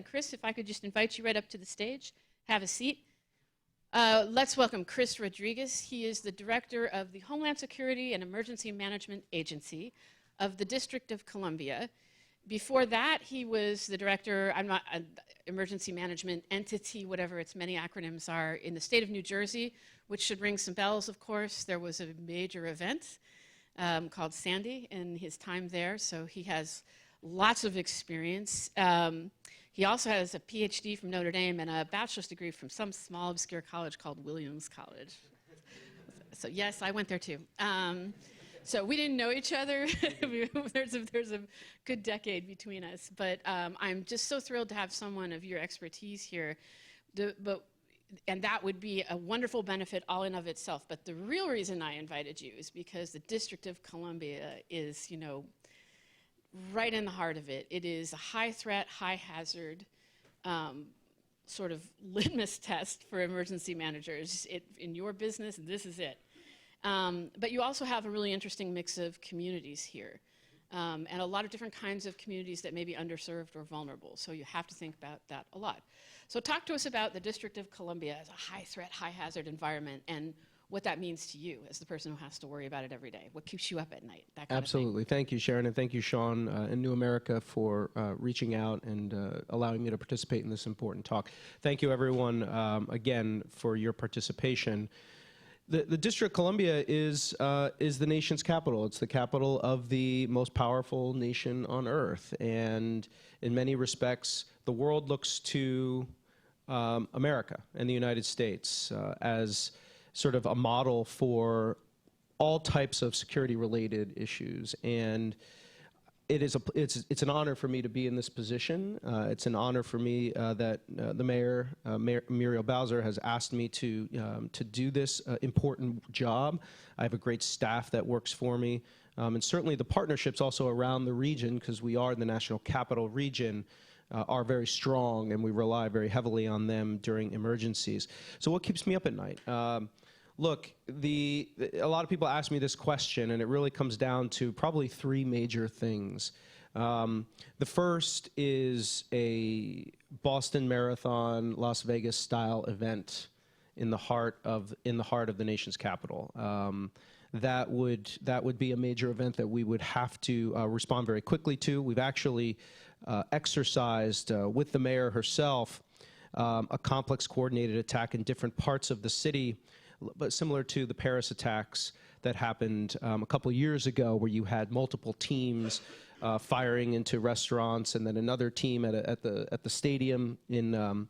Chris, if I could just invite you right up to the stage, have a seat. Let's welcome Chris Rodriguez. He is the Director of the Homeland Security and Emergency Management Agency of the District of Columbia. Before that, he was the Director, Emergency Management Entity, whatever its many acronyms are, in the state of New Jersey, which should ring some bells, of course. There was a major event called Sandy in his time there, so he has lots of experience. He also has a PhD from Notre Dame and a bachelor's degree from some small obscure college called Williams College. So yes, I went there too. So we didn't know each other. there's a good decade between us, but I'm just so thrilled to have someone of your expertise here. And that would be a wonderful benefit all in of itself. But the real reason I invited you is because the District of Columbia is, right in the heart of it. It is a high threat, high hazard sort of litmus test for emergency managers. In your business, this is it. But you also have a really interesting mix of communities here. And a lot of different kinds of communities that may be underserved or vulnerable. So you have to think about that a lot. So talk to us about the District of Columbia as a high threat, high hazard environment and what that means to you as the person who has to worry about it every day. What keeps you up at night, that kind Absolutely. of thing. Thank you, Sharon, and thank you, Sean, and New America for reaching out and allowing me to participate in this important talk. Thank you, everyone, again, for your participation. The District of Columbia is the nation's capital. It's the capital of the most powerful nation on earth. And in many respects, the world looks to America and the United States as sort of a model for all types of security-related issues. And it's an honor for me to be in this position. It's an honor for me that the mayor, Muriel Bowser, has asked me to do this important job. I have a great staff that works for me. And certainly the partnerships also around the region, because we are in the National Capital Region, are very strong, and we rely very heavily on them during emergencies. So what keeps me up at night? Look, a lot of people ask me this question, and it really comes down to probably three major things. The first is a Boston Marathon, Las Vegas style event in the heart of the nation's capital. That would be a major event that we would have to respond very quickly to. We've actually exercised with the mayor herself a complex coordinated attack in different parts of the city, but similar to the Paris attacks that happened a couple years ago, where you had multiple teams firing into restaurants, and then another team at the stadium in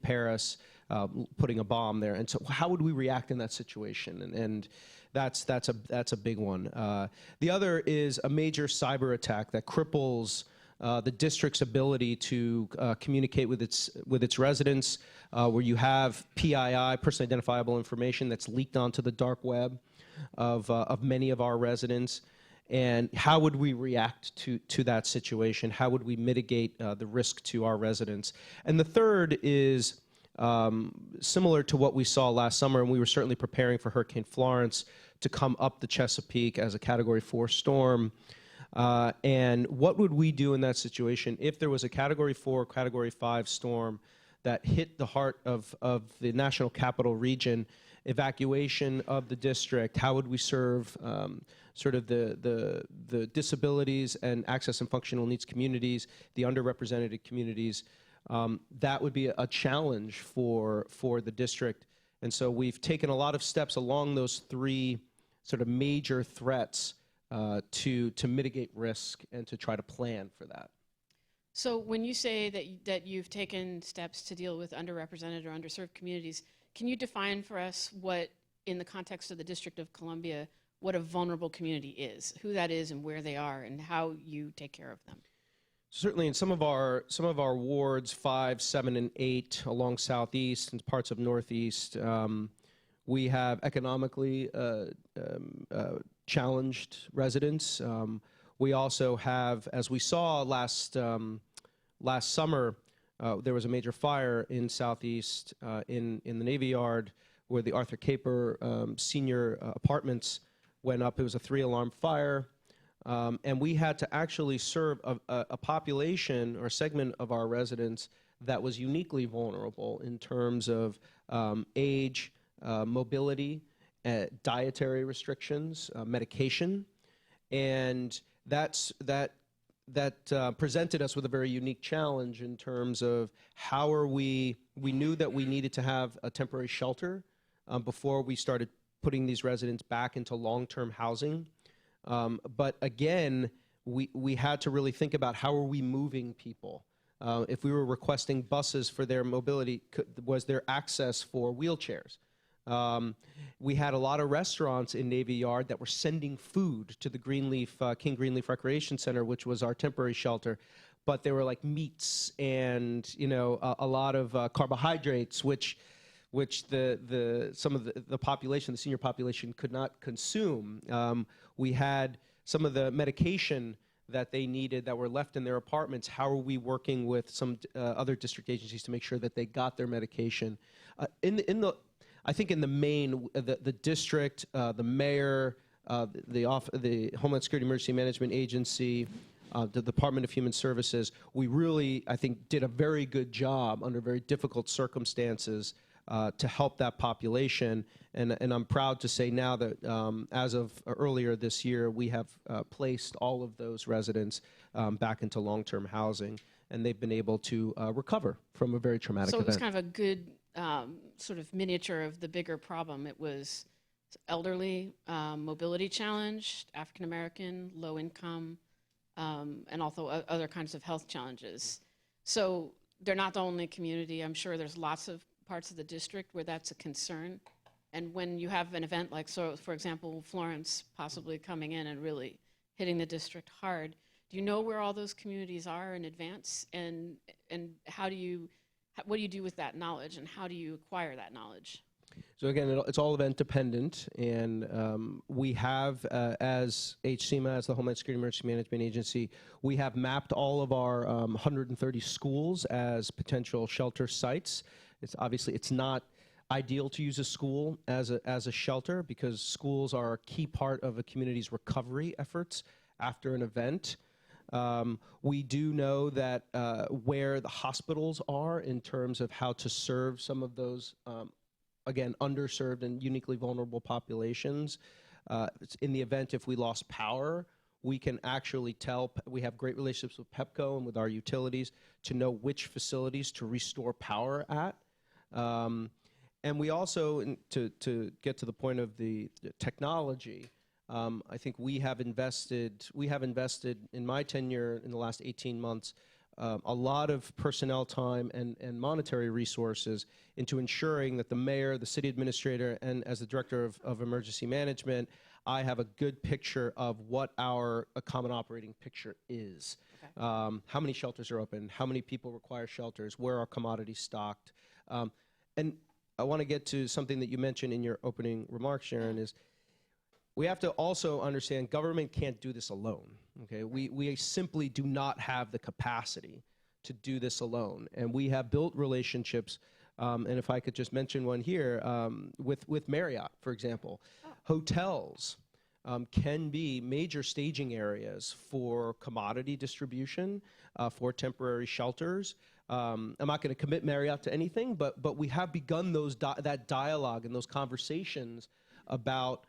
Paris putting a bomb there. And so, how would we react in that situation? And that's a big one. The other is a major cyber attack that cripples the district's ability to communicate with its residents, where you have PII, personally identifiable information, that's leaked onto the dark web of many of our residents. And how would we react to that situation? How would we mitigate the risk to our residents? And the third is similar to what we saw last summer, and we were certainly preparing for Hurricane Florence to come up the Chesapeake as a Category 4 storm. And what would we do in that situation if there was a Category 4, Category 5 storm that hit the heart of the National Capital Region? Evacuation of the district, how would we serve sort of the disabilities and access and functional needs communities, the underrepresented communities? That would be a challenge for the district. And so we've taken a lot of steps along those three sort of major threats to mitigate risk and to try to plan for that. So when you say that you've taken steps to deal with underrepresented or underserved communities, can you define for us what, in the context of the District of Columbia, what a vulnerable community is, who that is and where they are, and how you take care of them? Certainly in some of our wards, 5, 7, and 8 along Southeast and parts of Northeast, we have economically challenged residents. We also have, as we saw last summer, there was a major fire in Southeast in the Navy Yard, where the Arthur Caper senior apartments went up. It was a 3-alarm fire. And we had to actually serve a population or segment of our residents that was uniquely vulnerable in terms of age, mobility, dietary restrictions, medication, and that presented us with a very unique challenge in terms of how are we knew that we needed to have a temporary shelter before we started putting these residents back into long-term housing. But again, we had to really think about how are we moving people. If we were requesting buses for their mobility, was there access for wheelchairs? We had a lot of restaurants in Navy Yard that were sending food to the King Greenleaf Recreation Center, which was our temporary shelter, but they were like meats and a lot of carbohydrates, which some of the population, the senior population, could not consume. We had some of the medication that they needed that were left in their apartments. How are we working with some other district agencies to make sure that they got their medication? I think in the main, the district, the mayor, the Homeland Security Emergency Management Agency, the Department of Human Services, we really, I think, did a very good job under very difficult circumstances to help that population. And I'm proud to say now that as of earlier this year, we have placed all of those residents back into long-term housing, and they've been able to recover from a very traumatic event. So it was kind of a good sort of miniature of the bigger problem. It was elderly, mobility challenged, African American, low income, and also other kinds of health challenges. So they're not the only community. I'm sure there's lots of parts of the district where that's a concern. And when you have an event like, so for example, Florence possibly coming in and really hitting the district hard, do you know where all those communities are in advance? And what do you do with that knowledge, and how do you acquire that knowledge? So again, it's all event dependent, and we have, as HCMA, as the Homeland Security Emergency Management Agency, we have mapped all of our 130 schools as potential shelter sites. It's not ideal to use a school as a shelter, because schools are a key part of a community's recovery efforts after an event. We do know that where the hospitals are in terms of how to serve some of those, again, underserved and uniquely vulnerable populations. In the event if we lost power, we can actually tell, we have great relationships with PEPCO and with our utilities to know which facilities to restore power at. And we also, to get to the point of the technology, I think we have invested in my tenure in the last 18 months, a lot of personnel time and monetary resources into ensuring that the mayor, the city administrator, and as the director of emergency management, I have a good picture of what our common operating picture is. Okay. How many shelters are open? How many people require shelters? Where are commodities stocked? And I want to get to something that you mentioned in your opening remarks, Sharon, is we have to also understand government can't do this alone. Okay, we simply do not have the capacity to do this alone, and we have built relationships. And if I could just mention one here, with Marriott, for example, hotels can be major staging areas for commodity distribution, for temporary shelters. I'm not going to commit Marriott to anything, but we have begun that dialogue and those conversations about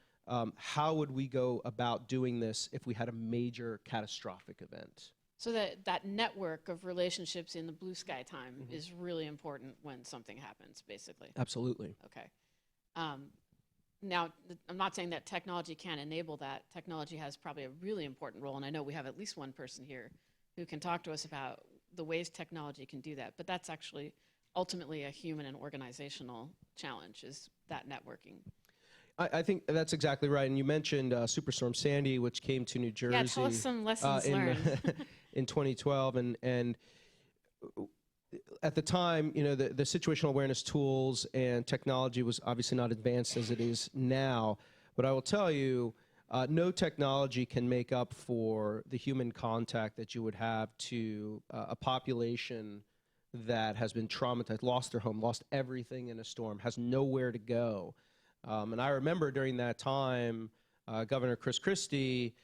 how would we go about doing this if we had a major catastrophic event. So that network of relationships in the blue sky time is really important when something happens, basically. Absolutely. Okay. Now, I'm not saying that technology can't enable that. Technology has probably a really important role, and I know we have at least one person here who can talk to us about the ways technology can do that. But that's actually ultimately a human and organizational challenge, is that networking. I think that's exactly right. And you mentioned Superstorm Sandy, which came to New Jersey. Yeah, tell us some lessons learned. In 2012. And at the time, the situational awareness tools and technology was obviously not advanced as it is now. But I will tell you, no technology can make up for the human contact that you would have to a population that has been traumatized, lost their home, lost everything in a storm, has nowhere to go. And I remember during that time, Governor Chris Christie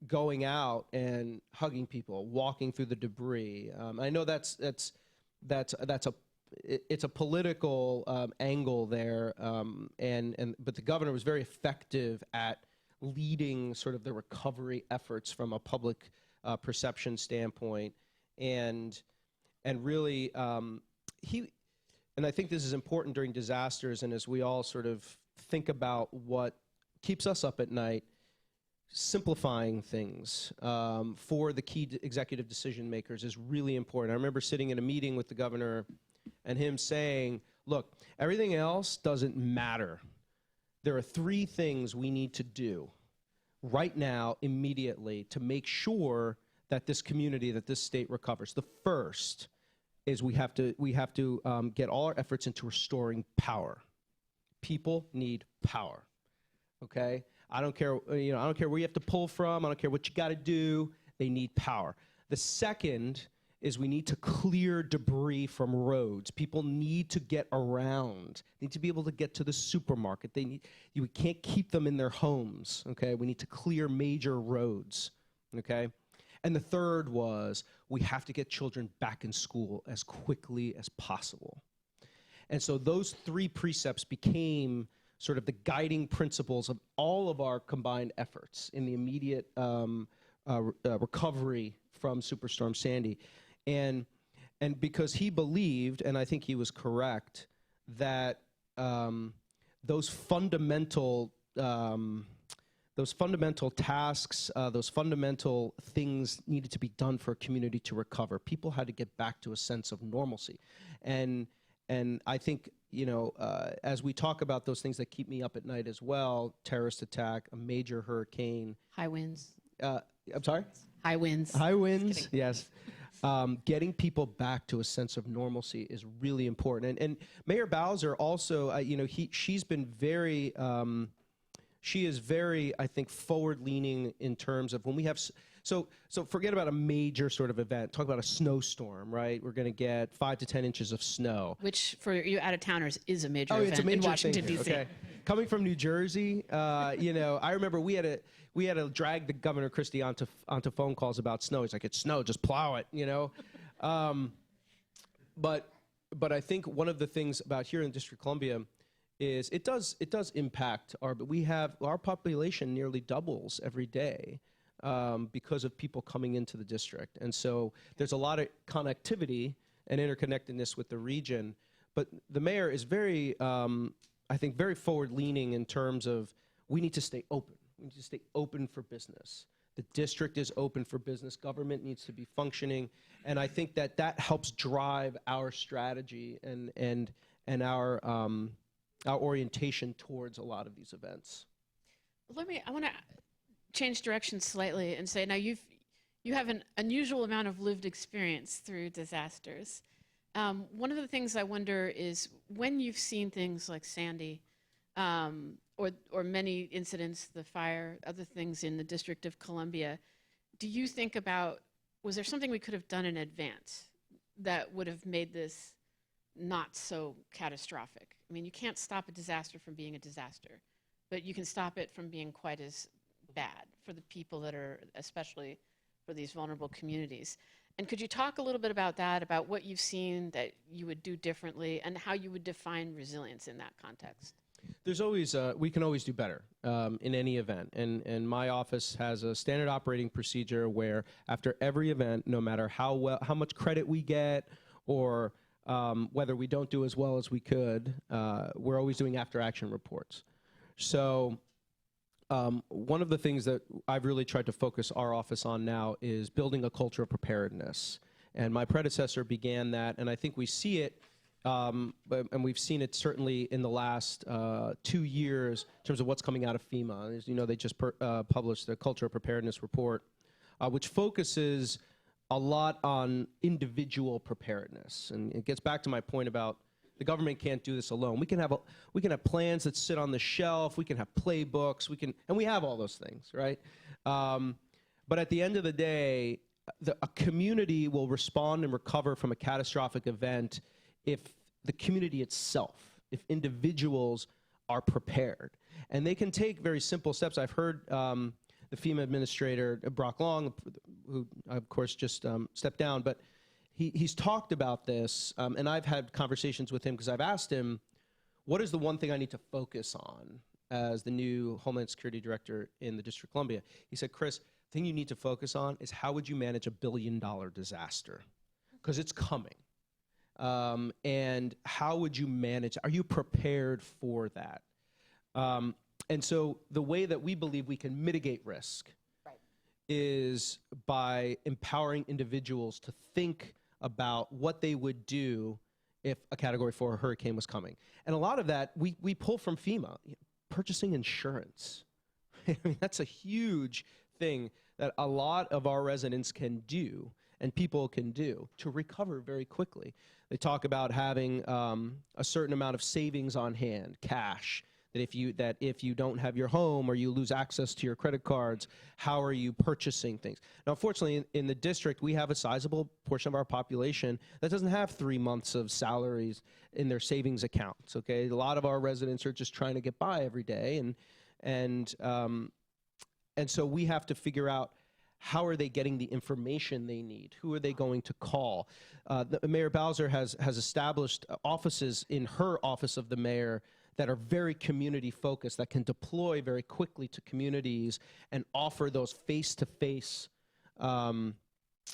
going out and hugging people, walking through the debris. I know that's it's a political angle there, but the governor was very effective at leading sort of the recovery efforts from a public perception standpoint, and really and I think this is important during disasters, and as we all sort of think about what keeps us up at night, simplifying things for the key executive decision makers is really important. I remember sitting in a meeting with the governor and him saying, look, everything else doesn't matter. There are 3 things we need to do right now, immediately, to make sure that this community, that this state recovers. The first is we have to get all our efforts into restoring power. People need power, okay? I don't care, I don't care where you have to pull from. I don't care what you got to do. They need power. The second is we need to clear debris from roads. People need to get around. They need to be able to get to the supermarket. We can't keep them in their homes, okay? We need to clear major roads, okay? And the third was we have to get children back in school as quickly as possible. And so those 3 precepts became sort of the guiding principles of all of our combined efforts in the immediate recovery from Superstorm Sandy. And because he believed, and I think he was correct, that those fundamental tasks, those fundamental things needed to be done for a community to recover. People had to get back to a sense of normalcy. And I think, as we talk about those things that keep me up at night as well, terrorist attack, a major hurricane. High winds. I'm sorry? High winds. High winds, yes. Getting people back to a sense of normalcy is really important. And Mayor Bowser also, she's been very, she is very, I think, forward-leaning in terms of when we have, so forget about a major sort of event. Talk about a snowstorm, right? We're going to get 5 to 10 inches of snow. Which, for you out-of-towners, is a major it's a event major in Washington, thing, D.C. Okay. Coming from New Jersey, I remember we had to drag the Governor Christie onto phone calls about snow. He's like, it's snow, just plow it, But I think one of the things about here in District of Columbia is it does impact our population nearly doubles every day because of people coming into the district. And so there's a lot of connectivity and interconnectedness with the region. But the mayor is very, I think, very forward-leaning in terms of we need to stay open. We need to stay open for business. The district is open for business. Government needs to be functioning. And I think that helps drive our strategy and our orientation towards a lot of these events. I want to change direction slightly and say, now you have an unusual amount of lived experience through disasters. One of the things I wonder is when you've seen things like Sandy, or many incidents, the fire, other things in the District of Columbia, do you think about, was there something we could have done in advance that would have made this not so catastrophic? I mean, you can't stop a disaster from being a disaster, but you can stop it from being quite as bad for the people that are, especially for these vulnerable communities. And could you talk a little bit about that, about what you've seen that you would do differently and how you would define resilience in that context? There's always, we can always do better in any event. And my office has a standard operating procedure where after every event, no matter how much credit we get or whether we don't do as well as we could, we're always doing after-action reports. So one of the things that I've really tried to focus our office on now is building a culture of preparedness. And my predecessor began that, and I think we see it, and we've seen it certainly in the last 2 years in terms of what's coming out of FEMA. As you know, they just published the Culture of Preparedness report, which focuses a lot on individual preparedness. And it gets back to my point about the government can't do this alone. We can have plans that sit on the shelf. We can have playbooks. And we have all those things, right? But at the end of the day, a community will respond and recover from a catastrophic event if the community itself, if individuals are prepared. And they can take very simple steps. I've heard the FEMA administrator, Brock Long, who of course just stepped down, but he's talked about this, and I've had conversations with him because I've asked him, what is the one thing I need to focus on as the new Homeland Security Director in the District of Columbia? He said, Chris, the thing you need to focus on is how would you manage $1 billion disaster? Because it's coming. And how would you manage? Are you prepared for that? And so the way that we believe we can mitigate risk is by empowering individuals to think about what they would do if a Category 4 hurricane was coming. And a lot of that we pull from FEMA. Purchasing insurance. I mean, that's a huge thing that a lot of our residents can do and people can do to recover very quickly. They talk about having a certain amount of savings on hand, cash, that if you don't have your home or you lose access to your credit cards, how are you purchasing things? Now, unfortunately, in the district, we have a sizable portion of our population that doesn't have 3 months of salaries in their savings accounts, okay? A lot of our residents are just trying to get by every day, and so we have to figure out how are they getting the information they need? Who are they going to call? Mayor Bowser has established offices in her office of the mayor that are very community focused, that can deploy very quickly to communities and offer those face-to-face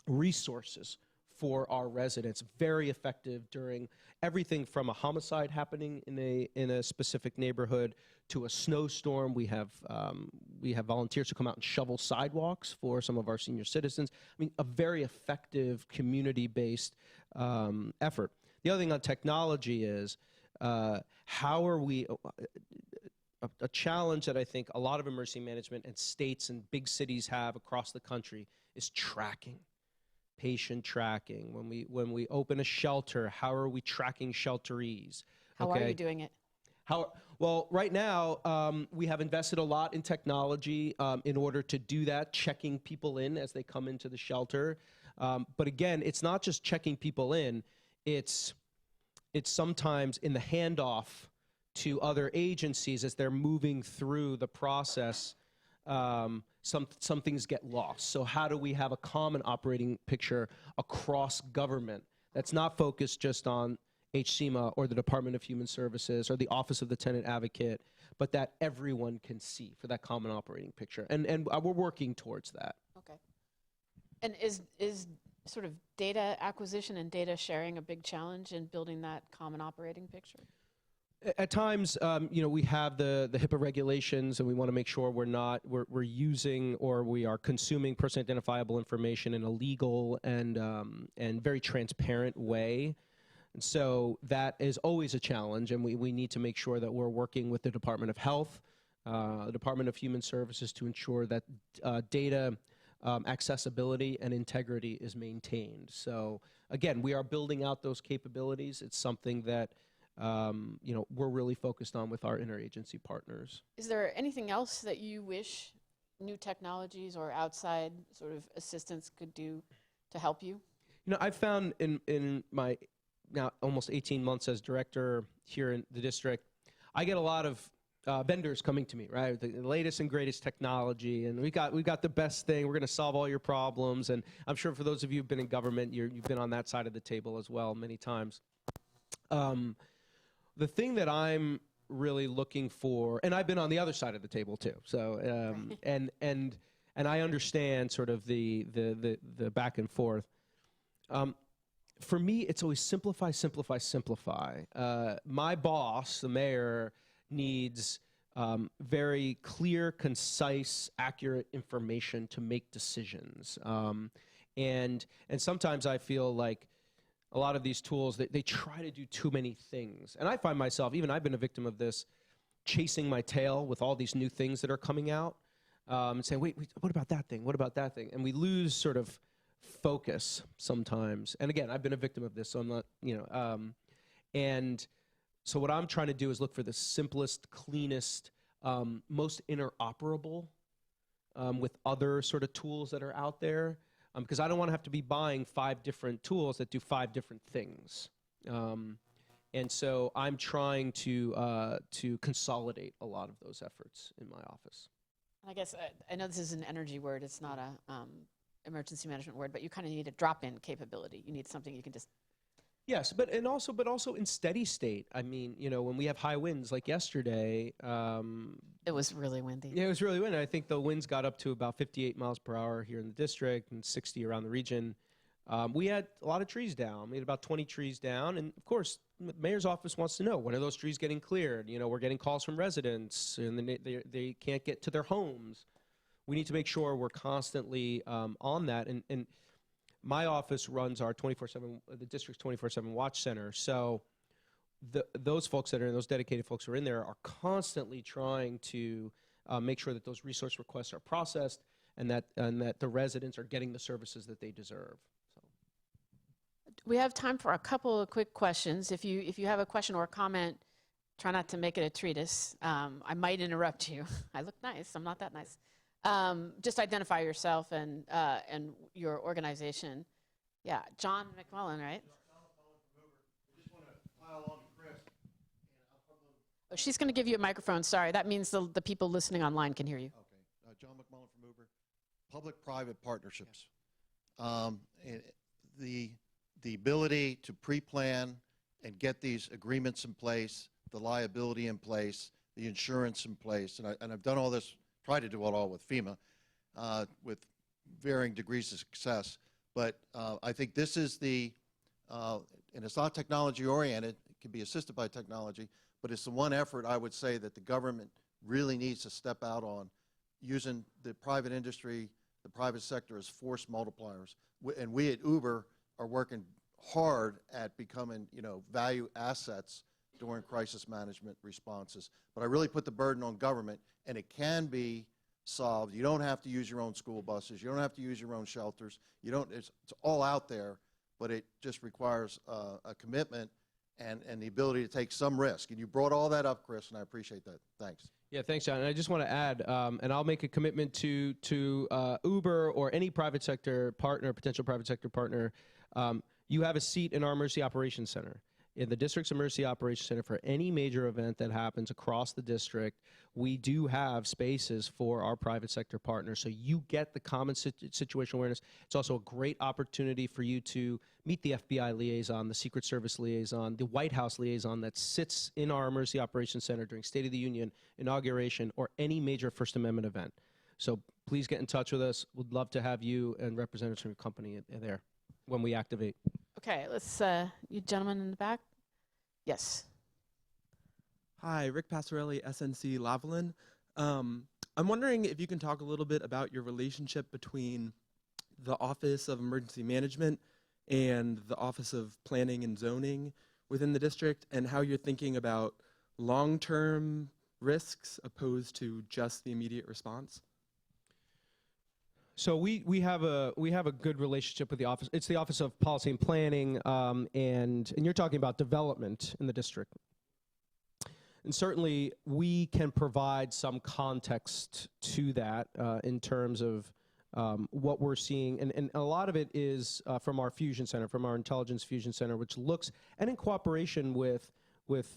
resources for our residents. Very effective during everything from a homicide happening in a specific neighborhood to a snowstorm. We have volunteers who come out and shovel sidewalks for some of our senior citizens. I mean, a very effective community-based effort. The other thing on technology is how are we, a challenge that I think a lot of emergency management and states and big cities have across the country is tracking, patient tracking. When we open a shelter, how are we tracking shelterees? How are you doing it? Well, right now, we have invested a lot in technology in order to do that, checking people in as they come into the shelter. But again, it's not just checking people in, it's sometimes in the handoff to other agencies as they're moving through the process, some things get lost. So how do we have a common operating picture across government that's not focused just on HCMA or the Department of Human Services or the Office of the Tenant Advocate, but that everyone can see for that common operating picture? And we're working towards that. Okay. And is sort of data acquisition and data sharing a big challenge in building that common operating picture? At times, we have the HIPAA regulations, and we want to make sure we're using or we are consuming personally identifiable information in a legal and very transparent way. And so that is always a challenge, and we need to make sure that we're working with the Department of Health, the Department of Human Services to ensure that data accessibility and integrity is maintained. So again, we are building out those capabilities. It's something that we're really focused on with our interagency partners. Is there anything else that you wish new technologies or outside sort of assistance could do to help you? I've found in my now almost 18 months as director here in the district, I get a lot of vendors coming to me, right? The latest and greatest technology, and we got the best thing. We're going to solve all your problems. And I'm sure for those of you who've been in government, you've been on that side of the table as well many times. The thing that I'm really looking for, and I've been on the other side of the table too. So and I understand sort of the back and forth. For me, it's always simplify, simplify, simplify. My boss, the mayor, needs very clear, concise, accurate information to make decisions. And sometimes I feel like a lot of these tools, they try to do too many things. And I find myself, even I've been a victim of this, chasing my tail with all these new things that are coming out, and saying, wait, what about that thing? What about that thing? And we lose sort of focus sometimes. And again, I've been a victim of this, so I'm not, and so what I'm trying to do is look for the simplest, cleanest, most interoperable with other sort of tools that are out there, because I don't want to have to be buying 5 different tools that do 5 different things. And so I'm trying to consolidate a lot of those efforts in my office. I guess I know this is an energy word. It's not a emergency management word, but you kind of need a drop-in capability. You need something you can just. Yes, but also in steady state. I mean, you know, when we have high winds like yesterday, It was really windy. yeah, it was really windy. I think the winds got up to about 58 miles per hour here in the district and 60 around the region. We had a lot of trees down. We had about 20 trees down, and of course, the mayor's office wants to know, when are those trees getting cleared? You know, we're getting calls from residents, and they can't get to their homes. We need to make sure we're constantly on that. And my office runs our 24/7, the district's 24/7 watch center. So those folks that are in, those dedicated folks who are in there are constantly trying to make sure that those resource requests are processed and that the residents are getting the services that they deserve. So. We have time for a couple of quick questions. If you have a question or a comment, try not to make it a treatise. I might interrupt you. I look nice. I'm not that nice. Just identify yourself and your organization. Yeah, John McMullen, right? Oh, she's going to give you a microphone. Sorry, that means the people listening online can hear you. Okay, John McMullen from Uber. Public-private partnerships. The ability to pre-plan and get these agreements in place, the liability in place, the insurance in place, and I've done all this. Try to do it all with FEMA, with varying degrees of success. But I think this is and it's not technology oriented, it can be assisted by technology, but it's the one effort I would say that the government really needs to step out on, using the private industry, the private sector as force multipliers. And we at Uber are working hard at becoming, value assets during crisis management responses. But I really put the burden on government, and it can be solved. You don't have to use your own school buses. You don't have to use your own shelters. It's all out there, but it just requires a commitment and the ability to take some risk. And you brought all that up, Chris, and I appreciate that. Thanks. Yeah, thanks, John. And I just want to add, and I'll make a commitment to Uber or any private sector partner, potential private sector partner. You have a seat in our Emergency Operations Center. In the district's Emergency Operations Center, for any major event that happens across the district, we do have spaces for our private sector partners. So you get the common situational awareness. It's also a great opportunity for you to meet the FBI liaison, the Secret Service liaison, the White House liaison that sits in our Emergency Operations Center during State of the Union, inauguration, or any major First Amendment event. So please get in touch with us. We'd love to have you and representatives from your company there when we activate. Okay, let's, you gentlemen in the back. Yes. Hi, Rick Passarelli, SNC Lavalin. I'm wondering if you can talk a little bit about your relationship between the Office of Emergency Management and the Office of Planning and Zoning within the district, and how you're thinking about long-term risks opposed to just the immediate response. So we have a good relationship with the office. It's the Office of Policy and Planning, and you're talking about development in the district. And certainly we can provide some context to that in terms of what we're seeing, and a lot of it is from our fusion center, from our intelligence fusion center, which looks, and in cooperation with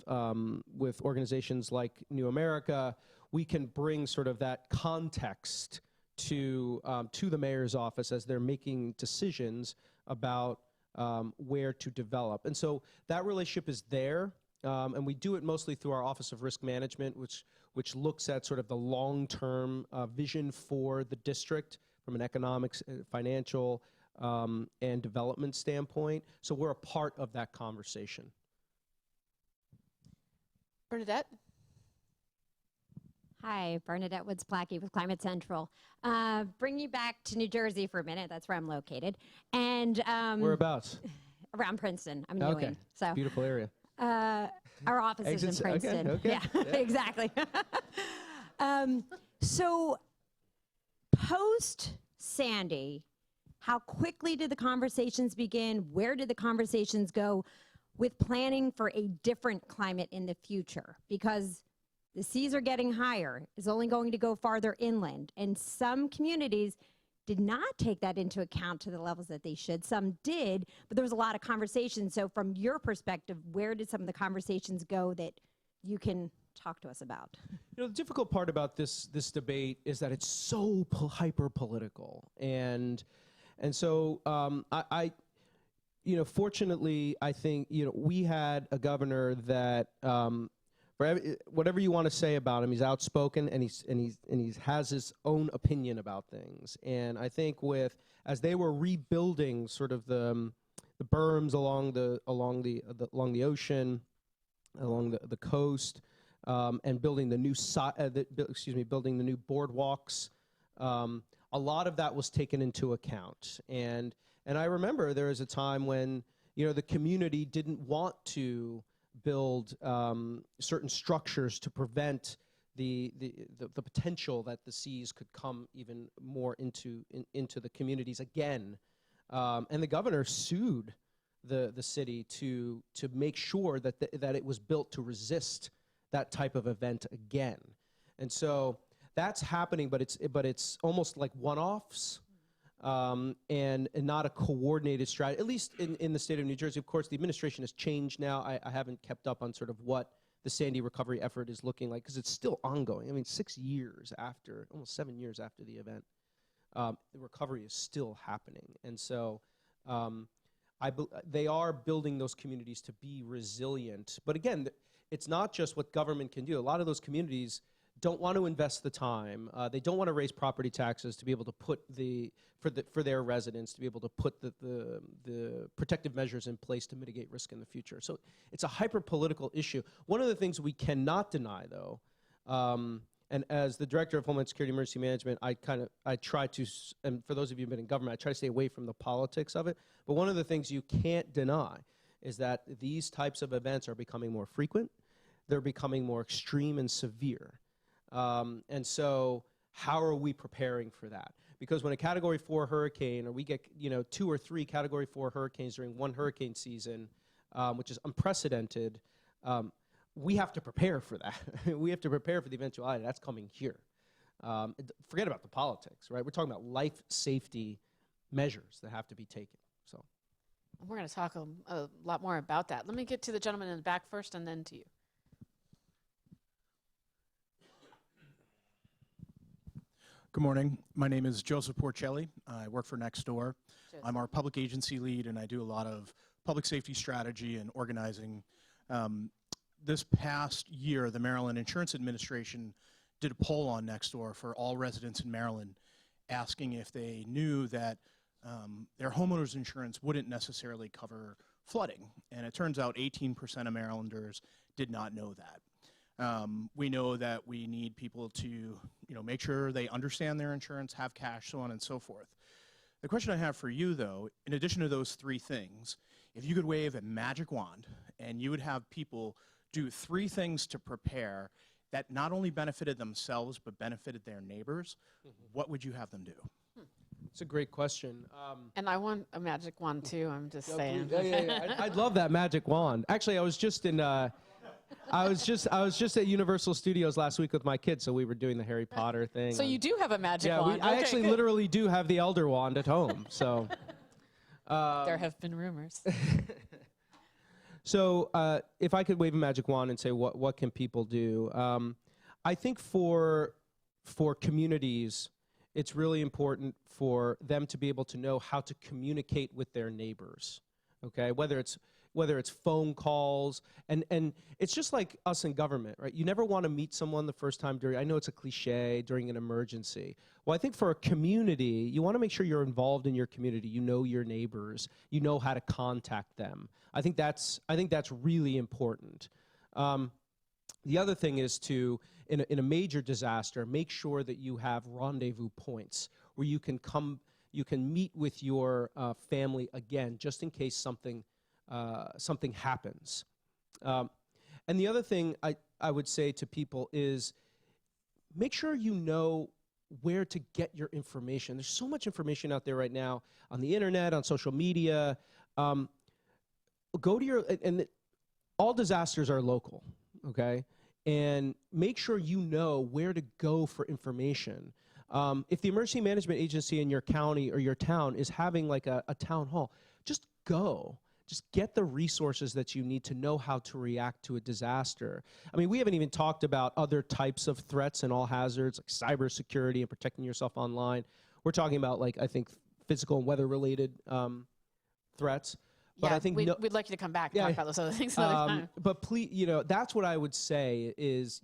organizations like New America, we can bring sort of that context to the mayor's office as they're making decisions about where to develop. And so that relationship is there, and we do it mostly through our Office of Risk Management, which looks at sort of the long-term vision for the district from an economics, financial, and development standpoint. So we're a part of that conversation. Bernadette? Hi, Bernadette Woods-Plackey with Climate Central. Bring you back to New Jersey for a minute. That's where I'm located. And whereabouts? Around Princeton. I'm Okay. Ewing. So Beautiful area. our office is in Princeton. Okay. Yeah, exactly. So post Sandy, how quickly did the conversations begin? Where did the conversations go with planning for a different climate in the future? Because the seas are getting higher. It's only going to go farther inland. And some communities did not take that into account to the levels that they should. Some did, but there was a lot of conversation. So from your perspective, where did some of the conversations go that you can talk to us about? The difficult part about this debate is that it's so hyper-political. And And so fortunately, I think, we had a governor that, whatever you want to say about him, he's outspoken and he has his own opinion about things. And I think as they were rebuilding sort of the berms along the ocean, along the coast, and building the new building the new boardwalks, a lot of that was taken into account. And I remember there was a time when the community didn't want to build certain structures to prevent the potential that the seas could come even more into the communities again. And the governor sued the city to make sure that it was built to resist that type of event again. And so that's happening, but it's almost like one-offs. And not a coordinated strategy, at least in the state of New Jersey. Of course, the administration has changed now. I haven't kept up on sort of what the Sandy recovery effort is looking like, because it's still ongoing. I mean, 6 years after, almost 7 years after the event, the recovery is still happening. And so they are building those communities to be resilient. But again, it's not just what government can do. A lot of those communities don't want to invest the time. They don't want to raise property taxes to be able to put for their residents to be able to put the protective measures in place to mitigate risk in the future. So it's a hyper-political issue. One of the things we cannot deny, though, and as the Director of Homeland Security Emergency Management, I try to, and for those of you who've been in government, I try to stay away from the politics of it. But one of the things you can't deny is that these types of events are becoming more frequent. They're becoming more extreme and severe. And so how are we preparing for that? Because when a Category 4 hurricane, or we get 2 or 3 Category 4 hurricanes during one hurricane season, which is unprecedented, we have to prepare for that. We have to prepare for the eventuality. That's coming here. Forget about the politics, right? We're talking about life safety measures that have to be taken. So we're going to talk a lot more about that. Let me get to the gentleman in the back first and then to you. Good morning. My name is Joseph Porcelli. I work for Nextdoor. Joseph. I'm our public agency lead, and I do a lot of public safety strategy and organizing. This past year, the Maryland Insurance Administration did a poll on Nextdoor for all residents in Maryland, asking if they knew that their homeowners insurance wouldn't necessarily cover flooding. And it turns out 18% of Marylanders did not know that. We know that we need people to, make sure they understand their insurance, have cash, so on and so forth. The question I have for you, though, in addition to those 3 things, if you could wave a magic wand and you would have people do 3 things to prepare that not only benefited themselves but benefited their neighbors, what would you have them do? it's a great question. And I want a magic wand too, I'm just saying. Yeah. I'd love that magic wand. Actually, I was just in I was just at Universal Studios last week with my kids, so we were doing the Harry Potter thing. So you do have a magic wand. I actually literally do have the Elder Wand at home. So there have been rumors. So if I could wave a magic wand and say what can people do, I think for communities, it's really important for them to be able to know how to communicate with their neighbors. Okay, whether it's phone calls, and it's just like us in government, right? You never want to meet someone the first time I know it's a cliche, during an emergency. Well, I think for a community, you want to make sure you're involved in your community. You know your neighbors. You know how to contact them. I think that's really important. The other thing is to, in a major disaster, make sure that you have rendezvous points where you can meet with your family again, just in case something happens. And the other thing I would say to people is make sure you know where to get your information. There's so much information out there right now on the internet, on social media. Go to and all disasters are local, okay? And make sure you know where to go for information. If the emergency management agency in your county or your town is having like a town hall, just go. Just get the resources that you need to know how to react to a disaster. I mean, we haven't even talked about other types of threats and all hazards, like cybersecurity and protecting yourself online. We're talking about, like, I think, physical and weather-related threats. But yeah, I think we'd like you to come back and talk about those other things another time. But please, that's what I would say is,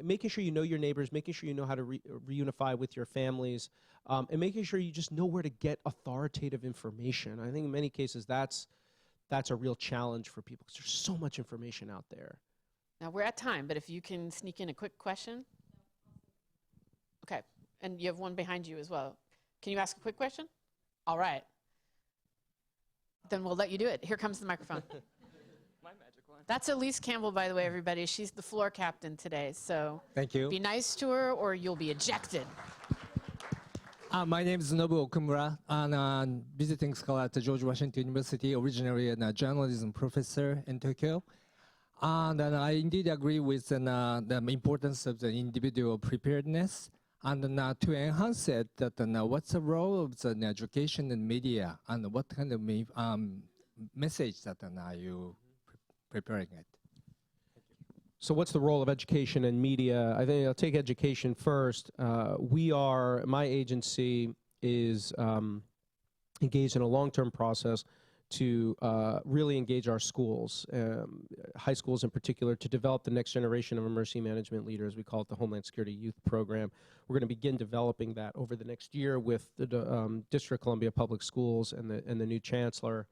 making sure you know your neighbors, making sure you know how to reunify with your families, and making sure you just know where to get authoritative information. I think in many cases that's a real challenge for people because there's so much information out there. Now we're at time, but if you can sneak in a quick question. Okay, and you have one behind you as well. Can you ask a quick question? All right. Then we'll let you do it. Here comes the microphone. My magic wand. That's Elise Campbell, by the way, everybody. She's the floor captain today, so Thank you. be nice to her or you'll be ejected. My name is Nobu Okumura, and I'm visiting scholar at George Washington University, originally a journalism professor in Tokyo. And I indeed agree with the importance of the individual preparedness. And to enhance it, what's the role of the education and media, and what kind of message that are you preparing it? So what's the role of education and media? I think I'll take education first. My agency is engaged in a long-term process to really engage our schools, high schools in particular, to develop the next generation of emergency management leaders. We call it the Homeland Security Youth Program. We're going to begin developing that over the next year with the District of Columbia Public Schools and the new chancellor.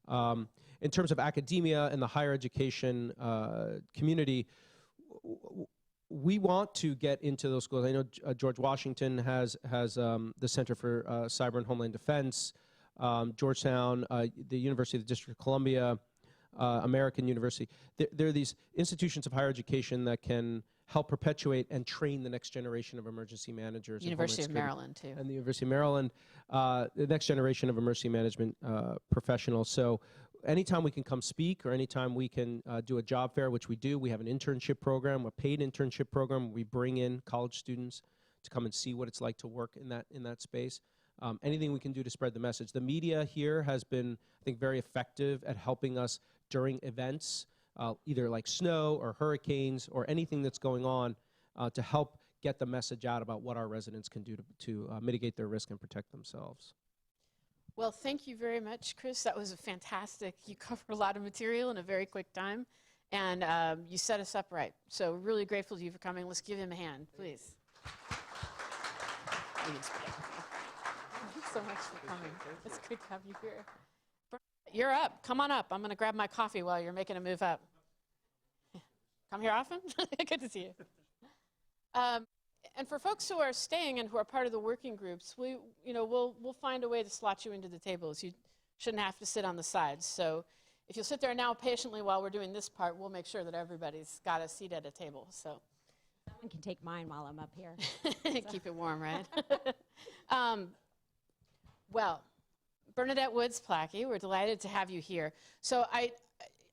In terms of academia and the higher education community, we want to get into those schools. I know George Washington has the Center for Cyber and Homeland Defense. Georgetown, the University of the District of Columbia, American University. There are these institutions of higher education that can help perpetuate and train the next generation of emergency managers. University of Maryland, too. And the University of Maryland, the next generation of emergency management professionals. So anytime we can come speak or anytime we can do a job fair, which we do, we have an internship program, a paid internship program. We bring in college students to come and see what it's like to work in that space. Anything we can do to spread the message. The media here has been, I think, very effective at helping us during events, either like snow or hurricanes or anything that's going on, to help get the message out about what our residents can do to mitigate their risk and protect themselves. Well, thank you very much, Chris. That was a fantastic. You covered a lot of material in a very quick time, and you set us up right. So really grateful to you for coming. Let's give him a hand, please. Thanks so much for coming. It's great to have you here. You're up. Come on up. I'm going to grab my coffee while you're making a move up. Come here often? Good to see you. And for folks who are staying and who are part of the working groups, we'll find a way to slot you into the tables. You shouldn't have to sit on the sides. So if you'll sit there now patiently while we're doing this part, we'll make sure that everybody's got a seat at a table. So Someone can take mine while I'm up here. keep it warm, right? Well, Bernadette Woods-Plackey, we're delighted to have you here. So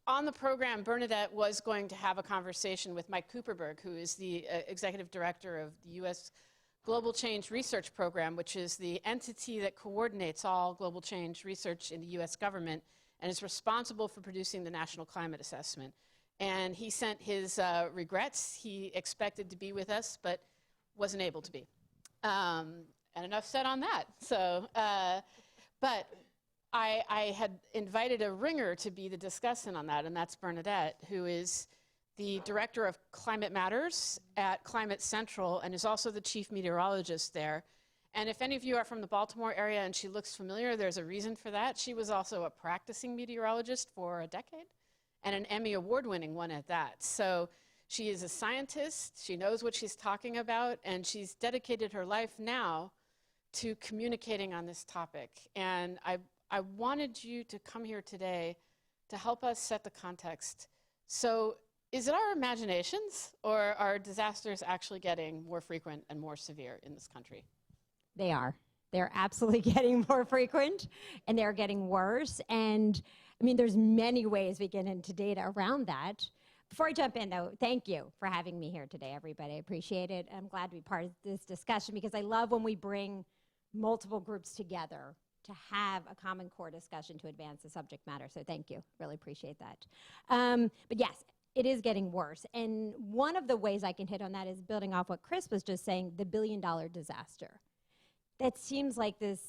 on the program, Bernadette was going to have a conversation with Mike Cooperberg, who is the executive director of the U.S. Global Change Research Program, which is the entity that coordinates all global change research in the U.S. government and is responsible for producing the National Climate Assessment. And he sent his regrets. He expected to be with us, but wasn't able to be. And enough said on that. So, but I had invited a ringer to be the discussant on that, and that's Bernadette, who is the director of Climate Matters at Climate Central and is also the chief meteorologist there. And if any of you are from the Baltimore area and she looks familiar, there's a reason for that. She was also a practicing meteorologist for a decade and an Emmy award-winning one at that. So she is a scientist, she knows what she's talking about, and she's dedicated her life now to communicating on this topic. And I wanted you to come here today to help us set the context. So is it our imaginations, or are disasters actually getting more frequent and more severe in this country? They are. They're absolutely getting more frequent, and they're getting worse. And I mean, there's many ways we get into data around that. Before I jump in, though, thank you for having me here today, everybody. I appreciate it. I'm glad to be part of this discussion because I love when we bring multiple groups together to have a common core discussion to advance the subject matter. So thank you. Really appreciate that. But yes, it is getting worse. And one of the ways I can hit on that is building off what Chris was just saying, the billion-dollar disaster. That seems like this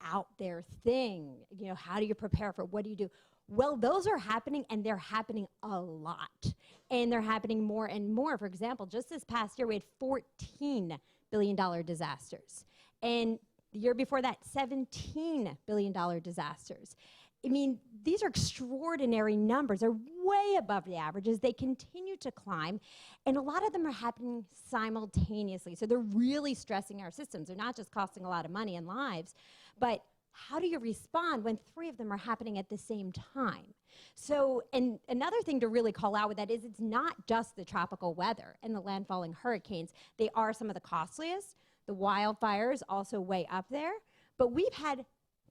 out there thing. You know, how do you prepare for it? What do you do? Well, those are happening, and they're happening a lot. And they're happening more and more. For example, just this past year, we had $14 billion disasters. And the year before that, $17 billion disasters. I mean, these are extraordinary numbers. They're way above the averages. They continue to climb, and a lot of them are happening simultaneously. So they're really stressing our systems. They're not just costing a lot of money and lives, but how do you respond when 3 of them are happening at the same time? So, and another thing to really call out with that is it's not just the tropical weather and the landfalling hurricanes. They are some of the costliest. The wildfires also way up there. But we've had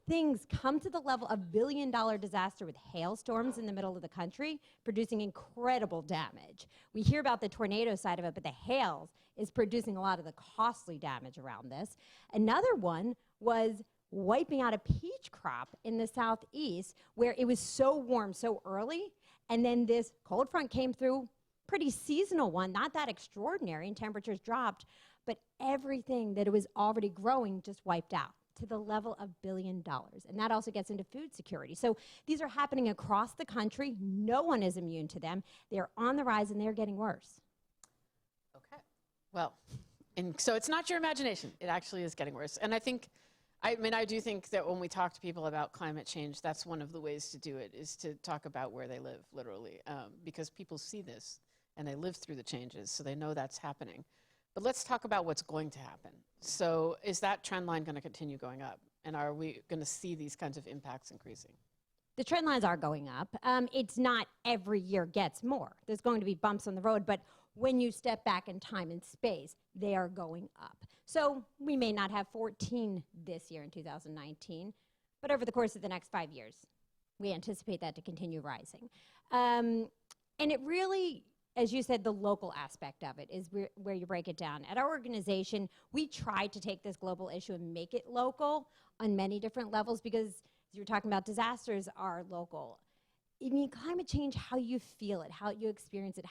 things come to the level of billion-dollar disaster with hailstorms in the middle of the country, producing incredible damage. We hear about the tornado side of it, but the hail is producing a lot of the costly damage around this. Another one was wiping out a peach crop in the southeast where it was so warm so early, and then this cold front came through, pretty seasonal one, not that extraordinary, and temperatures dropped, but everything that it was already growing just wiped out to the level of $1 billion. And that also gets into food security. So these are happening across the country. No one is immune to them. They're on the rise, and they're getting worse. Okay. Well, and so it's not your imagination. It actually is getting worse. And I do think that when we talk to people about climate change, that's one of the ways to do it, is to talk about where they live, literally, because people see this and they live through the changes, so they know that's happening. But let's talk about what's going to happen. So is that trend line going to continue going up? And are we going to see these kinds of impacts increasing? The trend lines are going up. It's not every year gets more. There's going to be bumps on the road, but when you step back in time and space, they are going up. So we may not have 14 this year in 2019, but over the course of the next 5 years, we anticipate that to continue rising. And it really, as you said, the local aspect of it is where you break it down. At our organization, we try to take this global issue and make it local on many different levels, because as you were talking about, disasters are local. I mean, climate change, how you feel it, how you experience it,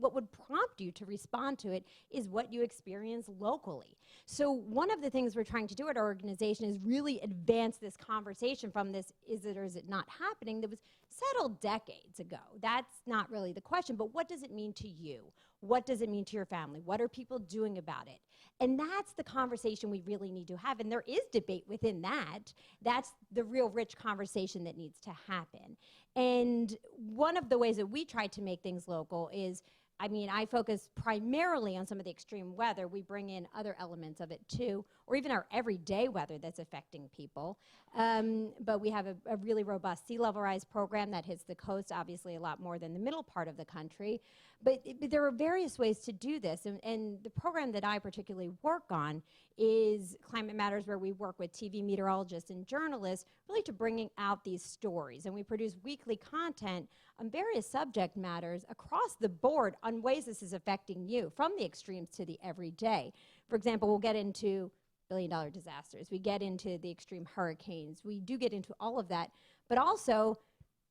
what would prompt you to respond to it is what you experience locally. So one of the things we're trying to do at our organization is really advance this conversation from this is it or is it not happening that was settled decades ago. That's not really the question, but what does it mean to you? What does it mean to your family? What are people doing about it? And that's the conversation we really need to have. And there is debate within that. That's the real rich conversation that needs to happen. And one of the ways that we try to make things local is, I mean, I focus primarily on some of the extreme weather. We bring in other elements of it too, or even our everyday weather that's affecting people. But we have a really robust sea level rise program that hits the coast, obviously a lot more than the middle part of the country. But there are various ways to do this. And the program that I particularly work on is Climate Matters, where we work with TV meteorologists and journalists really to bringing out these stories. And we produce weekly content on various subject matters across the board on ways this is affecting you, from the extremes to the everyday. For example, we'll get into billion-dollar disasters. We get into the extreme hurricanes. We do get into all of that. But also,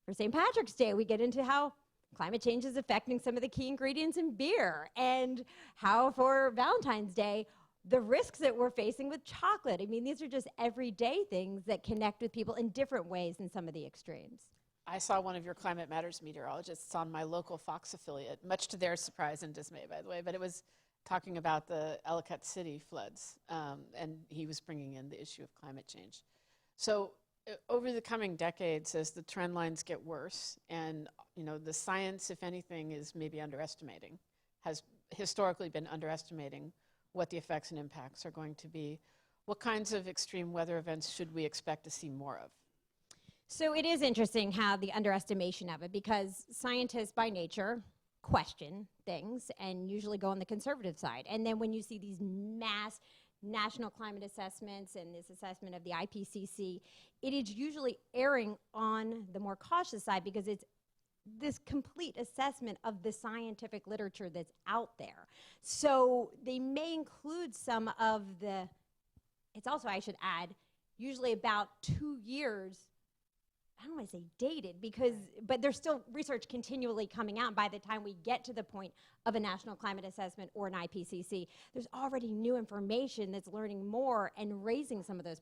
for St. Patrick's Day, we get into how climate change is affecting some of the key ingredients in beer, and how for Valentine's Day, the risks that we're facing with chocolate. I mean, these are just everyday things that connect with people in different ways than some of the extremes. I saw one of your Climate Matters meteorologists on my local Fox affiliate, much to their surprise and dismay, by the way, but it was talking about the Ellicott City floods, and he was bringing in the issue of climate change. So over the coming decades, as the trend lines get worse, and the science, if anything, is maybe underestimating, has historically been underestimating what the effects and impacts are going to be, what kinds of extreme weather events should we expect to see more of? So it is interesting how the underestimation of it, because scientists by nature question things and usually go on the conservative side. And then when you see these mass national climate assessments and this assessment of the IPCC, it is usually erring on the more cautious side, because it's this complete assessment of the scientific literature that's out there. So they may include some of the, it's also, I should add, usually about 2 years, I don't want to say dated because, but there's still research continually coming out. And by the time we get to the point of a national climate assessment or an IPCC, there's already new information that's learning more and raising some of those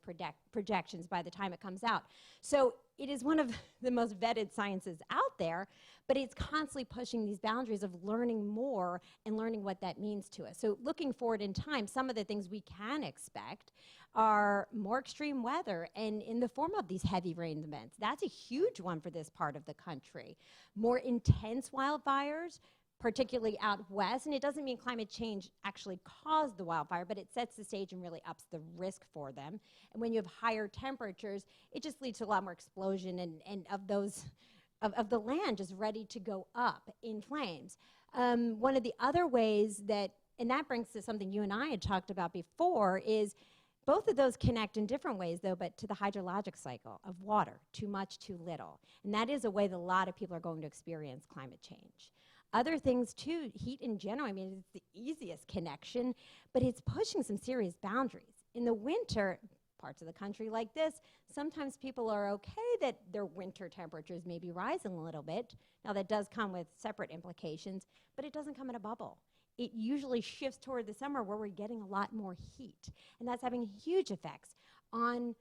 projections by the time it comes out. So it is one of the most vetted sciences out there, but it's constantly pushing these boundaries of learning more and learning what that means to us. So looking forward in time, some of the things we can expect are more extreme weather and in the form of these heavy rain events. That's a huge one for this part of the country. More intense wildfires, particularly out west, and it doesn't mean climate change actually caused the wildfire, but it sets the stage and really ups the risk for them. And when you have higher temperatures, it just leads to a lot more explosion and of those, of the land just ready to go up in flames. One of the other ways that, and that brings to something you and I had talked about before, is both of those connect in different ways, though, but to the hydrologic cycle of water, too much, too little. And that is a way that a lot of people are going to experience climate change. Other things, too, heat in general, I mean, it's the easiest connection, but it's pushing some serious boundaries. In the winter, parts of the country like this, sometimes people are okay that their winter temperatures may be rising a little bit. Now, that does come with separate implications, but it doesn't come in a bubble. It usually shifts toward the summer where we're getting a lot more heat. And that's having huge effects on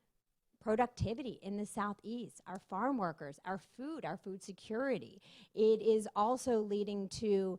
productivity in the southeast, our farm workers, our food security. It is also leading to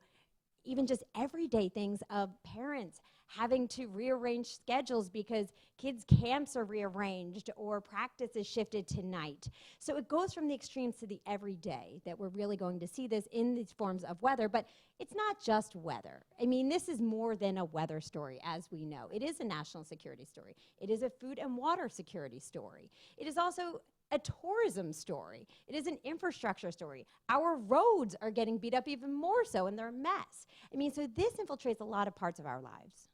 even just everyday things of parents having to rearrange schedules because kids' camps are rearranged or practice is shifted to night. So it goes from the extremes to the everyday that we're really going to see this in these forms of weather, but it's not just weather. I mean, this is more than a weather story, as we know. It is a national security story. It is a food and water security story. It is also a tourism story. It is an infrastructure story. Our roads are getting beat up even more so, and they're a mess. I mean, so this infiltrates a lot of parts of our lives.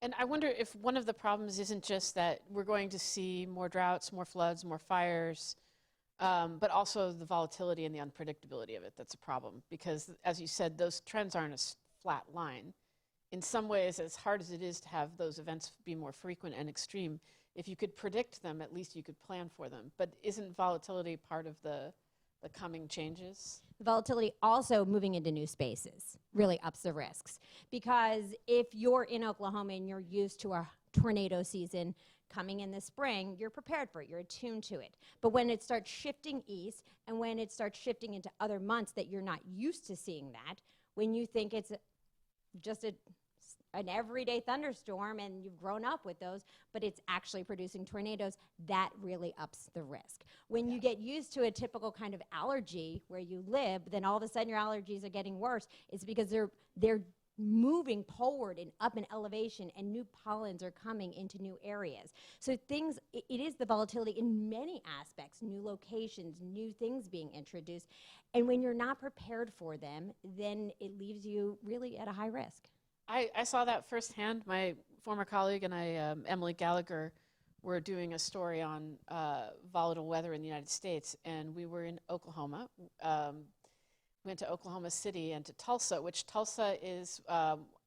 And I wonder if one of the problems isn't just that we're going to see more droughts, more floods, more fires, but also the volatility and the unpredictability of it that's a problem. Because, as you said, those trends aren't a flat line. In some ways, as hard as it is to have those events be more frequent and extreme, if you could predict them, at least you could plan for them. But isn't volatility part of the coming changes? Volatility also moving into new spaces really ups the risks. Because if you're in Oklahoma and you're used to a tornado season coming in the spring, you're prepared for it, you're attuned to it. But when it starts shifting east and when it starts shifting into other months that you're not used to seeing that, when you think it's just an everyday thunderstorm and you've grown up with those, but it's actually producing tornadoes, that really ups the risk. When you get used to a typical kind of allergy where you live, then all of a sudden your allergies are getting worse. It's because they're moving poleward and up in elevation and new pollens are coming into new areas. So things, it is the volatility in many aspects, new locations, new things being introduced. And when you're not prepared for them, then it leaves you really at a high risk. I saw that firsthand. My former colleague and I, Emily Gallagher, were doing a story on volatile weather in the United States, and we were in Oklahoma. Went to Oklahoma City and to Tulsa, which Tulsa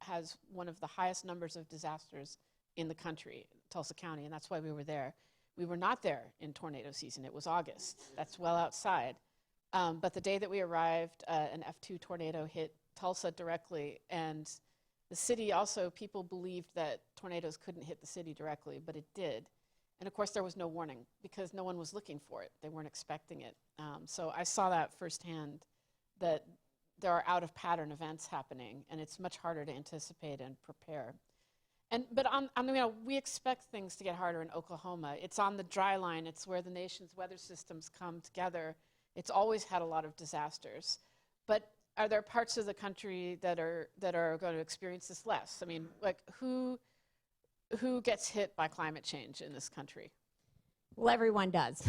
has one of the highest numbers of disasters in the country, Tulsa County, and that's why we were there. We were not there in tornado season. It was August. That's well outside. But the day that we arrived, an F2 tornado hit Tulsa directly, and the city also, people believed that tornadoes couldn't hit the city directly, but it did. And of course, there was no warning because no one was looking for it. They weren't expecting it. So I saw that firsthand, that there are out-of-pattern events happening, and it's much harder to anticipate and prepare. But we expect things to get harder in Oklahoma. It's on the dry line. It's where the nation's weather systems come together. It's always had a lot of disasters. But are there parts of the country that are going to experience this less? I mean, like who gets hit by climate change in this country? Well, everyone does,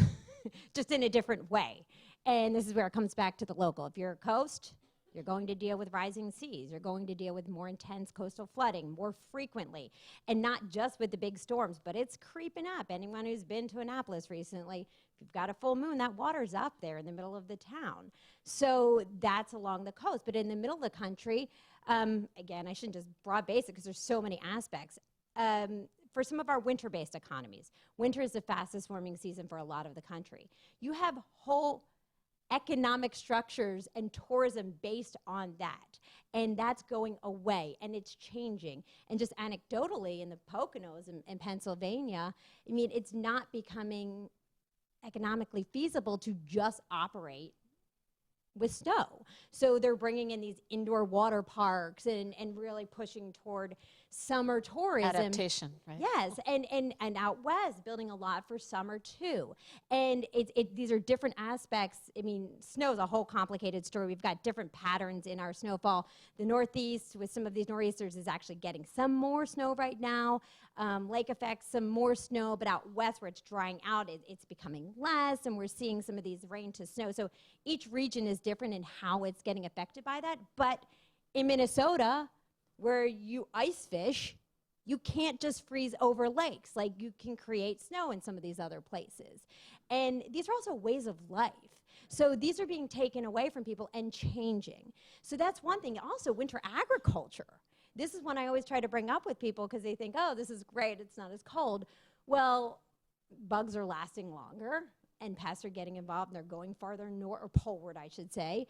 just in a different way. And this is where it comes back to the local. If you're a coast, you're going to deal with rising seas. You're going to deal with more intense coastal flooding more frequently. And not just with the big storms, but it's creeping up. Anyone who's been to Annapolis recently, if you've got a full moon, that water's up there in the middle of the town. So that's along the coast. But in the middle of the country, again, I shouldn't just broad base it because there's so many aspects. for some of our winter-based economies. Winter is the fastest warming season for a lot of the country. You have whole economic structures and tourism based on that. And that's going away, and it's changing. And just anecdotally, in the Poconos in Pennsylvania, I mean, it's not becoming economically feasible to just operate with snow. So they're bringing in these indoor water parks and really pushing toward summer tourism. Adaptation, right? Yes, and out west, building a lot for summer too. And these are different aspects. I mean, snow is a whole complicated story. We've got different patterns in our snowfall. The Northeast, with some of these nor'easters, is actually getting some more snow right now. Lake effect, some more snow, but out west where it's drying out, it's becoming less, and we're seeing some of these rain to snow. So each region is different in how it's getting affected by that. But in Minnesota, where you ice fish, you can't just freeze over lakes. Like, you can create snow in some of these other places. And these are also ways of life. So these are being taken away from people and changing. So that's one thing. Also, winter agriculture. This is one I always try to bring up with people because they think, oh, this is great, it's not as cold. Well, bugs are lasting longer, and pests are getting involved, and they're going farther north, or poleward, I should say.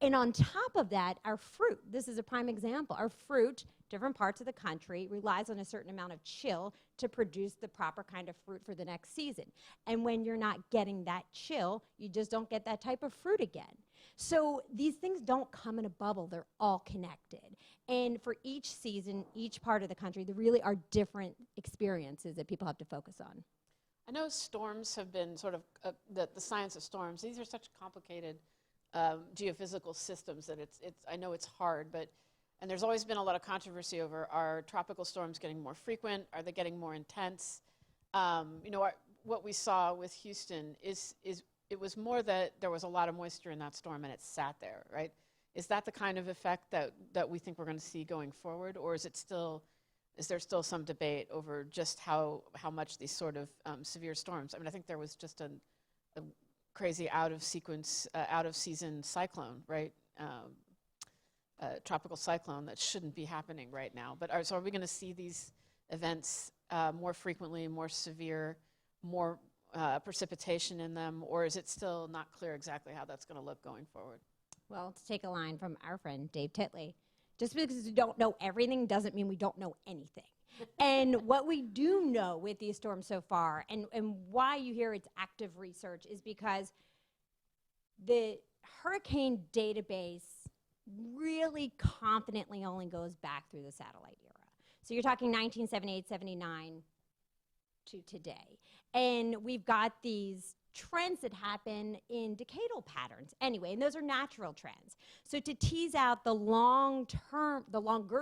And on top of that, our fruit, this is a prime example. Our fruit, different parts of the country, relies on a certain amount of chill to produce the proper kind of fruit for the next season. And when you're not getting that chill, you just don't get that type of fruit again. So these things don't come in a bubble, they're all connected. And for each season, each part of the country, there really are different experiences that people have to focus on. I know storms have been sort of, the science of storms, these are such complicated geophysical systems that I know it's hard, and there's always been a lot of controversy over, are tropical storms getting more frequent? Are they getting more intense? You know, what we saw with Houston is it was more that there was a lot of moisture in that storm and it sat there, right? Is that the kind of effect that we think we're going to see going forward, or is there still some debate over just how much these sort of severe storms? I mean, I think there was just a crazy out of season cyclone, right? Tropical cyclone that shouldn't be happening right now. But so are we going to see these events more frequently, more severe, more precipitation in them, or is it still not clear exactly how that's going to look going forward? Well, to take a line from our friend Dave Titley, just because we don't know everything doesn't mean we don't know anything. And what we do know with these storms so far, and why you hear it's active research, is because the hurricane database really confidently only goes back through the satellite era. So you're talking 1978, 79 to today. And we've got these trends that happen in decadal patterns anyway, and those are natural trends. So to tease out the longer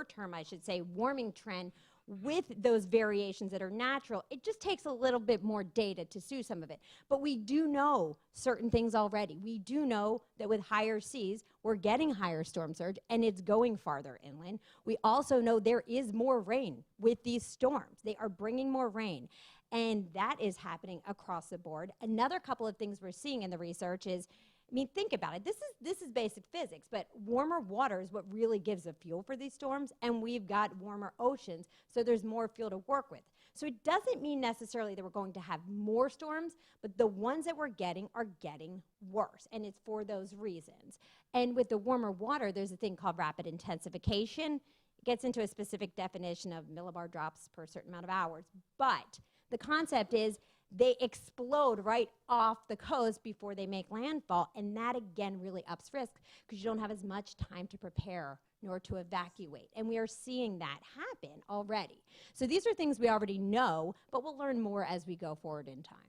term, I should say, warming trend with those variations that are natural, it just takes a little bit more data to see some of it. But we do know certain things already. We do know that with higher seas, we're getting higher storm surge, and it's going farther inland. We also know there is more rain with these storms. They are bringing more rain, and that is happening across the board. Another couple of things we're seeing in the research is, I mean, think about it. This is basic physics, but warmer water is what really gives the fuel for these storms, and we've got warmer oceans, so there's more fuel to work with. So it doesn't mean necessarily that we're going to have more storms, but the ones that we're getting are getting worse, and it's for those reasons. And with the warmer water, there's a thing called rapid intensification. It gets into a specific definition of millibar drops per certain amount of hours, but the concept is they explode right off the coast before they make landfall, and that again really ups risk because you don't have as much time to prepare nor to evacuate. And we are seeing that happen already. So these are things we already know, but we'll learn more as we go forward in time.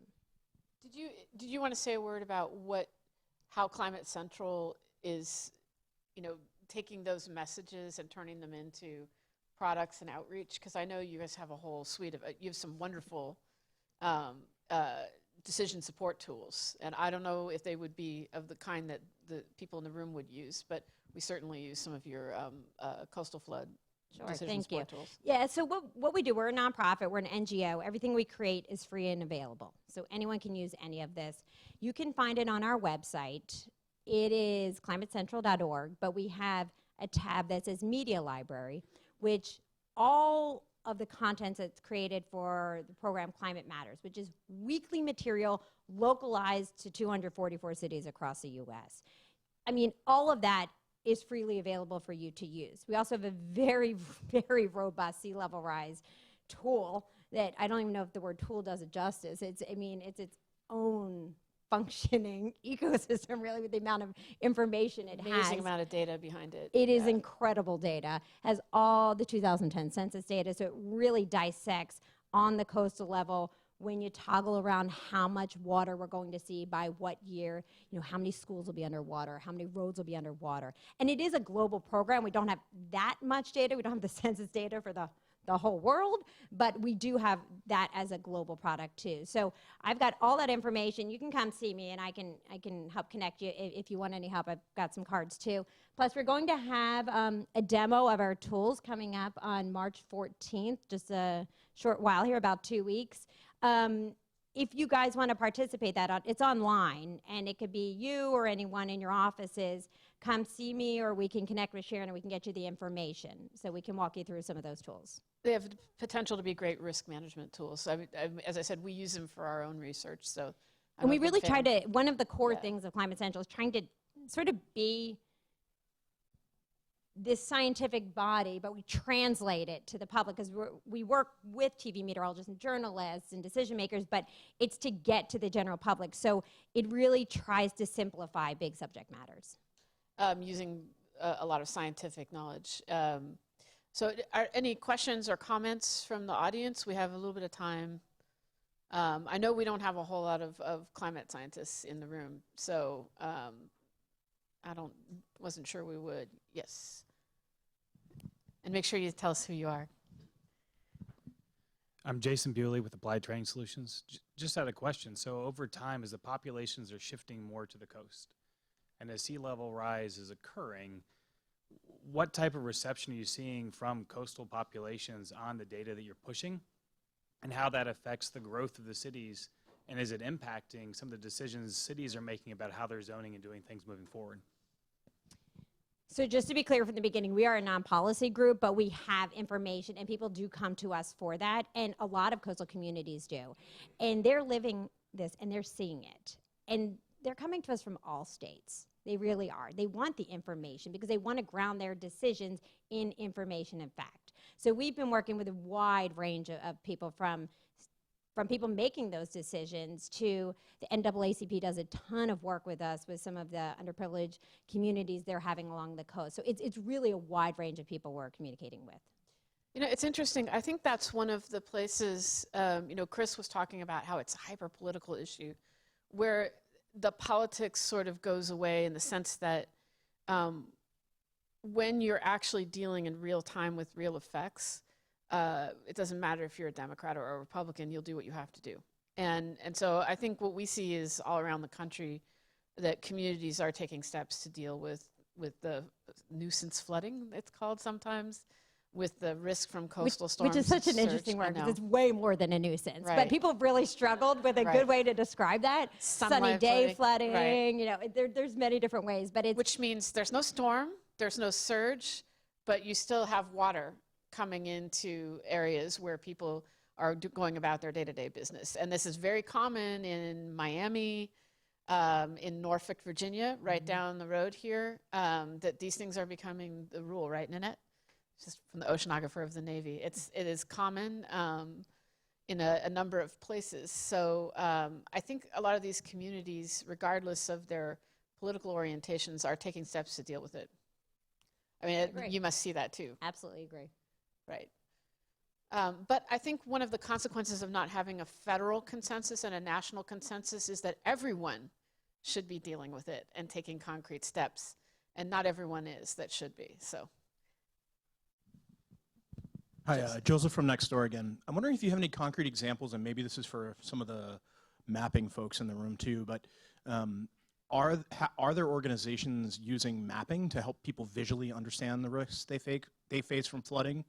Did you want to say a word about how Climate Central is, taking those messages and turning them into products and outreach? Because I know you guys have a whole suite of, you have some wonderful decision support tools, and I don't know if they would be of the kind that the people in the room would use, but we certainly use some of your coastal flood decision support tools. Yeah, so what we do, we're a nonprofit, we're an NGO. Everything we create is free and available, so anyone can use any of this. You can find it on our website. It is climatecentral.org, but we have a tab that says Media Library, which all of the contents that's created for the program Climate Matters, which is weekly material localized to 244 cities across the US. I mean, all of that is freely available for you to use. We also have a very, very robust sea level rise tool that I don't even know if the word tool does it justice. It's its own functioning ecosystem, really, with the amount of information it has. Amazing amount of data behind it. It is incredible data, has all the 2010 census data, so it really dissects on the coastal level when you toggle around how much water we're going to see by what year, you know, how many schools will be underwater, how many roads will be underwater. And it is a global program. We don't have that much data. We don't have the census data for the whole world, but we do have that as a global product too. So I've got all that information. You can come see me and I can help connect you if you want any help. I've got some cards too. Plus we're going to have a demo of our tools coming up on March 14th, just a short while here, about 2 weeks. If you guys want to participate, it's online, and it could be you or anyone in your offices. Come see me, or we can connect with Sharon and we can get you the information so we can walk you through some of those tools. They have the potential to be great risk management tools. As I said, we use them for our own research. So, and we really try to, one of the core things of Climate Central is trying to sort of be this scientific body, but we translate it to the public, because we work with TV meteorologists and journalists and decision makers, but it's to get to the general public. So it really tries to simplify big subject matters. Using a lot of scientific knowledge. So are any questions or comments from the audience? We have a little bit of time. I know we don't have a whole lot of climate scientists in the room, so wasn't sure we would. Yes. And make sure you tell us who you are. I'm Jason Bewley with Applied Training Solutions. Just had a question. So over time, as the populations are shifting more to the coast, and as sea level rise is occurring, what type of reception are you seeing from coastal populations on the data that you're pushing, and how that affects the growth of the cities, and is it impacting some of the decisions cities are making about how they're zoning and doing things moving forward? So just to be clear from the beginning, we are a non-policy group, but we have information, and people do come to us for that, and a lot of coastal communities do. And they're living this, and they're seeing it. And they're coming to us from all states. They really are. They want the information because they want to ground their decisions in information and fact. So we've been working with a wide range of people, from people making those decisions to the NAACP does a ton of work with us with some of the underprivileged communities they're having along the coast. So it's really a wide range of people we're communicating with. You know, it's interesting. I think that's one of the places, you know, Chris was talking about how it's a hyper-political issue, where the politics sort of goes away in the sense that when you're actually dealing in real time with real effects, it doesn't matter if you're a Democrat or a Republican, you'll do what you have to do. And so I think what we see is all around the country that communities are taking steps to deal with the nuisance flooding, it's called sometimes, with the risk from coastal storms. Which is such an interesting word, because it's way more than a nuisance. Right. But people have really struggled with a good way to describe that. Sunny day flooding, right. You know, there's many different ways, but it's... Which means there's no storm, there's no surge, but you still have water coming into areas where people are going about their day-to-day business. And this is very common in Miami, in Norfolk, Virginia, right down the road here, that these things are becoming the rule, right, Nanette? Just from the oceanographer of the Navy. It is common in a number of places. So I think a lot of these communities, regardless of their political orientations, are taking steps to deal with it. I mean, you must see that too. Absolutely agree. Right. But I think one of the consequences of not having a federal consensus and a national consensus is that everyone should be dealing with it and taking concrete steps. And not everyone is that should be, so. Hi, Joseph from next door again. I'm wondering if you have any concrete examples, and maybe this is for some of the mapping folks in the room too, but are there organizations using mapping to help people visually understand the risks they face from flooding?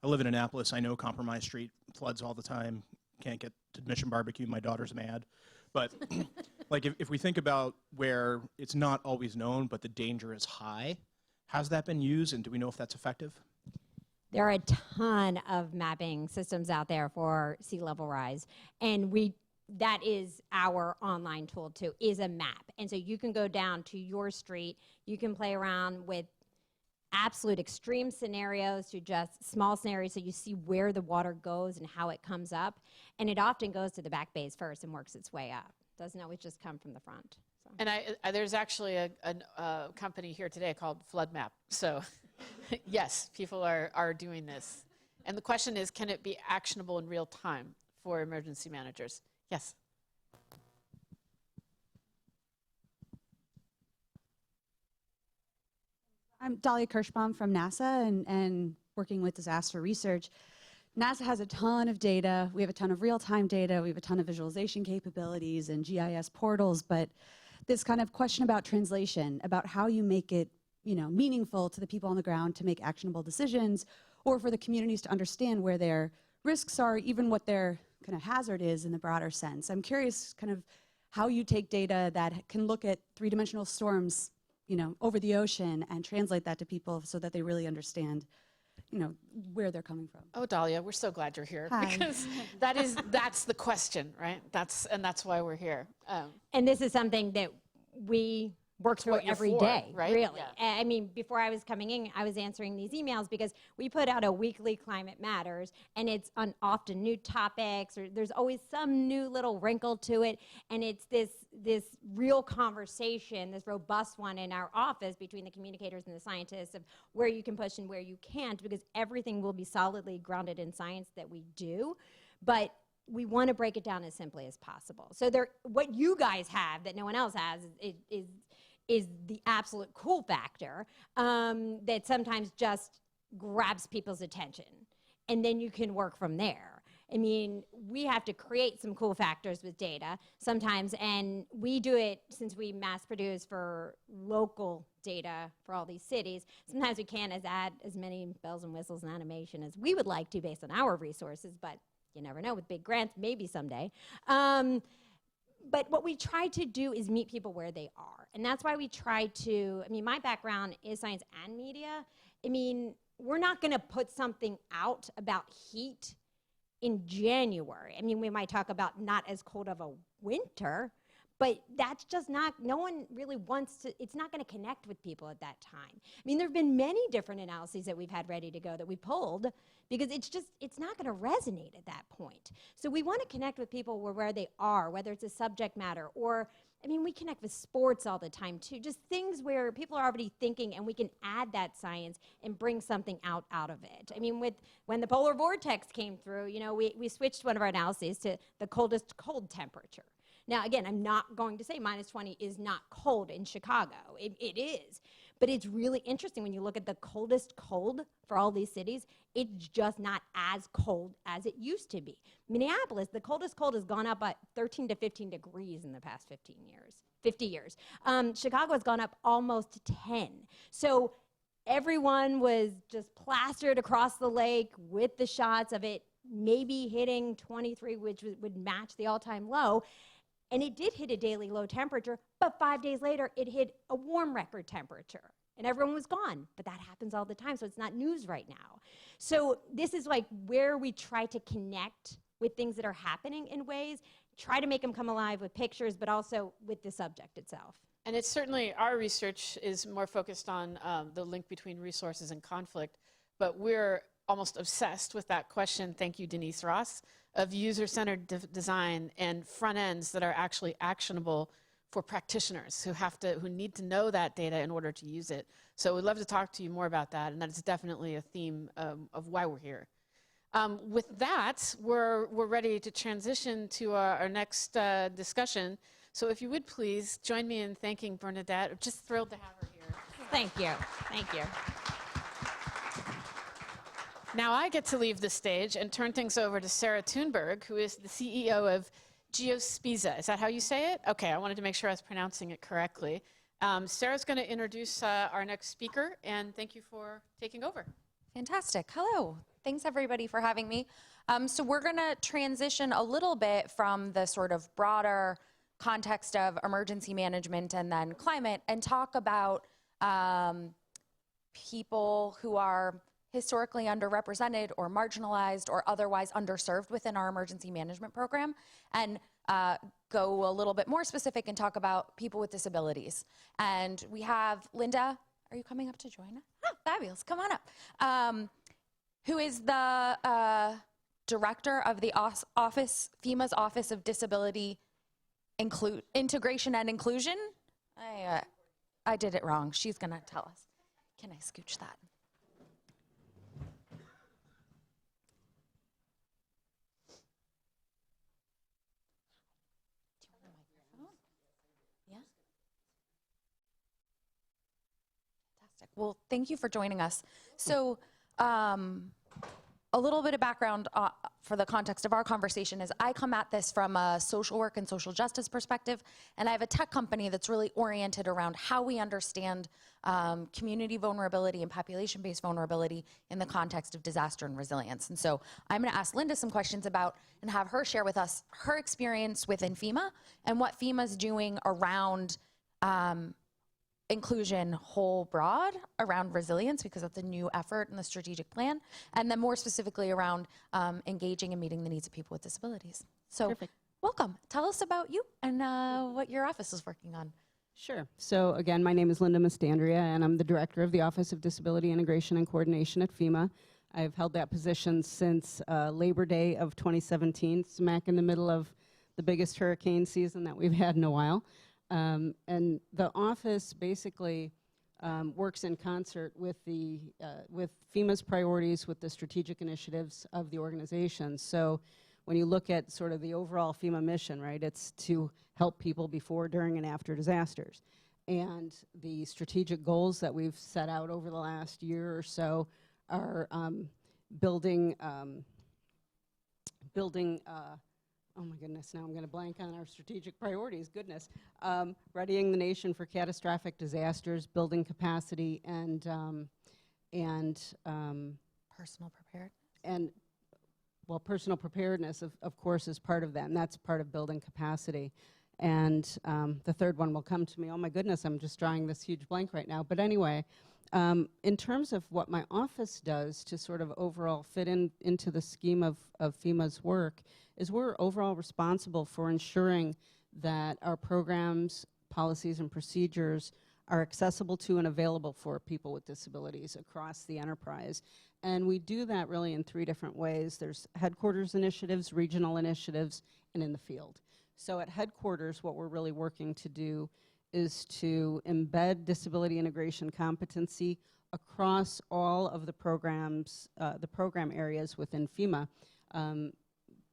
I live in Annapolis. I know Compromise Street floods all the time. Can't get to Mission Barbecue. My daughter's mad. But like if we think about where it's not always known, but the danger is high, has that been used, and do we know if that's effective? There are a ton of mapping systems out there for sea level rise, and that is our online tool too, is a map. And so you can go down to your street, you can play around with absolute extreme scenarios to just small scenarios, so you see where the water goes and how it comes up. And it often goes to the back bays first and works its way up. Doesn't always just come from the front. So. And there's actually a company here today called Flood Map. So yes, people are doing this. And the question is, can it be actionable in real time for emergency managers? Yes. I'm Dahlia Kirschbaum from NASA and working with disaster research. NASA has a ton of data. We have a ton of real-time data. We have a ton of visualization capabilities and GIS portals, but this kind of question about translation, about how you make it, meaningful to the people on the ground to make actionable decisions, or for the communities to understand where their risks are, even what their kind of hazard is in the broader sense. I'm curious kind of how you take data that can look at three-dimensional storms, over the ocean and translate that to people so that they really understand, where they're coming from. Oh, Dahlia, we're so glad you're here. Hi. Because that's the question, right? That's why we're here. And this is something that we work through what you're every for, day, right? really. Yeah. I mean, before I was coming in, I was answering these emails because we put out a weekly Climate Matters, and it's on often new topics, or there's always some new little wrinkle to it, and it's this real conversation, this robust one in our office between the communicators and the scientists of where you can push and where you can't, because everything will be solidly grounded in science that we do, but we want to break it down as simply as possible. So what you guys have that no one else has is the absolute cool factor that sometimes just grabs people's attention. And then you can work from there. I mean, we have to create some cool factors with data sometimes, and we do it since we mass produce for local data for all these cities. Sometimes we can't add as many bells and whistles and animation as we would like to based on our resources, but you never know, with big grants, maybe someday. But what we try to do is meet people where they are. And that's why we try to, my background is science and media. We're not gonna put something out about heat in January. We might talk about not as cold of a winter, but that's just not, no one really wants to, it's not gonna connect with people at that time. There have been many different analyses that we've had ready to go that we pulled because it's not gonna resonate at that point. So we wanna connect with people where they are, whether it's a subject matter or, we connect with sports all the time too, just things where people are already thinking and we can add that science and bring something out of it. When the polar vortex came through, we switched one of our analyses to the coldest cold temperature. Now, again, I'm not going to say -20 is not cold in Chicago. It is. But it's really interesting when you look at the coldest cold for all these cities, it's just not as cold as it used to be. Minneapolis, the coldest cold has gone up by 13 to 15 degrees in the past 50 years. Chicago has gone up almost 10. So everyone was just plastered across the lake with the shots of it maybe hitting 23, which would match the all-time low. And it did hit a daily low temperature, but 5 days later, it hit a warm record temperature. And everyone was gone. But that happens all the time, so it's not news right now. So this is like where we try to connect with things that are happening in ways, try to make them come alive with pictures, but also with the subject itself. And it's certainly, our research is more focused on the link between resources and conflict, but we're almost obsessed with that question, thank you, Denise Ross, of user-centered design and front ends that are actually actionable for practitioners who need to know that data in order to use it. So we'd love to talk to you more about that, and that's definitely a theme of why we're here. With that, we're ready to transition to our next discussion. So if you would please join me in thanking Bernadette. I'm just thrilled to have her here. Thank you. Thank you. Now I get to leave the stage and turn things over to Sarah Thunberg, who is the CEO of Geospiza. Is that how you say it? Okay, I wanted to make sure I was pronouncing it correctly. Sarah's going to introduce our next speaker, and thank you for taking over. Fantastic. Hello. Thanks, everybody, for having me. So we're going to transition a little bit from the sort of broader context of emergency management and then climate and talk about people who are historically underrepresented or marginalized or otherwise underserved within our emergency management program, and go a little bit more specific and talk about people with disabilities. And we have Linda, are you coming up to join us? Oh, fabulous, come on up. Who is the director of the office, FEMA's Office of Disability Integration and Inclusion. I did it wrong. She's gonna tell us. Can I scooch that? Do you want a microphone? Yeah. Fantastic. Well, thank you for joining us. So, a little bit of background for the context of our conversation is I come at this from a social work and social justice perspective, and I have a tech company that's really oriented around how we understand community vulnerability and population-based vulnerability in the context of disaster and resilience. And so I'm gonna ask Linda some questions about and have her share with us her experience within FEMA and what FEMA's doing around inclusion whole broad around resilience, because that's a new effort in the strategic plan, and then more specifically around engaging and meeting the needs of people with disabilities. So Perfect. welcome. Tell us about you and what your office is working on. Sure. So again, my name is Linda Mastandria, and I'm the director of the Office of Disability Integration and Coordination at FEMA. I've held that position since Labor Day of 2017, smack in the middle of the biggest hurricane season that we've had in a while. And the office basically works in concert with with FEMA's priorities, with the strategic initiatives of the organization. So when you look at sort of the overall FEMA mission, right, it's to help people before, during, and after disasters. And the strategic goals that we've set out over the last year or so are building, oh my goodness, now I'm going to blank on our strategic priorities, goodness. Readying the nation for catastrophic disasters, building capacity, and Personal prepared. and well, personal preparedness, of course, is part of that, and that's part of building capacity. And the third one will come to me. Oh my goodness, I'm just drawing this huge blank right now. But anyway, in terms of what my office does to sort of overall fit into the scheme of FEMA's work, is we're overall responsible for ensuring that our programs, policies, and procedures are accessible to and available for people with disabilities across the enterprise. And we do that really in 3 different ways. There's headquarters initiatives, regional initiatives, and in the field. So at headquarters, what we're really working to do is to embed disability integration competency across all of the programs, the program areas within FEMA,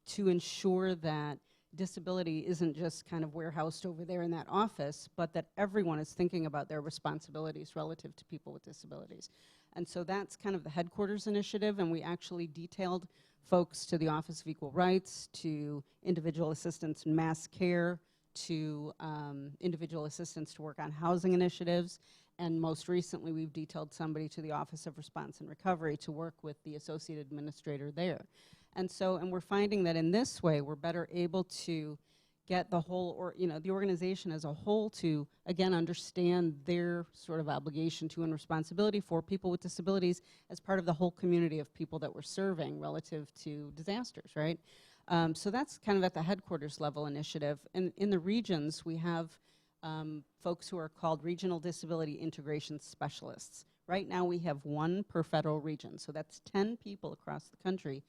to ensure that disability isn't just kind of warehoused over there in that office, but that everyone is thinking about their responsibilities relative to people with disabilities. And so that's kind of the headquarters initiative, and we actually detailed folks to the Office of Equal Rights, to individual assistance in mass care, to individual assistance to work on housing initiatives, and most recently we've detailed somebody to the Office of Response and Recovery to work with the associate administrator there. And so, and we're finding that in this way we're better able to get the whole, or the organization as a whole to, again, understand their sort of obligation to and responsibility for people with disabilities as part of the whole community of people that we're serving relative to disasters, right? So that's kind of at the headquarters level initiative. And in the regions, we have folks who are called Regional Disability Integration Specialists. Right now we have 1 per federal region, so that's 10 people across the country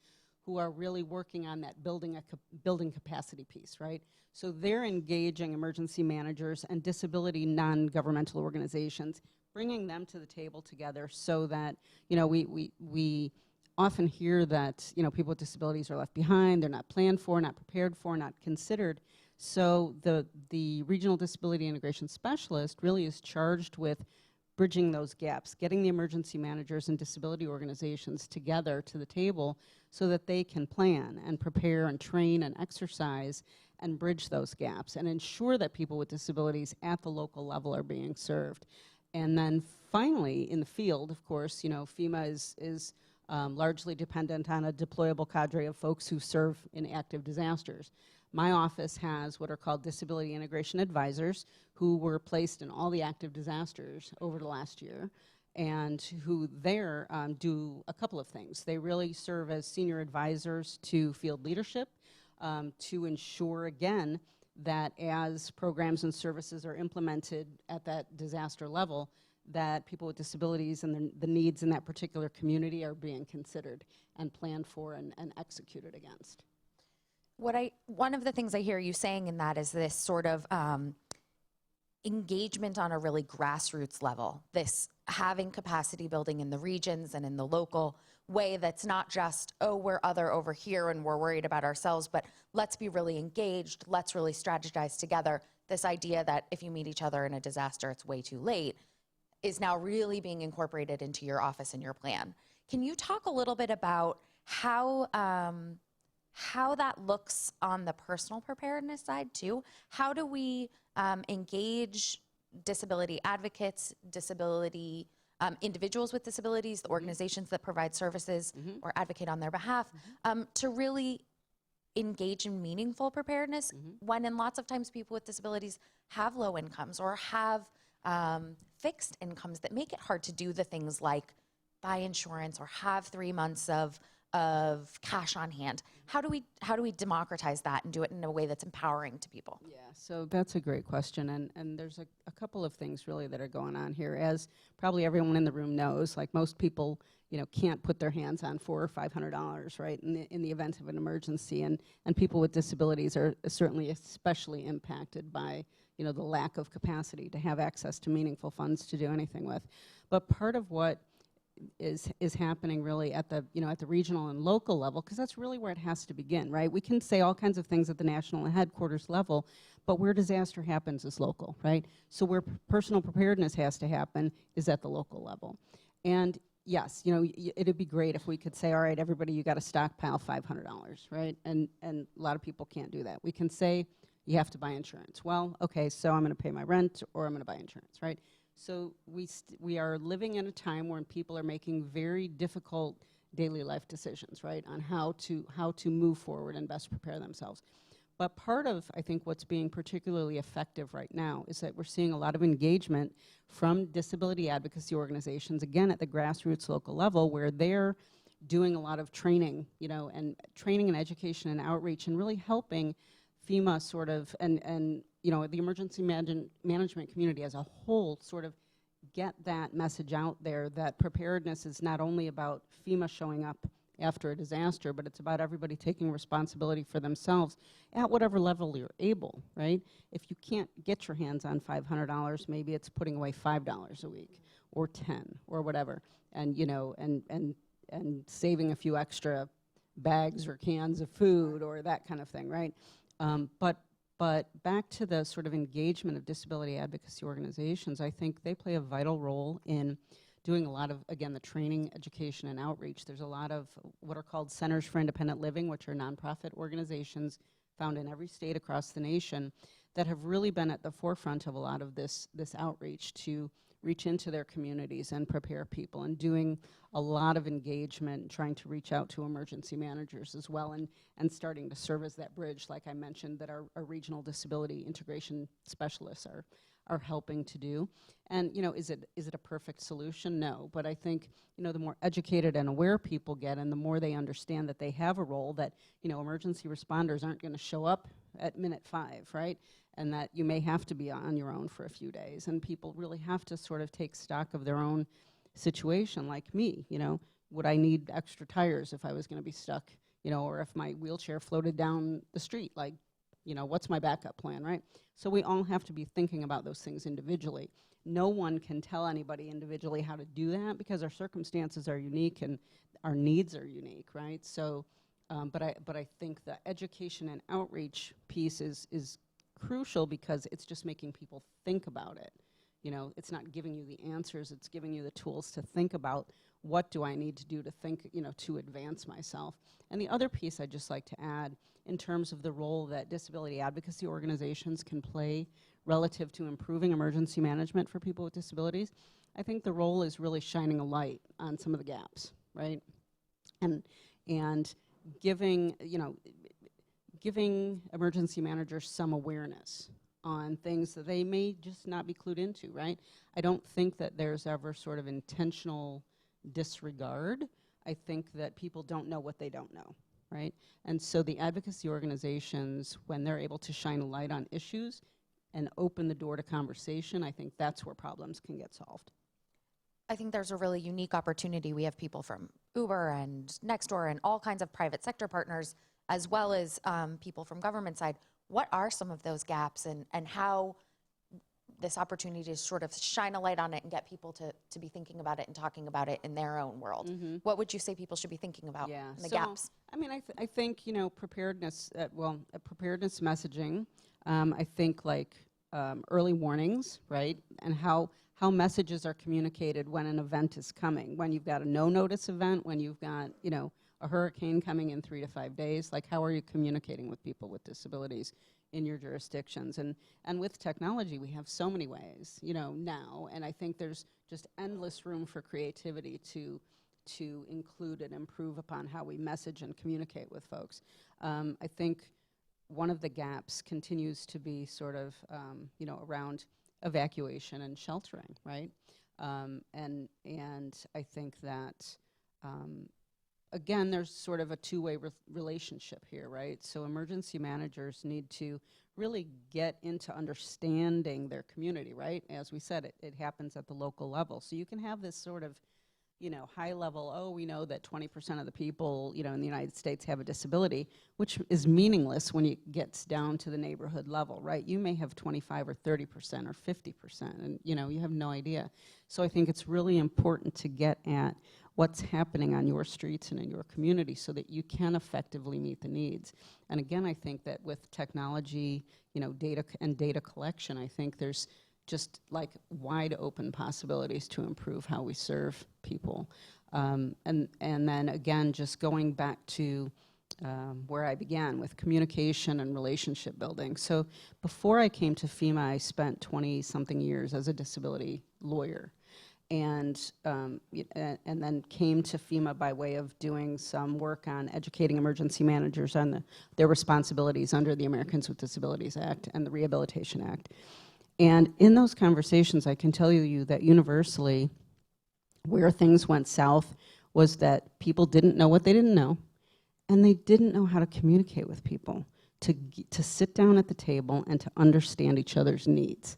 who are really working on that building capacity piece, right? So they're engaging emergency managers and disability non-governmental organizations, bringing them to the table together so that, we often hear that, people with disabilities are left behind, they're not planned for, not prepared for, not considered. So the Regional Disability Integration Specialist really is charged with bridging those gaps, getting the emergency managers and disability organizations together to the table so that they can plan and prepare and train and exercise and bridge those gaps and ensure that people with disabilities at the local level are being served. And then finally, in the field, of course, FEMA is largely dependent on a deployable cadre of folks who serve in active disasters. My office has what are called disability integration advisors who were placed in all the active disasters over the last year. and who there do a couple of things. They really serve as senior advisors to field leadership to ensure, again, that as programs and services are implemented at that disaster level, that people with disabilities and the needs in that particular community are being considered and planned for and executed against. One of the things I hear you saying in that is this sort of engagement on a really grassroots level, this having capacity building in the regions and in the local way that's not just, oh, we're other over here and we're worried about ourselves, but let's be really engaged, let's really strategize together. This idea that if you meet each other in a disaster, it's way too late, is now really being incorporated into your office and your plan. Can you talk a little bit about how that looks on the personal preparedness side too? How do we engage disability advocates, disability individuals with disabilities, the organizations that provide services or advocate on their behalf, to really engage in meaningful preparedness when in lots of times people with disabilities have low incomes or have fixed incomes that make it hard to do the things like buy insurance or have 3 months of cash on hand. How do we democratize that and do it in a way that's empowering to people? Yeah, so that's a great question, and there's a couple of things really that are going on here. As probably everyone in the room knows, like most people, can't put their hands on $400 or $500, right, in the event of an emergency, and people with disabilities are certainly especially impacted by the lack of capacity to have access to meaningful funds to do anything with. But part of what is happening really at the at the regional and local level, because that's really where it has to begin, right? We can say all kinds of things at the national and headquarters level, but where disaster happens is local, right? So where personal preparedness has to happen is at the local level. And yes, it'd be great if we could say, all right, everybody, you got to stockpile $500, right? And a lot of people can't do that. We can say you have to buy insurance. Well, okay, so I'm going to pay my rent or I'm going to buy insurance, right? So we are living in a time when people are making very difficult daily life decisions, right, on how to move forward and best prepare themselves. But part of, I think, what's being particularly effective right now is that we're seeing a lot of engagement from disability advocacy organizations, again, at the grassroots local level, where they're doing a lot of training, and training and education and outreach, and really helping FEMA sort of, and the emergency management community as a whole sort of get that message out there that preparedness is not only about FEMA showing up after a disaster, but it's about everybody taking responsibility for themselves at whatever level you're able, right? If you can't get your hands on $500, maybe it's putting away $5 a week or 10 or whatever, and and saving a few extra bags or cans of food or that kind of thing, right? But back to the sort of engagement of disability advocacy organizations, I think they play a vital role in doing a lot of, again, the training, education, and outreach. There's a lot of what are called Centers for Independent Living, which are nonprofit organizations found in every state across the nation that have really been at the forefront of a lot of this outreach to reach into their communities and prepare people, and doing a lot of engagement, trying to reach out to emergency managers as well, and starting to serve as that bridge, like I mentioned, that our regional disability integration specialists are helping to do. And is it a perfect solution? No, but I think the more educated and aware people get, and the more they understand that they have a role, that emergency responders aren't going to show up at minute 5, right? And that you may have to be on your own for a few days, and people really have to sort of take stock of their own situation. Like me, would I need extra tires if I was going to be stuck, or if my wheelchair floated down the street? Like, what's my backup plan, right? So we all have to be thinking about those things individually. No one can tell anybody individually how to do that, because our circumstances are unique and our needs are unique, right? So, but I think the education and outreach piece is crucial, because it's just making people think about it. It's not giving you the answers, it's giving you the tools to think about, what do I need to do to think, to advance myself. And the other piece I'd just like to add, in terms of the role that disability advocacy organizations can play relative to improving emergency management for people with disabilities, I think the role is really shining a light on some of the gaps, right? And giving emergency managers some awareness on things that they may just not be clued into, right? I don't think that there's ever sort of intentional disregard. I think that people don't know what they don't know, right? And so the advocacy organizations, when they're able to shine a light on issues and open the door to conversation, I think that's where problems can get solved. I think there's a really unique opportunity. We have people from Uber and Nextdoor and all kinds of private sector partners, as well as people from government side. What are some of those gaps, and how this opportunity to sort of shine a light on it and get people to be thinking about it and talking about it in their own world? What would you say people should be thinking about in the gaps? I mean, I think, you know, preparedness, preparedness messaging, I think like early warnings, right? And how messages are communicated when an event is coming, when you've got a no-notice event, when you've got, you know, a hurricane coming in 3 to 5 days, like how are you communicating with people with disabilities in your jurisdictions? And with technology, we have so many ways, you know, now, and I think there's just endless room for creativity to include and improve upon how we message and communicate with folks. I think one of the gaps continues to be sort of, you know, around evacuation and sheltering, right? And I think that, again, there's sort of a two-way relationship here, right? So emergency managers need to really get into understanding their community, right? As we said, it happens at the local level. So you can have this sort of, you know, high level, oh, we know that 20% of the people, you know, in the United States have a disability, which is meaningless when it gets down to the neighborhood level, right? You may have 25 or 30% or 50%, and, you know, you have no idea. So I think it's really important to get at what's happening on your streets and in your community so that you can effectively meet the needs. And again, I think that with technology, you know, data collection, I think there's just like wide open possibilities to improve how we serve people. And then again, just going back to where I began with communication and relationship building. So before I came to FEMA, I spent 20-something years as a disability lawyer. And then came to FEMA by way of doing some work on educating emergency managers on their responsibilities under the Americans with Disabilities Act and the Rehabilitation Act. And in those conversations, I can tell you that universally, where things went south was that people didn't know what they didn't know, and they didn't know how to communicate with people, to sit down at the table and to understand each other's needs,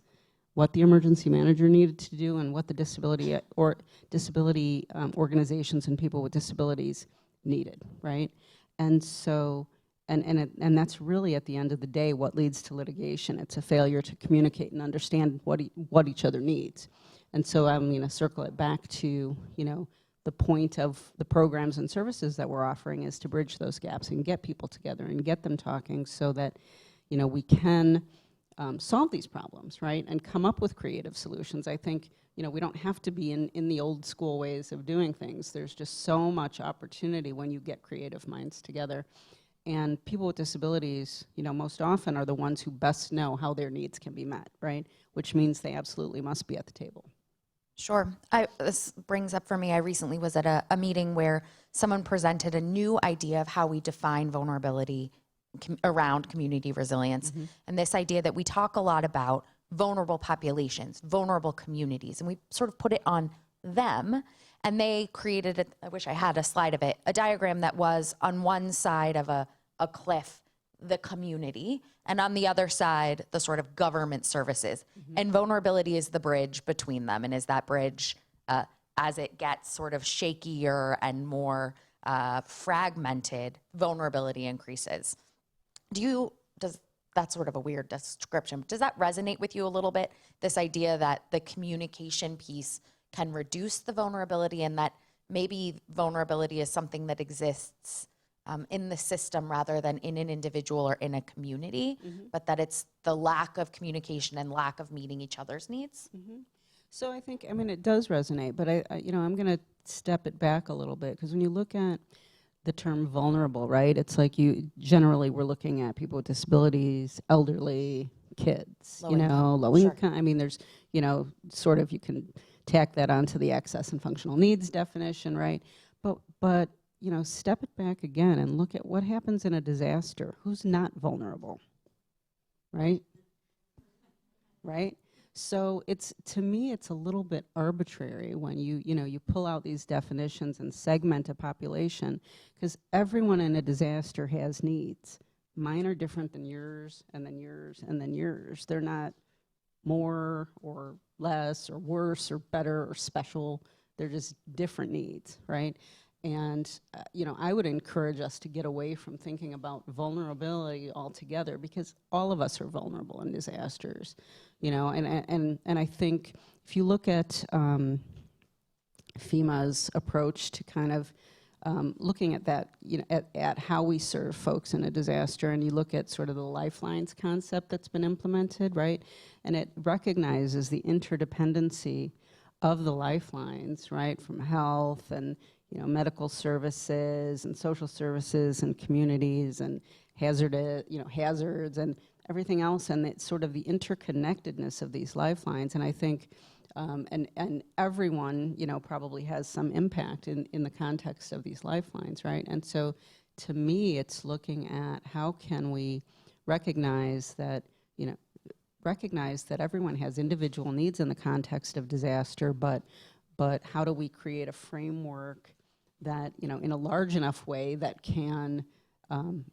what the emergency manager needed to do and what the disability organizations and people with disabilities needed, right? And so, and that's really at the end of the day what leads to litigation. It's a failure to communicate and understand what each other needs. And so I'm going to circle it back to, you know, the point of the programs and services that we're offering is to bridge those gaps and get people together and get them talking so that, you know, we can solve these problems, right, and come up with creative solutions. I think, you know, we don't have to be in the old school ways of doing things. There's just so much opportunity when you get creative minds together. And people with disabilities, you know, most often are the ones who best know how their needs can be met, right, which means they absolutely must be at the table. Sure. This brings up for me, I recently was at a meeting where someone presented a new idea of how we define vulnerability around community resilience. And this idea that we talk a lot about vulnerable populations, vulnerable communities, and we sort of put it on them. And they created, I wish I had a slide of it, a diagram that was on one side of a cliff, the community, and on the other side, the sort of government services. And vulnerability is the bridge between them, and is that bridge, as it gets sort of shakier and more fragmented, vulnerability increases. That's sort of a weird description. Does that resonate with you a little bit? This idea that the communication piece can reduce the vulnerability, and that maybe vulnerability is something that exists in the system rather than in an individual or in a community, but that it's the lack of communication and lack of meeting each other's needs? So I think, I mean, it does resonate, but you know, I'm going to step it back a little bit, because when you look at the term vulnerable, right? It's like generally we're looking at people with disabilities, elderly, kids, low income. I mean, there's, you know, sort of, you can tack that onto the access and functional needs definition, right? But you know, step it back again and look at what happens in a disaster. Who's not vulnerable, right? right? So it's, to me, it's a little bit arbitrary when you pull out these definitions and segment a population, because everyone in a disaster has needs. Mine are different than yours, and then yours, and then yours. They're not more or less or worse or better or special. They're just different needs, right? And, I would encourage us to get away from thinking about vulnerability altogether, because all of us are vulnerable in disasters, and I think if you look at FEMA's approach to kind of looking at that, at how we serve folks in a disaster, and you look at sort of the lifelines concept that's been implemented, right? And it recognizes the interdependency of the lifelines, right, from health and medical services and social services and communities and hazards and everything else, and it's sort of the interconnectedness of these lifelines. And I think, and everyone, probably has some impact in the context of these lifelines, right? And so, to me, it's looking at how can we recognize that, everyone has individual needs in the context of disaster, but how do we create a framework that, in a large enough way that can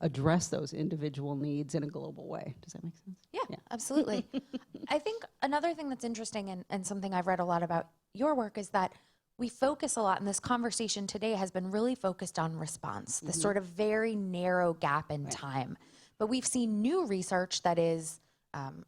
address those individual needs in a global way? Does that make sense? Yeah. Absolutely. I think another thing that's interesting and something I've read a lot about your work is that we focus a lot, and this conversation today has been really focused on response, this sort of very narrow gap in time. But we've seen new research that is,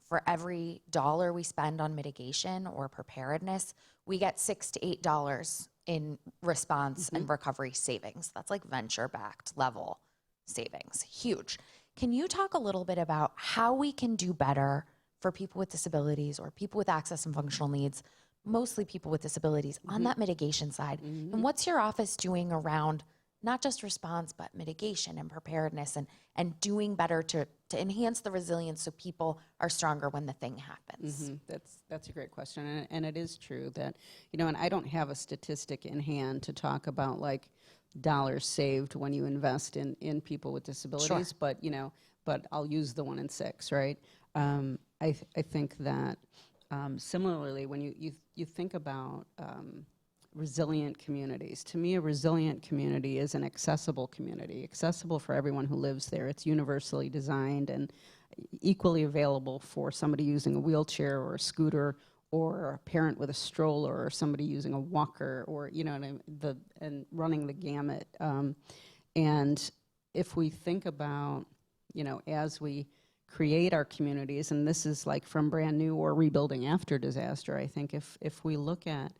for every dollar we spend on mitigation or preparedness, we get $6 to $8 in response and recovery savings. That's like venture-backed level savings, huge. Can you talk a little bit about how we can do better for people with disabilities or people with access and functional needs, mostly people with disabilities, on that mitigation side? And what's your office doing around not just response, but mitigation and preparedness and doing better to enhance the resilience so people are stronger when the thing happens? That's a great question, and it is true that, and I don't have a statistic in hand to talk about like dollars saved when you invest in people with disabilities, but I'll use the 1 in 6, right? I think that similarly, when you think about resilient communities, to me, a resilient community is an accessible community, accessible for everyone who lives there. It's universally designed and equally available for somebody using a wheelchair or a scooter, or a parent with a stroller, or somebody using a walker, or and running the gamut. And if we think about, as we create our communities, and this is like from brand new or rebuilding after disaster, I think if we look at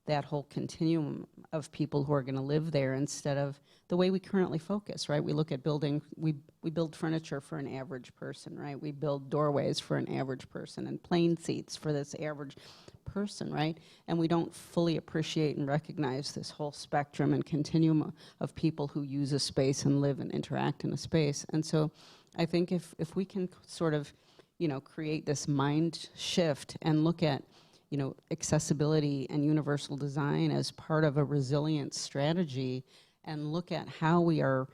that whole continuum of people who are going to live there instead of the way we currently focus, right? We look at building, we build furniture for an average person, right? We build doorways for an average person and plane seats for this average person, right? And we don't fully appreciate and recognize this whole spectrum and continuum of people who use a space and live and interact in a space. And so I think if we can sort of, create this mind shift and look at accessibility and universal design as part of a resilient strategy, and look at how we are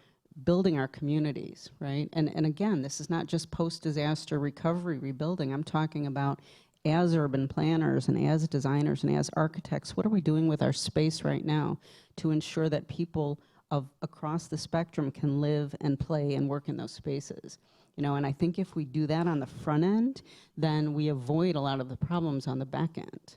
building our communities, right? And again, this is not just post-disaster recovery rebuilding. I'm talking about as urban planners and as designers and as architects, what are we doing with our space right now to ensure that people across the spectrum can live and play and work in those spaces? And I think if we do that on the front end, then we avoid a lot of the problems on the back end.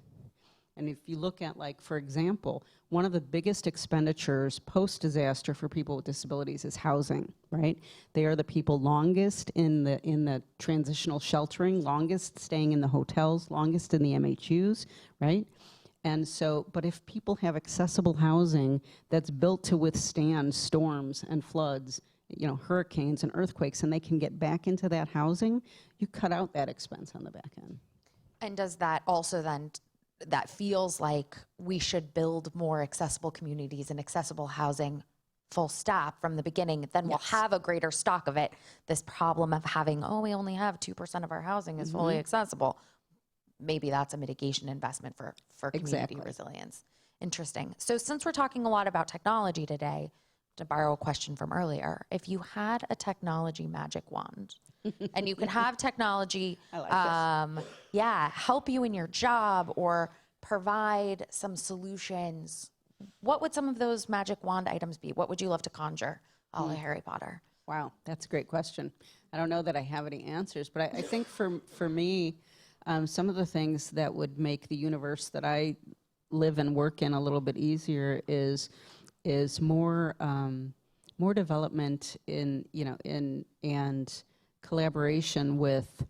And if you look at, like, for example, one of the biggest expenditures post-disaster for people with disabilities is housing, right? They are the people longest in the transitional sheltering, longest staying in the hotels, longest in the MHUs, right? And so, but if people have accessible housing that's built to withstand storms and floods, hurricanes and earthquakes, and they can get back into that housing, you cut out that expense on the back end. And does that also then, that feels like we should build more accessible communities and accessible housing, full stop, from the beginning, then we'll have a greater stock of it. This problem of having, we only have 2% of our housing is fully accessible. Maybe that's a mitigation investment for community resilience. Interesting. So since we're talking a lot about technology today, to borrow a question from earlier, if you had a technology magic wand and you could have technology help you in your job or provide some solutions, what would some of those magic wand items be? What would you love to conjure, a la Harry Potter? Wow, that's a great question. I don't know that I have any answers, but I think for me, some of the things that would make the universe that I live and work in a little bit easier is more development and collaboration with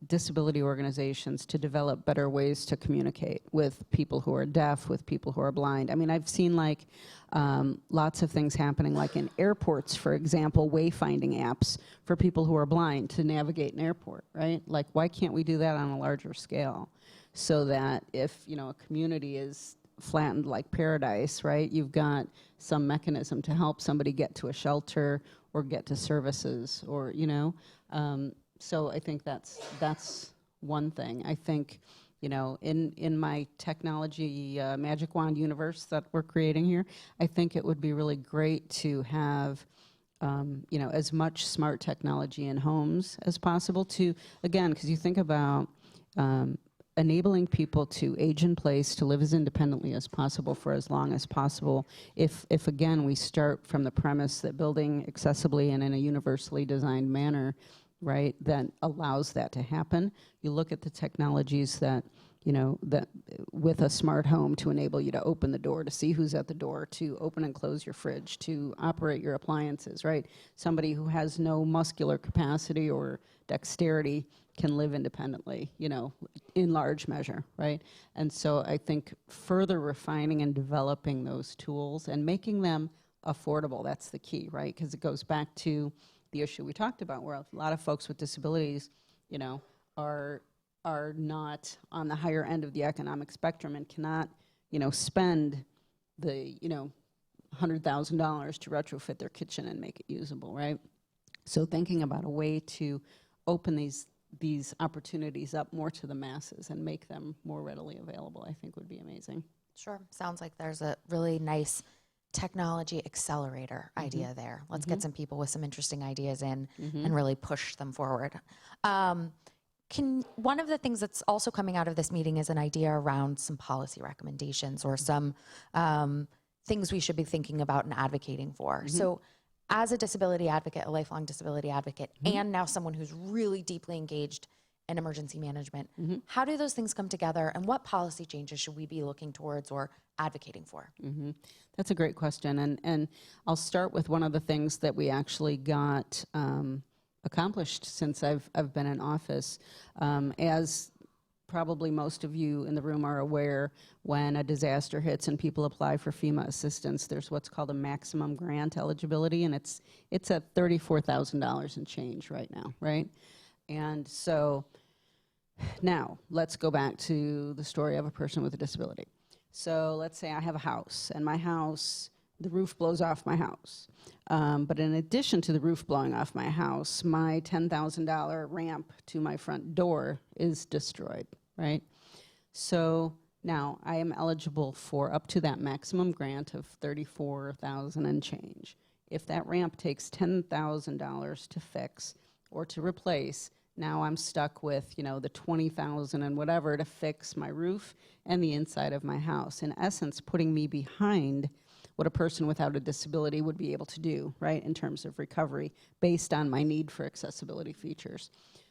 disability organizations to develop better ways to communicate with people who are deaf, with people who are blind. I mean, I've seen lots of things happening, like in airports, for example, wayfinding apps for people who are blind to navigate an airport, right? Like, why can't we do that on a larger scale? So that if, a community is flattened like paradise, right, you've got some mechanism to help somebody get to a shelter or get to services or, so I think that's one thing. I think, in my technology magic wand universe that we're creating here, I think it would be really great to have, as much smart technology in homes as possible to, again, because you think about enabling people to age in place, to live as independently as possible for as long as possible. If again, we start from the premise that building accessibly and in a universally designed manner, right, that allows that to happen. You look at the technologies that, that with a smart home to enable you to open the door, to see who's at the door, to open and close your fridge, to operate your appliances, right? Somebody who has no muscular capacity or dexterity can live independently, in large measure, right? And so I think further refining and developing those tools and making them affordable, that's the key, right? Because it goes back to the issue we talked about, where a lot of folks with disabilities, are not on the higher end of the economic spectrum and cannot, spend the, $100,000 to retrofit their kitchen and make it usable, right? So thinking about a way to open these opportunities up more to the masses and make them more readily available, I think would be amazing. Sure. Sounds like there's a really nice technology accelerator idea there. Let's get some people with some interesting ideas in and really push them forward. One of the things that's also coming out of this meeting is an idea around some policy recommendations or some things we should be thinking about and advocating for. So as a disability advocate, a lifelong disability advocate, and now someone who's really deeply engaged in emergency management, how do those things come together, and what policy changes should we be looking towards or advocating for? That's a great question, and I'll start with one of the things that we actually got accomplished since I've been in office. As probably most of you in the room are aware, when a disaster hits and people apply for FEMA assistance, there's what's called a maximum grant eligibility, and it's at $34,000 and change right now, right? And so now let's go back to the story of a person with a disability. So let's say I have a house, and my house, the roof blows off my house. But in addition to the roof blowing off my house, my $10,000 ramp to my front door is destroyed, right? So now I am eligible for up to that maximum grant of $34,000 and change. If that ramp takes $10,000 to fix or to replace, now I'm stuck with, the $20,000 and whatever to fix my roof and the inside of my house. In essence, putting me behind what a person without a disability would be able to do, right, in terms of recovery based on my need for accessibility features.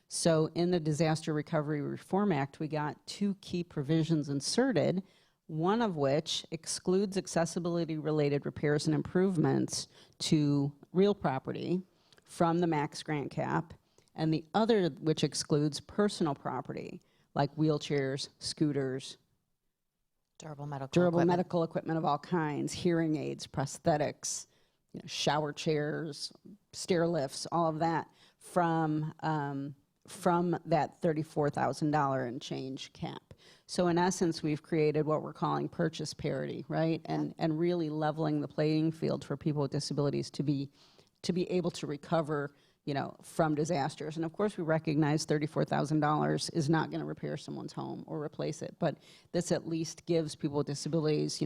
So in the Disaster Recovery Reform Act, we got two key provisions inserted, one of which excludes accessibility-related repairs and improvements to real property from the max grant cap, and the other which excludes personal property, like wheelchairs, scooters, Durable medical equipment of all kinds, hearing aids, prosthetics, shower chairs, stair lifts, all of that from that $34,000 and change cap. So in essence, we've created what we're calling purchase parity, right? And really leveling the playing field for people with disabilities to be able to recover, from disasters. And of course, we recognize $34,000 is not going to repair someone's home or replace it, but this at least gives people with disabilities,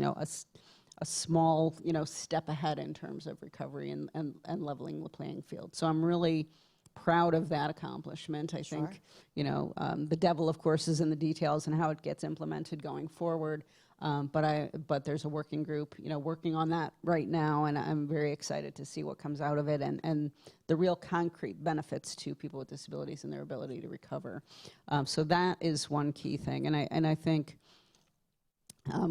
a small, step ahead in terms of recovery and leveling the playing field. So I'm really proud of that accomplishment. I think, the devil, of course, is in the details and how it gets implemented going forward. But there's a working group, working on that right now, and I'm very excited to see what comes out of it and the real concrete benefits to people with disabilities and their ability to recover. So that is one key thing, and I think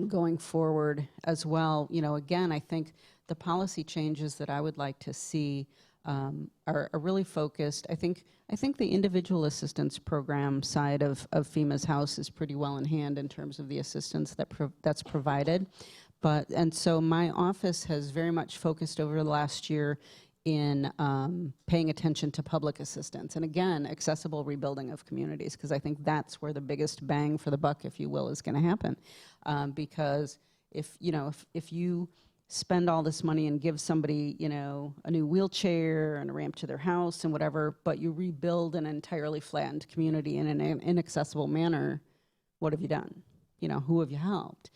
going forward as well, again, I think the policy changes that I would like to see are really focused. I think the individual assistance program side of FEMA's house is pretty well in hand in terms of the assistance that's provided. And so my office has very much focused over the last year in paying attention to public assistance. And again, accessible rebuilding of communities, because I think that's where the biggest bang for the buck, if you will, is going to happen. Because if you spend all this money and give somebody, a new wheelchair and a ramp to their house and whatever, but you rebuild an entirely flattened community in an inaccessible manner, what have you done? Who have you helped?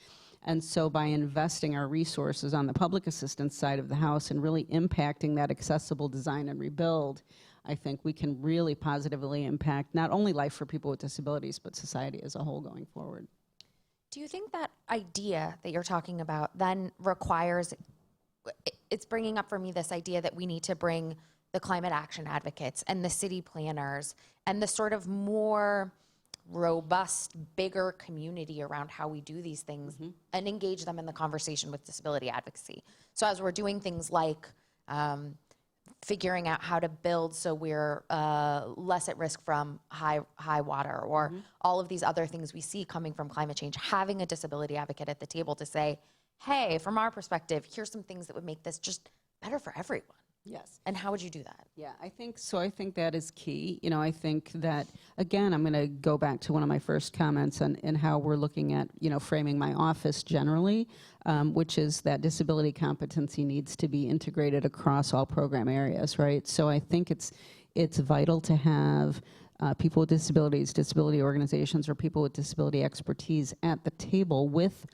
And so by investing our resources on the public assistance side of the house and really impacting that accessible design and rebuild, I think we can really positively impact not only life for people with disabilities, but society as a whole going forward. Do you think that idea that you're talking about then requires, it's bringing up for me this idea that we need to bring the climate action advocates and the city planners and the sort of more robust, bigger community around how we do these things and engage them in the conversation with disability advocacy? So as we're doing things like figuring out how to build so we're less at risk from high water or all of these other things we see coming from climate change, having a disability advocate at the table to say, hey, from our perspective, here's some things that would make this just better for everyone. Yes. And how would you do that? Yeah, I think so. I think that is key. I think that, again, I'm going to go back to one of my first comments and how we're looking at, framing my office generally, which is that disability competency needs to be integrated across all program areas, right? So I think it's vital to have people with disabilities, disability organizations, or people with disability expertise at the table with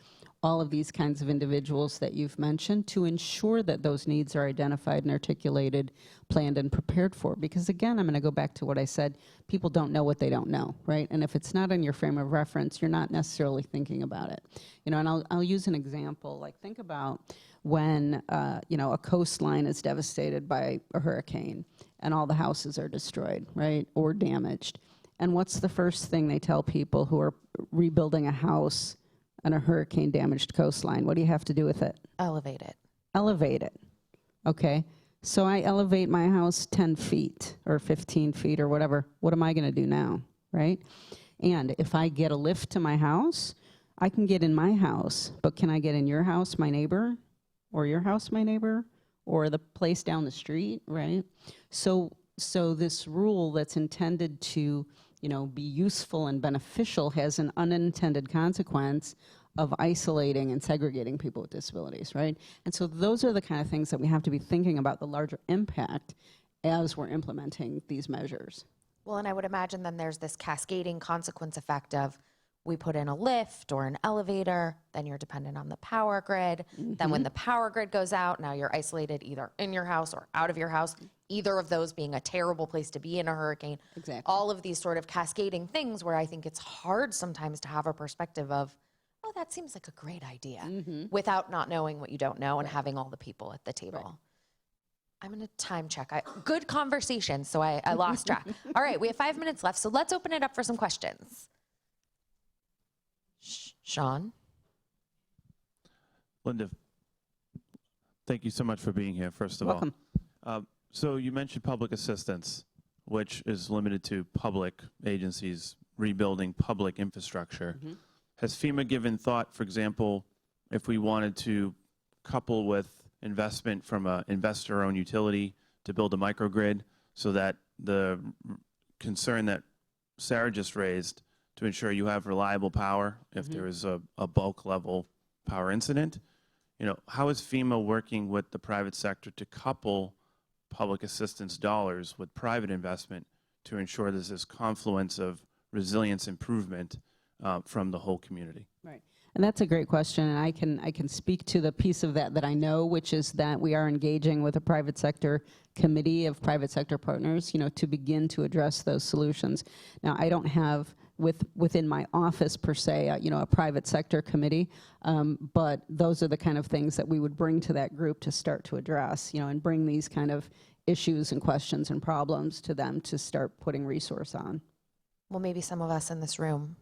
all of these kinds of individuals that you've mentioned to ensure that those needs are identified and articulated, planned, and prepared for. Because again, I'm going to go back to what I said, people don't know what they don't know, right? And if it's not in your frame of reference, you're not necessarily thinking about it. And I'll use an example, like think about when, a coastline is devastated by a hurricane and all the houses are destroyed, right, or damaged. And what's the first thing they tell people who are rebuilding a house on a hurricane-damaged coastline? What do you have to do with it? Elevate it. Elevate it. Okay. So I elevate my house 10 feet or 15 feet or whatever. What am I going to do now, right? And if I get a lift to my house, I can get in my house, but can I get in your house, my neighbor, or your house, my neighbor, or the place down the street, right? So this rule that's intended to be useful and beneficial has an unintended consequence of isolating and segregating people with disabilities, right? And so those are the kind of things that we have to be thinking about, the larger impact as we're implementing these measures. Well, and I would imagine then there's this cascading consequence effect of we put in a lift or an elevator, then you're dependent on the power grid. Then when the power grid goes out, now you're isolated either in your house or out of your house, either of those being a terrible place to be in a hurricane. Exactly. All of these sort of cascading things where I think it's hard sometimes to have a perspective of, oh, that seems like a great idea, without not knowing what you don't know and having all the people at the table. Right. I'm going to time check. Good conversation, so I lost track. All right, we have 5 minutes left, so let's open it up for some questions. Sean? Linda, thank you so much for being here, first of Welcome. all. So you mentioned public assistance, which is limited to public agencies rebuilding public infrastructure. Has FEMA given thought, for example, if we wanted to couple with investment from an investor-owned utility to build a microgrid, so that the concern that Sarah just raised, to ensure you have reliable power if there is a bulk level power incident? How is FEMA working with the private sector to couple public assistance dollars with private investment to ensure there's this confluence of resilience improvement from the whole community? Right. And that's a great question, and I can speak to the piece of that I know, which is that we are engaging with a private sector committee of private sector partners, to begin to address those solutions. Now, I don't have within my office per se, a private sector committee, but those are the kind of things that we would bring to that group to start to address, and bring these kind of issues and questions and problems to them to start putting resource on. Well, maybe some of us in this room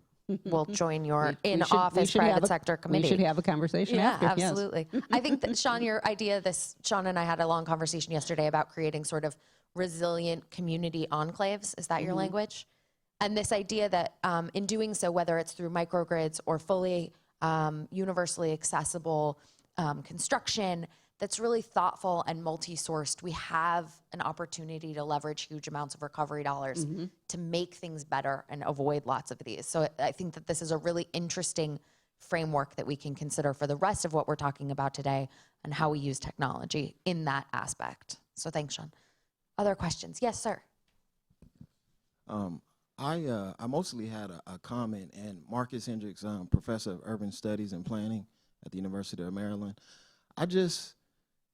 will join your We in-office should have private a- sector committee. We should have a conversation Yeah, after. yes. absolutely. I think that, Sean, your idea, Sean and I had a long conversation yesterday about creating sort of resilient community enclaves. Is that your language? And this idea that in doing so, whether it's through microgrids or fully universally accessible construction, that's really thoughtful and multi-sourced, we have an opportunity to leverage huge amounts of recovery dollars to make things better and avoid lots of these. So I think that this is a really interesting framework that we can consider for the rest of what we're talking about today and how we use technology in that aspect. So thanks, Sean. Other questions? Yes, sir. I mostly had a comment, and Marcus Hendricks, professor of urban studies and planning at the University of Maryland. I just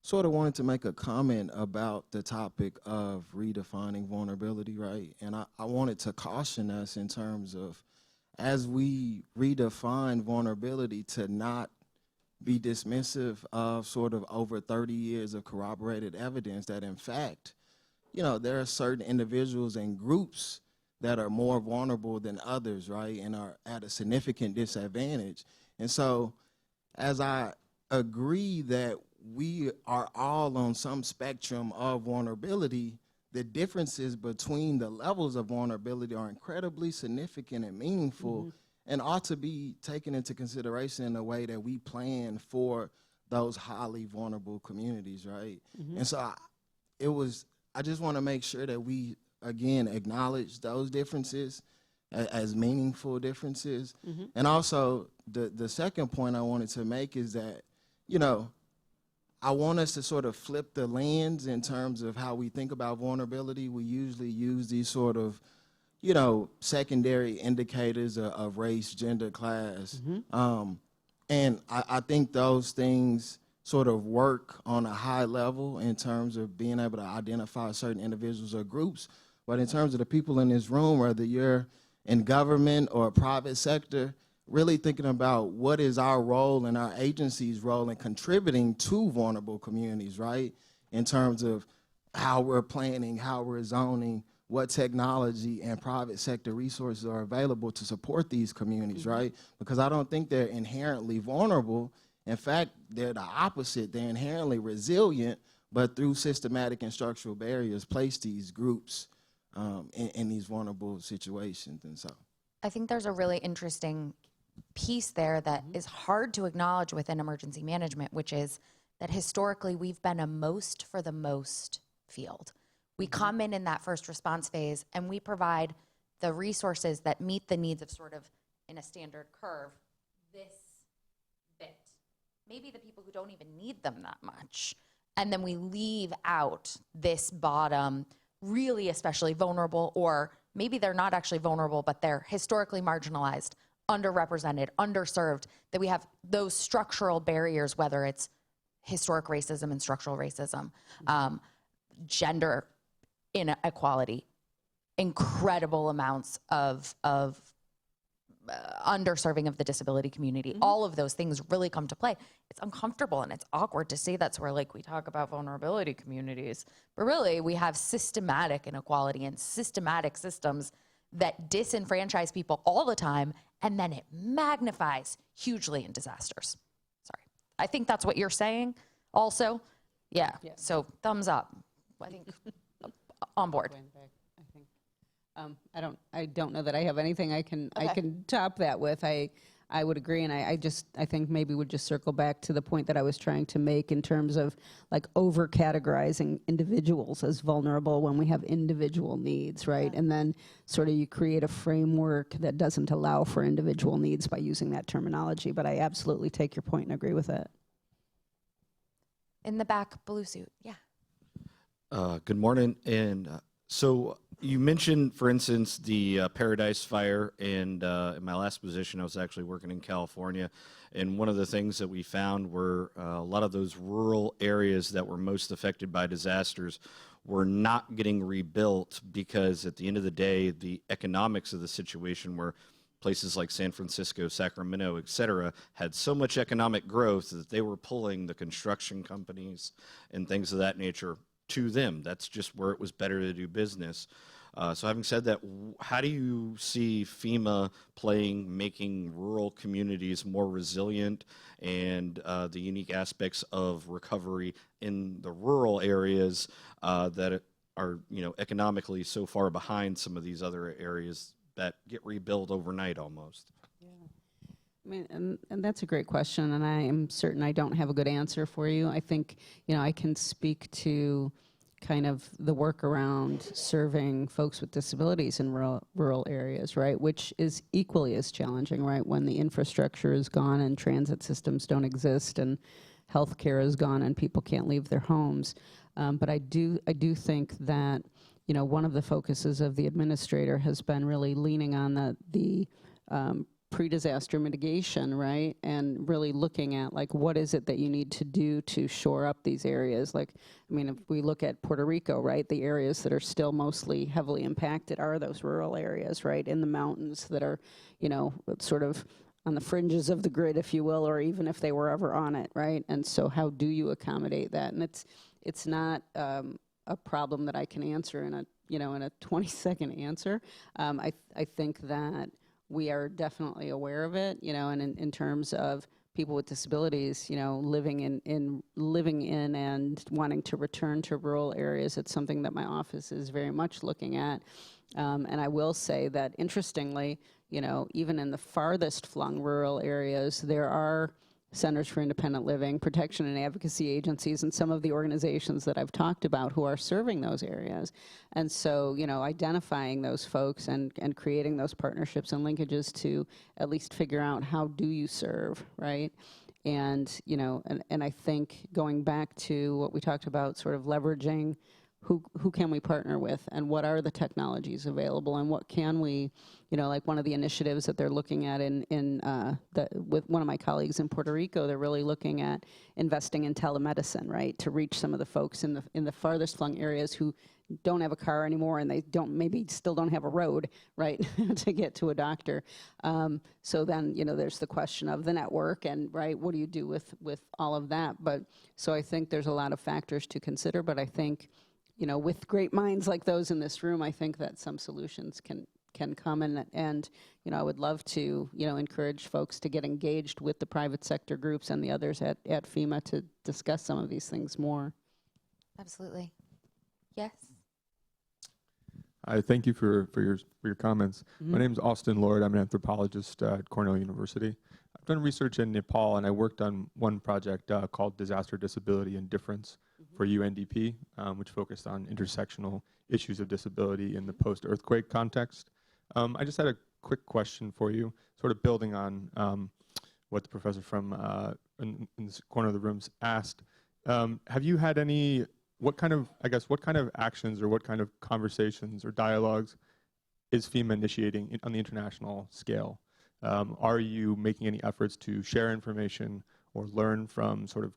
sort of wanted to make a comment about the topic of redefining vulnerability, right? And I wanted to caution us in terms of, as we redefine vulnerability, to not be dismissive of sort of over 30 years of corroborated evidence that, in fact, there are certain individuals and groups that are more vulnerable than others, right, and are at a significant disadvantage. And so, as I agree that we are all on some spectrum of vulnerability, the differences between the levels of vulnerability are incredibly significant and meaningful, and ought to be taken into consideration in a way that we plan for those highly vulnerable communities, right? And so I just want to make sure that we, again, acknowledge those differences as meaningful differences. And also, the second point I wanted to make is that, I want us to sort of flip the lens in terms of how we think about vulnerability. We usually use these sort of, secondary indicators of race, gender, class. And I think those things sort of work on a high level in terms of being able to identify certain individuals or groups. But in terms of the people in this room, whether you're in government or private sector, really thinking about what is our role and our agency's role in contributing to vulnerable communities, right? In terms of how we're planning, how we're zoning, what technology and private sector resources are available to support these communities, right? Because I don't think they're inherently vulnerable. In fact, they're the opposite. They're inherently resilient, but through systematic and structural barriers, place these groups in these vulnerable situations. And so I think there's a really interesting piece there that is hard to acknowledge within emergency management, which is that historically we've been a most for the most field. We come in that first response phase and we provide the resources that meet the needs of sort of, in a standard curve, this bit. Maybe the people who don't even need them that much. And then we leave out this bottom, really especially vulnerable, or maybe they're not actually vulnerable, but they're historically marginalized, underrepresented, underserved, that we have those structural barriers, whether it's historic racism and structural racism, gender inequality, incredible amounts of underserving of the disability community. All of those things really come to play. It's uncomfortable and it's awkward to say that's where, like, we talk about vulnerability communities, but really we have systematic inequality and systematic systems that disenfranchise people all the time, and then it magnifies hugely in disasters. Sorry. I think that's what you're saying also. Yeah. So thumbs up. I think on board. I don't know that I have anything I can top that with. I would agree, and I think maybe we'd just circle back to the point that I was trying to make in terms of like over categorizing individuals as vulnerable when we have individual needs, right? And then sort of you create a framework that doesn't allow for individual needs by using that terminology. But I absolutely take your point and agree with it. In the back, blue suit. Yeah. Good morning. And so you mentioned, for instance, the Paradise Fire, and in my last position, I was actually working in California, And one of the things that we found were a lot of those rural areas that were most affected by disasters were not getting rebuilt because at the end of the day, the economics of the situation were places like San Francisco, Sacramento, et cetera, had so much economic growth that they were pulling the construction companies and things of that nature to them. That's just where it was better to do business. So having said that, how do you see FEMA making rural communities more resilient and the unique aspects of recovery in the rural areas that are, economically so far behind some of these other areas that get rebuilt overnight almost? I mean, and that's a great question, and I am certain I don't have a good answer for you. I think, I can speak to kind of the work around serving folks with disabilities in rural areas, right, which is equally as challenging, right, when the infrastructure is gone and transit systems don't exist and healthcare is gone and people can't leave their homes. But I do think that, one of the focuses of the administrator has been really leaning on the pre-disaster mitigation, right? And really looking at, like, what is it that you need to do to shore up these areas? Like, I mean, if we look at Puerto Rico, right, the areas that are still mostly heavily impacted are those rural areas, right, in the mountains that are, sort of on the fringes of the grid, if you will, or even if they were ever on it, right? And so how do you accommodate that? And it's not a problem that I can answer in a 20-second answer. I think that we are definitely aware of it, and in terms of people with disabilities, living in and wanting to return to rural areas, it's something that my office is very much looking at. And I will say that, interestingly, even in the farthest flung rural areas, there are Centers for Independent Living, protection and advocacy agencies, and some of the organizations that I've talked about who are serving those areas. And so, identifying those folks and creating those partnerships and linkages to at least figure out how do you serve, right? And, and I think going back to what we talked about, sort of leveraging who can we partner with and what are the technologies available and what can we, like one of the initiatives that they're looking at with one of my colleagues in Puerto Rico, they're really looking at investing in telemedicine, right, to reach some of the folks in the farthest flung areas who don't have a car anymore and they maybe still don't have a road, right, to get to a doctor. So then, there's the question of the network and, right, what do you do with all of that? But so I think there's a lot of factors to consider, but I think, with great minds like those in this room, I think that some solutions can come, and I would love to, encourage folks to get engaged with the private sector groups and the others at FEMA to discuss some of these things more. Absolutely. Yes. I thank you for your comments. My name is Austin Lord. I'm an anthropologist at Cornell University. I've done research in Nepal, and I worked on one project called Disaster Disability and Difference for UNDP, which focused on intersectional issues of disability in the post-earthquake context. I just had a quick question for you, sort of building on what the professor from in this corner of the room asked. Have you had what kind of actions or what kind of conversations or dialogues is FEMA initiating on the international scale? Are you making any efforts to share information or learn from sort of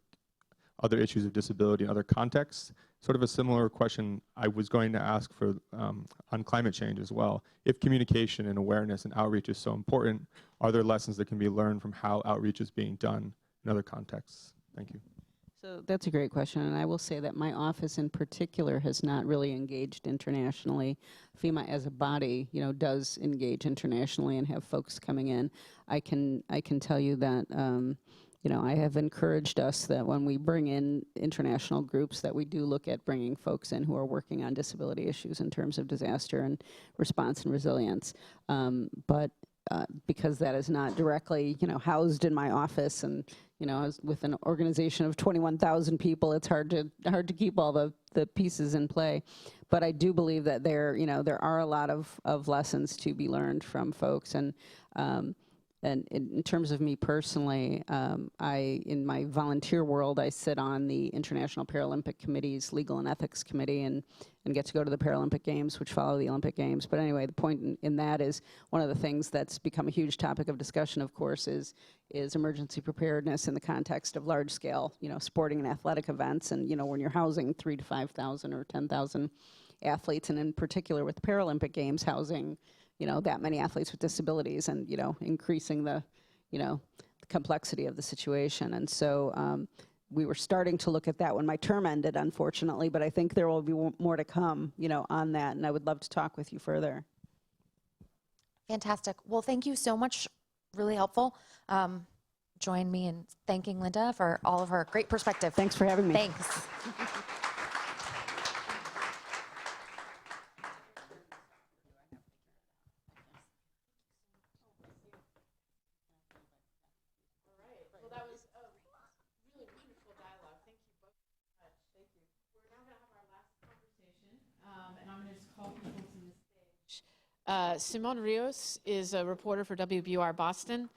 other issues of disability in other contexts? Sort of a similar question I was going to ask for on climate change as well. If communication and awareness and outreach is so important, are there lessons that can be learned from how outreach is being done in other contexts? Thank you. So that's a great question, and I will say that my office in particular has not really engaged internationally. FEMA as a body, does engage internationally and have folks coming in. I can tell you that I have encouraged us that when we bring in international groups that we do look at bringing folks in who are working on disability issues in terms of disaster and response and resilience. But because that is not directly, housed in my office, and as with an organization of 21,000 people, it's hard to keep all the pieces in play. But I do believe that there are a lot of lessons to be learned from folks, and and in terms of me personally, in my volunteer world, I sit on the International Paralympic Committee's Legal and Ethics Committee and get to go to the Paralympic Games, which follow the Olympic Games. But anyway, the point in that is one of the things that's become a huge topic of discussion, of course, is emergency preparedness in the context of large-scale, sporting and athletic events. And, when you're housing 3,000 to 5,000 or 10,000 athletes, and in particular with the Paralympic Games housing, that many athletes with disabilities, and, increasing the complexity of the situation. And so we were starting to look at that when my term ended, unfortunately, but I think there will be more to come, on that, and I would love to talk with you further. Fantastic. Well, thank you so much. Really helpful. Join me in thanking Linda for all of her great perspective. Thanks for having me. Thanks. Simone Rios is a reporter for WBUR Boston,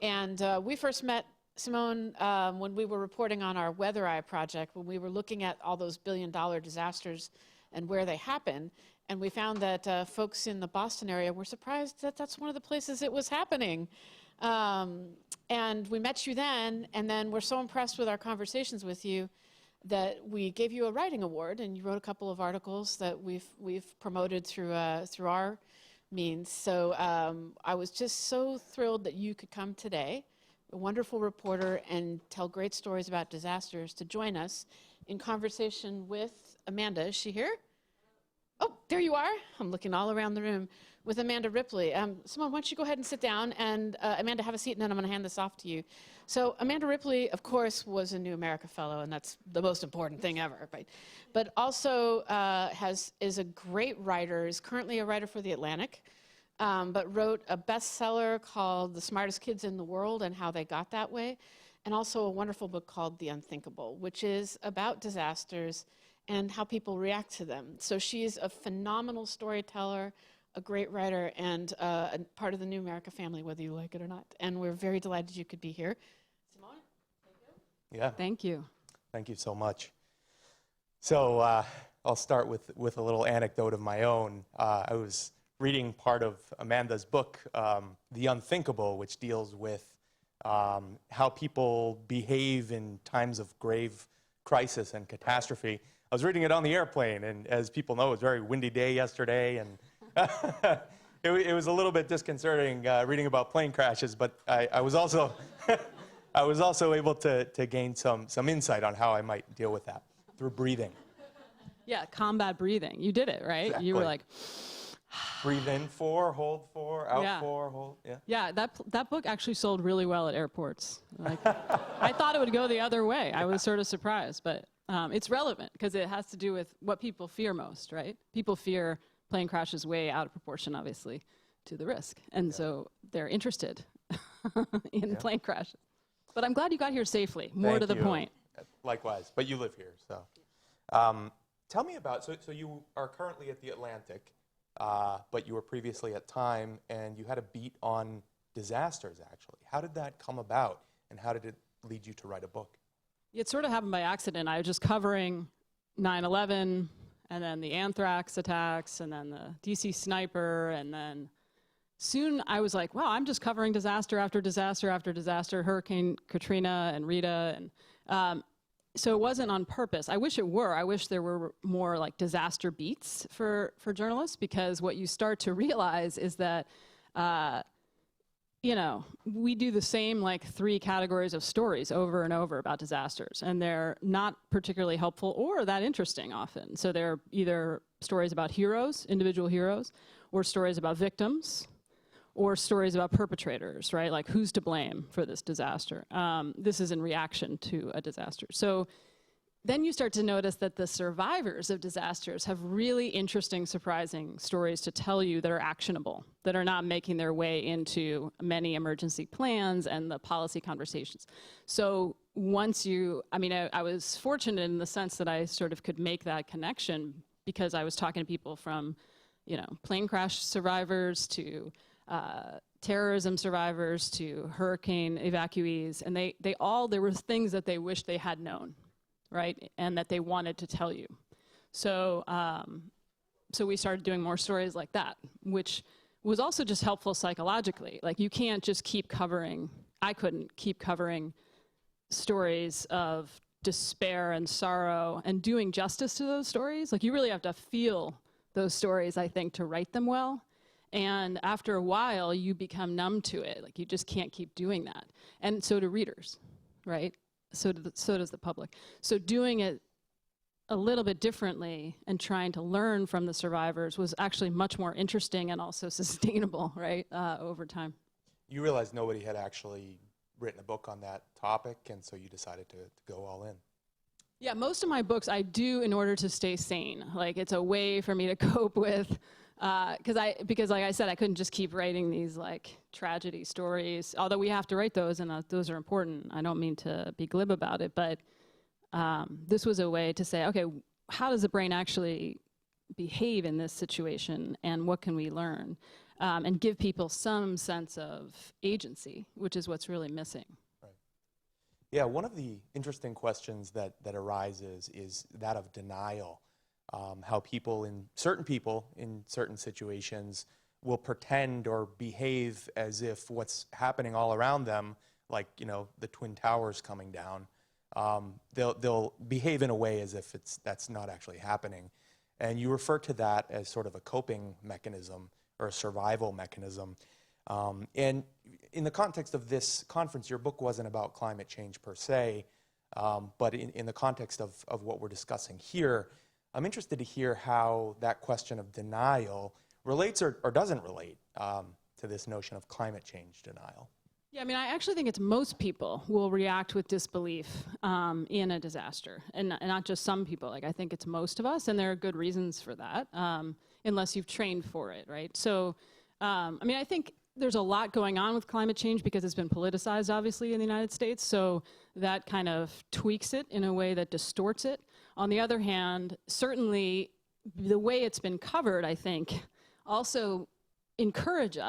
and we first met Simone when we were reporting on our Weather Eye project, when we were looking at all those billion-dollar disasters and where they happen, and we found that folks in the Boston area were surprised that that's one of the places it was happening. And we met you then, and then we're so impressed with our conversations with you that we gave you a writing award, and you wrote a couple of articles that we've promoted through our means. So I was just so thrilled that you could come today, a wonderful reporter, and tell great stories about disasters, to join us in conversation with Amanda. Is she here? Oh, there you are. I'm looking all around the room with Amanda Ripley. Simone, why don't you go ahead and sit down, and Amanda, have a seat, and then I'm going to hand this off to you. So Amanda Ripley, of course, was a New America Fellow, and that's the most important thing ever, right? But also is a great writer, is currently a writer for The Atlantic, but wrote a bestseller called The Smartest Kids in the World and How They Got That Way, and also a wonderful book called The Unthinkable, which is about disasters and how people react to them. So she's a phenomenal storyteller, a great writer, and a part of the New America family, whether you like it or not. And we're very delighted you could be here. Simone, thank you. Yeah. Thank you. Thank you so much. So I'll start with a little anecdote of my own. I was reading part of Amanda's book, The Unthinkable, which deals with how people behave in times of grave crisis and catastrophe. I was reading it on the airplane, and as people know, it was a very windy day yesterday, and it was a little bit disconcerting reading about plane crashes, but I was also I was also able to gain some insight on how I might deal with that through breathing. Yeah, combat breathing. You did it, right? Exactly. You were like, breathe in 4, hold 4, out Yeah. 4, hold. Yeah. yeah, that book actually sold really well at airports. Like, I thought it would go the other way. I was sort of surprised, but it's relevant because it has to do with what people fear most, right? People fear plane crashes way out of proportion, obviously, to the risk. And so they're interested in plane crashes. But I'm glad you got here safely, more Thank to the you. point. Likewise, but you live here, so. Tell me about, so you are currently at The Atlantic, but you were previously at Time, and you had a beat on disasters, actually. How did that come about, and how did it lead you to write a book? It sort of happened by accident. I was just covering 9/11, and then the anthrax attacks, and then the DC sniper, and then soon I was like, wow, I'm just covering disaster after disaster after disaster, Hurricane Katrina and Rita, and so it wasn't on purpose. I wish it were. I wish there were more like disaster beats for journalists, because what you start to realize is that we do the same like 3 categories of stories over and over about disasters, and they're not particularly helpful or that interesting often. So they're either stories about heroes, individual heroes, or stories about victims, or stories about perpetrators, right? Like, who's to blame for this disaster? This is in reaction to a disaster. So then you start to notice that the survivors of disasters have really interesting, surprising stories to tell you that are actionable, that are not making their way into many emergency plans and the policy conversations. So once I was fortunate in the sense that I sort of could make that connection, because I was talking to people from, plane crash survivors to terrorism survivors to hurricane evacuees, and there were things that they wished they had known, right? And that they wanted to tell you. So, so we started doing more stories like that, which was also just helpful psychologically. Like, you can't just keep covering, I couldn't keep covering stories of despair and sorrow and doing justice to those stories. Like, you really have to feel those stories, I think, to write them well. And after a while, you become numb to it. Like, you just can't keep doing that. And so do readers, right? So does the public. So doing it a little bit differently and trying to learn from the survivors was actually much more interesting and also sustainable, right, over time. You realized nobody had actually written a book on that topic, and so you decided to go all in. Yeah, most of my books I do in order to stay sane. Like, it's a way for me to cope with, because like I said, I couldn't just keep writing these like tragedy stories, although we have to write those, and those are important. I don't mean to be glib about it, but this was a way to say, okay, how does the brain actually behave in this situation, and what can we learn? And give people some sense of agency, which is what's really missing. Right. Yeah, one of the interesting questions that arises is that of denial. How people in certain situations will pretend or behave as if what's happening all around them, like, you know, the Twin Towers coming down, they'll behave in a way as if that's not actually happening. And you refer to that as sort of a coping mechanism or a survival mechanism. And in the context of this conference, your book wasn't about climate change per se, but in the context of what we're discussing here, I'm interested to hear how that question of denial relates or doesn't relate to this notion of climate change denial. Yeah, I mean, I actually think it's most people will react with disbelief in a disaster, and not just some people. Like, I think it's most of us, and there are good reasons for that, unless you've trained for it, right? So, I mean, I think there's a lot going on with climate change because it's been politicized, obviously, in the United States, so that kind of tweaks it in a way that distorts it. On the other hand, certainly the way it's been covered, I think, also encourages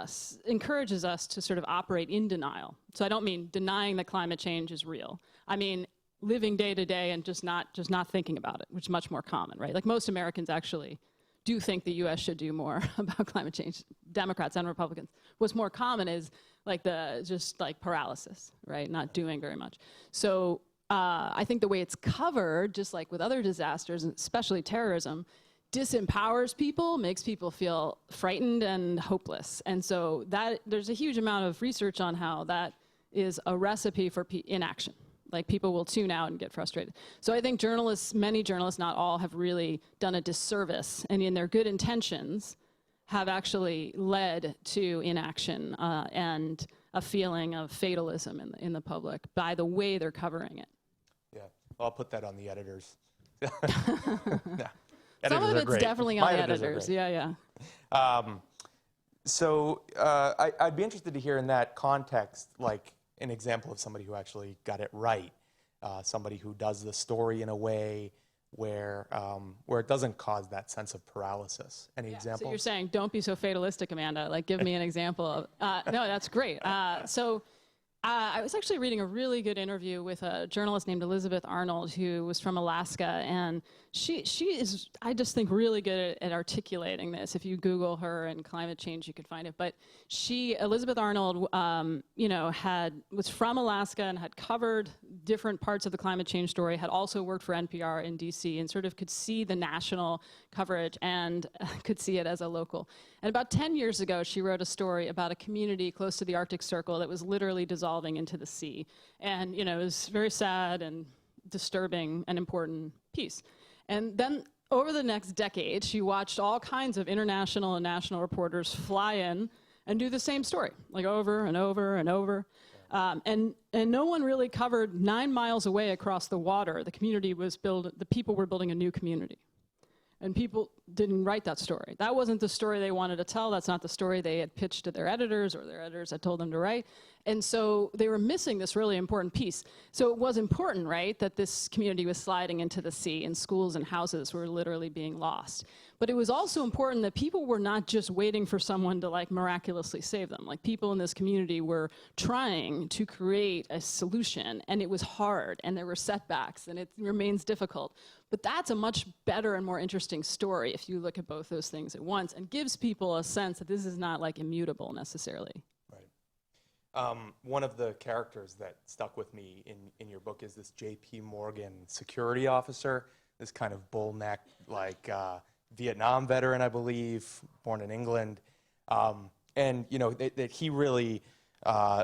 us to sort of operate in denial. So I don't mean denying that climate change is real. I mean living day to day and just not thinking about it, which is much more common, right? Like, most Americans actually do think the US should do more about climate change, Democrats and Republicans. What's more common is like just paralysis, right? Not doing very much. So I think the way it's covered, just like with other disasters, especially terrorism, disempowers people, makes people feel frightened and hopeless. And so there's a huge amount of research on how that is a recipe for inaction. Like, people will tune out and get frustrated. So I think many journalists, not all, have really done a disservice, and in their good intentions have actually led to inaction and a feeling of fatalism in the public by the way they're covering it. Yeah, well, I'll put that on the editors. Some of it's definitely on the editors. Yeah. So I'd be interested to hear in that context, like, an example of somebody who actually got it right, somebody who does the story in a way where it doesn't cause that sense of paralysis. Any examples? So you're saying, don't be so fatalistic, Amanda. Like, give me an example of. No, that's great. I was actually reading a really good interview with a journalist named Elizabeth Arnold, who was from Alaska, and she is, I just think, really good at articulating this. If you Google her and climate change, you could find it. But Elizabeth Arnold, was from Alaska and had covered different parts of the climate change story, had also worked for NPR in DC, and sort of could see the national coverage and could see it as a local. And about 10 years ago, she wrote a story about a community close to the Arctic Circle that was literally dissolving into the sea. And, it was very sad and disturbing and important piece. And then over the next decade, she watched all kinds of international and national reporters fly in and do the same story, like over and over and over. And no one really covered 9 miles away across the water. The people were building a new community. And people didn't write that story. That wasn't the story they wanted to tell. That's not the story they had pitched to their editors or their editors had told them to write. And so they were missing this really important piece. So it was important, right, that this community was sliding into the sea and schools and houses were literally being lost. But it was also important that people were not just waiting for someone to like miraculously save them. Like people in this community were trying to create a solution, and it was hard, and there were setbacks, and it remains difficult. But that's a much better and more interesting story if you look at both those things at once, and gives people a sense that this is not like immutable necessarily. One of the characters that stuck with me in your book is this J.P. Morgan security officer, this kind of bull-necked, like Vietnam veteran, I believe, born in England. And, you know, that he really,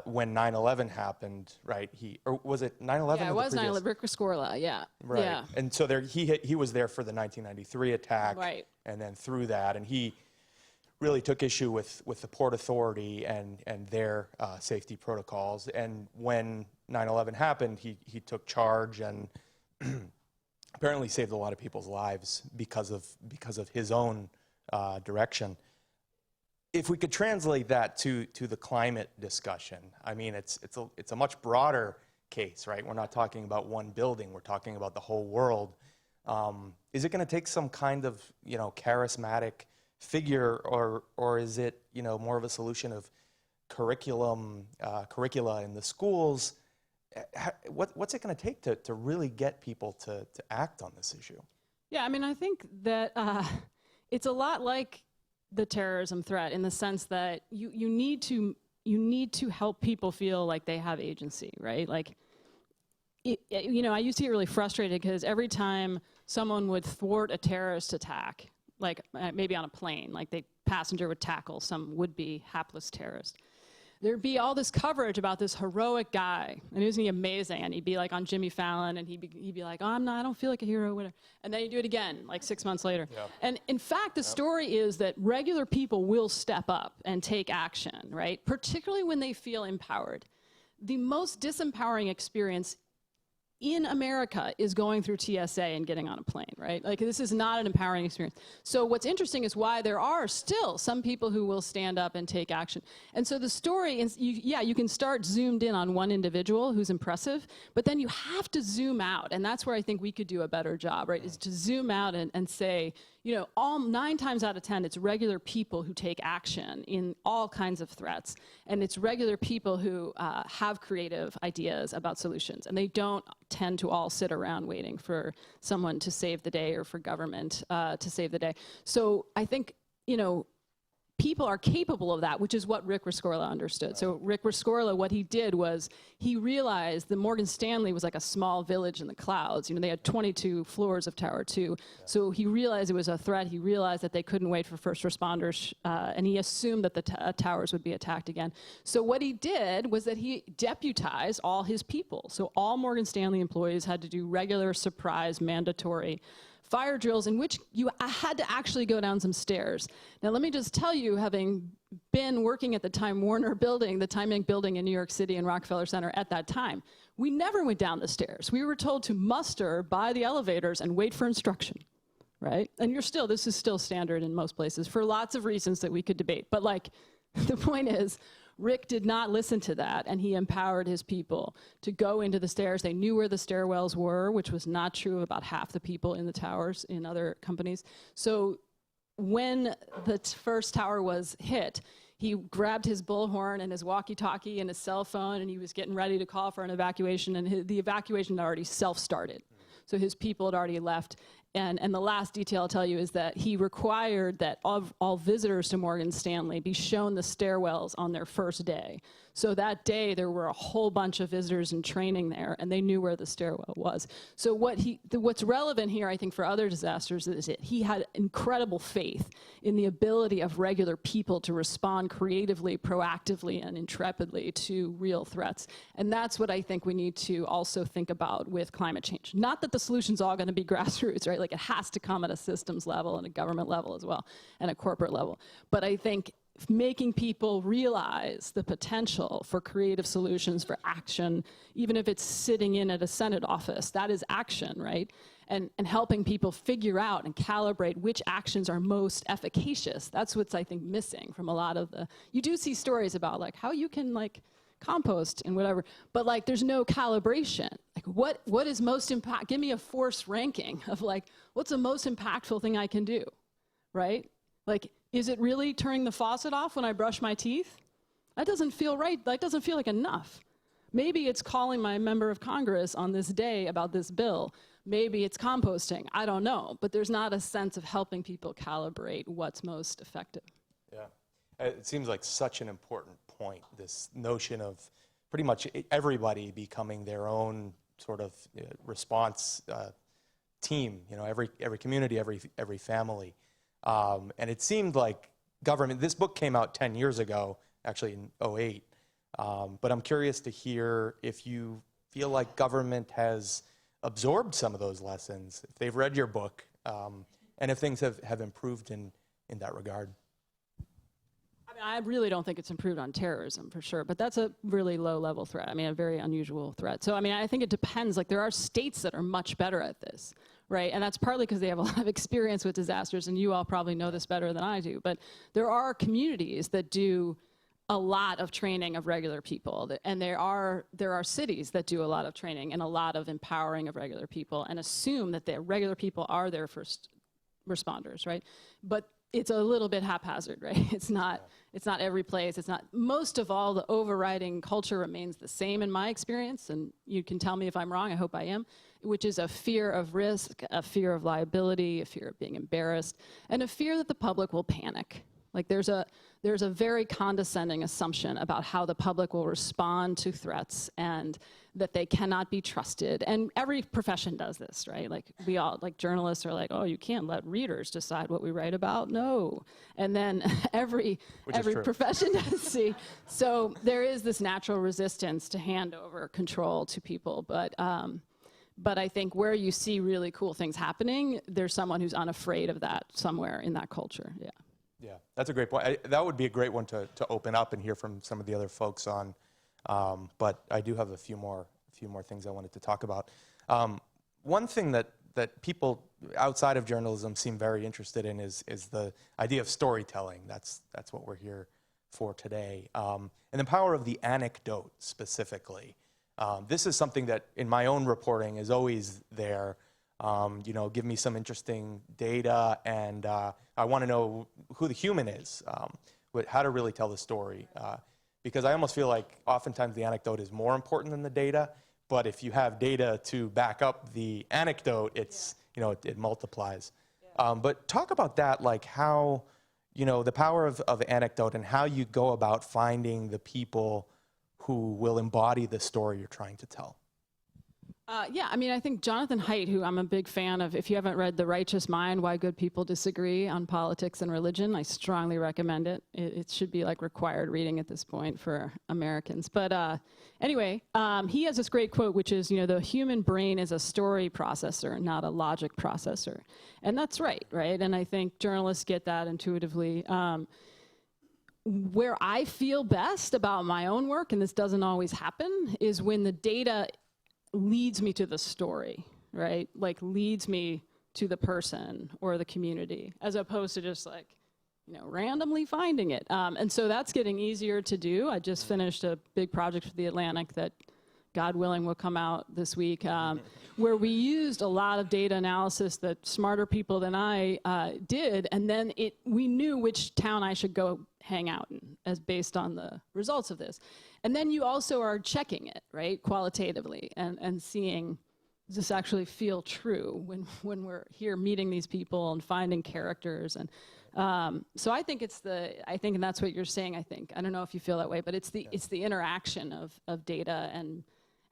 when 9/11 happened, right, or was it 9/11? Yeah, it was 9/11, Rick Rescorla, yeah. Right. Yeah. And so there, he was there for the 1993 attack. Right. And then through that, and he really took issue with the Port Authority and their safety protocols. And when 9/11 happened, he took charge and apparently saved a lot of people's lives because of his own direction. If we could translate that to the climate discussion, I mean, it's a much broader case, right? We're not talking about one building, we're talking about the whole world. Is it going to take some kind of, you know, charismatic figure, or is it, you know, more of a solution of curricula in the schools? What's it going to take to really get people to act on this issue? Yeah, I mean, I think that it's a lot like the terrorism threat in the sense that you need to help people feel like they have agency, right? Like, you know, I used to get really frustrated because every time someone would thwart a terrorist attack, like maybe on a plane, like the passenger would tackle some would-be hapless terrorist, there'd be all this coverage about this heroic guy, and it was gonna be amazing, and he'd be like on Jimmy Fallon, and he'd be like, oh, I don't feel like a hero, whatever. And then he'd do it again, like 6 months later. Yeah. And in fact, the story is that regular people will step up and take action, right? Particularly when they feel empowered. The most disempowering experience in America is going through TSA and getting on a plane, right? Like, this is not an empowering experience. So what's interesting is why there are still some people who will stand up and take action. And so the story is, you can start zoomed in on one individual who's impressive, but then you have to zoom out. And that's where I think we could do a better job, right? Is to zoom out and say, you know, 9 times out of 10, it's regular people who take action in all kinds of threats. And it's regular people who have creative ideas about solutions. And they don't tend to all sit around waiting for someone to save the day or for government to save the day. So I think, you know, people are capable of that, which is what Rick Rescorla understood. So Rick Rescorla, what he did was he realized that Morgan Stanley was like a small village in the clouds. You know, they had 22 floors of Tower 2. So he realized it was a threat. He realized that they couldn't wait for first responders, and he assumed that the towers would be attacked again. So what he did was that he deputized all his people. So all Morgan Stanley employees had to do regular, surprise, mandatory fire drills in which you had to actually go down some stairs. Now, let me just tell you, having been working at the Time Warner building, the Time Inc. building in New York City and Rockefeller Center at that time, we never went down the stairs. We were told to muster by the elevators and wait for instruction, right? And this is still standard in most places for lots of reasons that we could debate. But like, the point is, Rick did not listen to that, and he empowered his people to go into the stairs. They knew where the stairwells were, which was not true of about half the people in the towers in other companies. So when the first tower was hit, he grabbed his bullhorn and his walkie-talkie and his cell phone, and he was getting ready to call for an evacuation, and the evacuation had already self-started. So his people had already left. And the last detail I'll tell you is that he required that all visitors to Morgan Stanley be shown the stairwells on their first day. So that day, there were a whole bunch of visitors in training there, and they knew where the stairwell was. So what's relevant here, I think, for other disasters is that he had incredible faith in the ability of regular people to respond creatively, proactively, and intrepidly to real threats. And that's what I think we need to also think about with climate change. Not that the solution's all going to be grassroots, right? Like, it has to come at a systems level and a government level as well, and a corporate level. But I think making people realize the potential for creative solutions, for action, even if it's sitting in at a Senate office, that is action, right? And helping people figure out and calibrate which actions are most efficacious. That's what's, I think, missing from a lot of you do see stories about like how you can like compost and whatever, but like there's no calibration. Like what is most impact? Give me a force ranking of like, what's the most impactful thing I can do, right? Like, is it really turning the faucet off when I brush my teeth? That doesn't feel right. That doesn't feel like enough. Maybe it's calling my member of Congress on this day about this bill. Maybe it's composting. I don't know. But there's not a sense of helping people calibrate what's most effective. Yeah. It seems like such an important point, this notion of pretty much everybody becoming their own sort of response team, you know, every community, every family. And it seemed like government, this book came out 10 years ago, actually in 2008. But I'm curious to hear if you feel like government has absorbed some of those lessons, if they've read your book, and if things have improved in that regard. I mean, I really don't think it's improved on terrorism for sure, but that's a really low level threat. I mean, a very unusual threat. So, I mean, I think it depends. Like, there are states that are much better at this, right? And that's partly because they have a lot of experience with disasters, and you all probably know this better than I do. But there are communities that do a lot of training of regular people, and there are cities that do a lot of training and a lot of empowering of regular people and assume that the regular people are their first responders, right? But it's a little bit haphazard, right? It's not every place. It's not, most of all, the overriding culture remains the same in my experience, and you can tell me if I'm wrong, I hope I am, which is a fear of risk, a fear of liability, a fear of being embarrassed, and a fear that the public will panic. Like there's a very condescending assumption about how the public will respond to threats and that they cannot be trusted. And every profession does this, right? Like we all, like journalists are like, oh, you can't let readers decide what we write about. No. And then every profession does see. So there is this natural resistance to hand over control to people. But I think where you see really cool things happening, there's someone who's unafraid of that somewhere in that culture. Yeah. Yeah, that's a great point. That would be a great one to open up and hear from some of the other folks on. But I do have a few more things I wanted to talk about. One thing that people outside of journalism seem very interested in is the idea of storytelling. That's what we're here for today. And the power of the anecdote specifically. This is something that in my own reporting is always there. You know, give me some interesting data, and I want to know who the human is, how to really tell the story. Because I almost feel like oftentimes the anecdote is more important than the data, but if you have data to back up the anecdote, it's, you know, it multiplies. Yeah. But talk about that, like how, you know, the power of anecdote and how you go about finding the people who will embody the story you're trying to tell. Yeah, I mean, I think Jonathan Haidt, who I'm a big fan of, if you haven't read The Righteous Mind, Why Good People Disagree on Politics and Religion, I strongly recommend it. It should be like required reading at this point for Americans. But anyway, he has this great quote, which is, you know, the human brain is a story processor, not a logic processor. And that's right? And I think journalists get that intuitively. Where I feel best about my own work, and this doesn't always happen, is when the data leads me to the story, right? Like leads me to the person or the community, as opposed to just like, you know, randomly finding it. And so that's getting easier to do. I just finished a big project for The Atlantic that, God willing, will come out this week, where we used a lot of data analysis that smarter people than I did, and then we knew which town I should go hang out in as based on the results of this. And then you also are checking it, right, qualitatively, and seeing, does this actually feel true when we're here meeting these people and finding characters. And so I think and that's what you're saying, I think. I don't know if you feel that way, but it's the interaction of data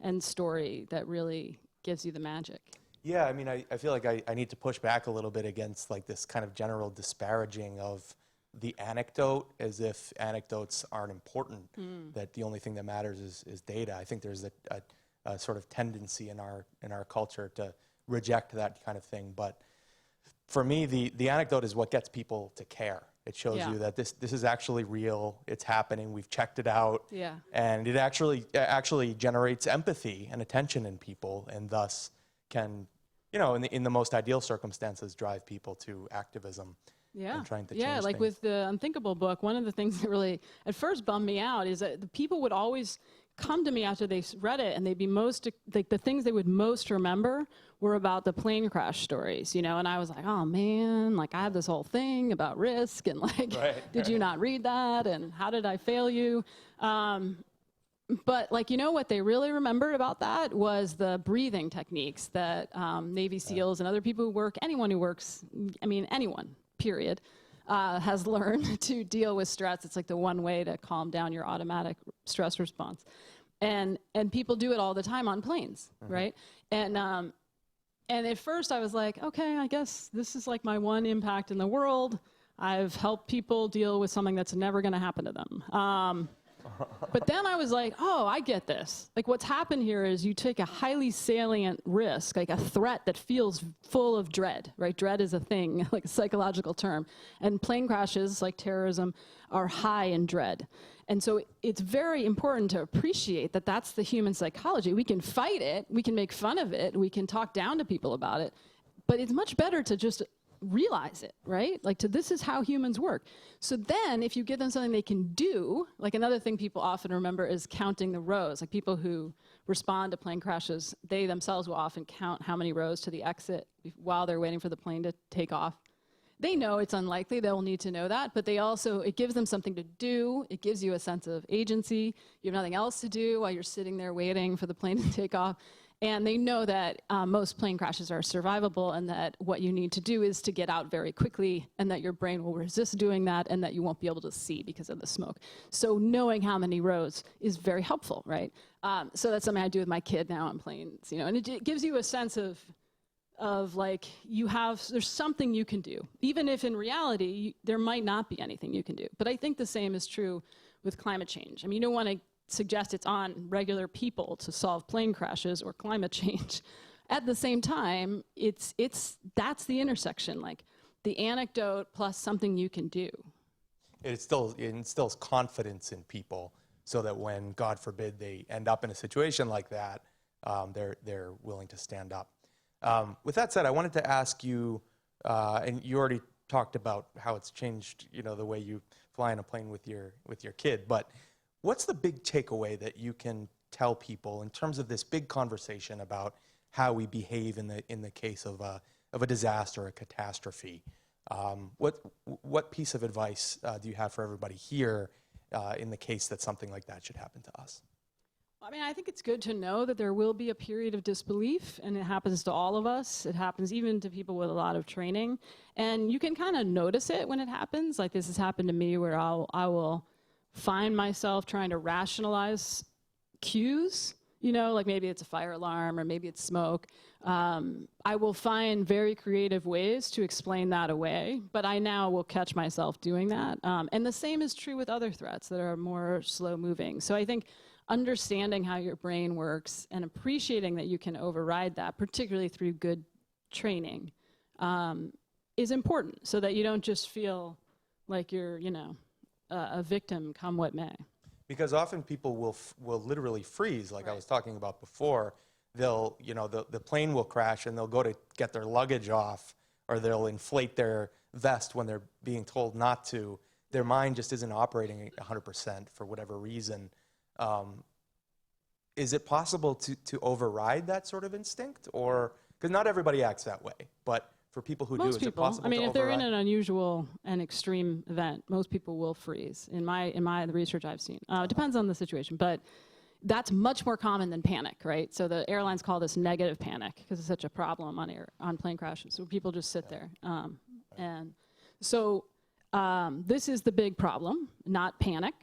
and story that really gives you the magic. Yeah, I mean, I feel like I need to push back a little bit against like this kind of general disparaging of the anecdote, as if anecdotes aren't important, that the only thing that matters is data. I think there's a sort of tendency in our culture to reject that kind of thing. But for me, the anecdote is what gets people to care. It shows you that this is actually real, it's happening, we've checked it out, and it actually generates empathy and attention in people, and thus can, you know, in the most ideal circumstances, drive people to activism. And trying to change like things. with the Unthinkable book, one of the things that really at first bummed me out is that the people would always come to me after they read it, and they'd be most, like the things they would most remember were about the plane crash stories, you know, and I was like, oh man, like I had this whole thing about risk, and like, did you not read that, and how did I fail you? But like, you know what they really remembered about that was the breathing techniques that Navy SEALs and other people who work, anyone who works, I mean, anyone, period, has learned to deal with stress. It's like the one way to calm down your automatic stress response. And people do it all the time on planes, right? And at first I was like, okay, I guess this is like my one impact in the world. I've helped people deal with something that's never gonna happen to them. But then I was like, oh, I get this. Like what's happened here is you take a highly salient risk, like a threat that feels full of dread, right? Dread is a thing, like a psychological term. And plane crashes, like terrorism, are high in dread. And so it's very important to appreciate that that's the human psychology. We can fight it, we can make fun of it, we can talk down to people about it, but it's much better to just realize it, right? Like this is how humans work. So then if you give them something they can do, like another thing people often remember is counting the rows. Like people who respond to plane crashes, they themselves will often count how many rows to the exit while they're waiting for the plane to take off. They know it's unlikely, they'll need to know that, but they also, it gives them something to do, it gives you a sense of agency, you have nothing else to do while you're sitting there waiting for the plane to take off. And they know that most plane crashes are survivable, and that what you need to do is to get out very quickly, and that your brain will resist doing that, and that you won't be able to see because of the smoke. So knowing how many rows is very helpful, right? So that's something I do with my kid now on planes, you know, and it gives you a sense of like there's something you can do, even if in reality there might not be anything you can do. But I think the same is true with climate change. I mean, you don't want to suggest it's on regular people to solve plane crashes or climate change. At the same time, that's the intersection, like the anecdote plus something you can do. It instills confidence in people so that when, God forbid, they end up in a situation like that, they're willing to stand up. With that said, I wanted to ask you, and you already talked about how it's changed, you know, the way you fly in a plane with your kid, but what's the big takeaway that you can tell people in terms of this big conversation about how we behave in the case of a disaster, a catastrophe? What piece of advice do you have for everybody here in the case that something like that should happen to us? I mean, I think it's good to know that there will be a period of disbelief, and it happens to all of us. It happens even to people with a lot of training. And you can kind of notice it when it happens. Like this has happened to me where I will find myself trying to rationalize cues, you know, like maybe it's a fire alarm or maybe it's smoke. I will find very creative ways to explain that away, but I now will catch myself doing that. And the same is true with other threats that are more slow moving. So I think understanding how your brain works and appreciating that you can override that, particularly through good training, is important so that you don't just feel like you're, you know, a victim come what may. Because often people will literally freeze, like I was talking about before. They'll, you know, the plane will crash and they'll go to get their luggage off, or they'll inflate their vest when they're being told not to. Their mind just isn't operating 100% for whatever reason. Is it possible to override that sort of instinct? Or, because not everybody acts that way, but for people who Most do, is people, it possible I mean, to if they're in override? an unusual and extreme event, most people will freeze. In the research I've seen, it depends on the situation, but that's much more common than panic, right? So the airlines call this negative panic because it's such a problem on plane crashes. So people just sit there, and so this is the big problem, not panic.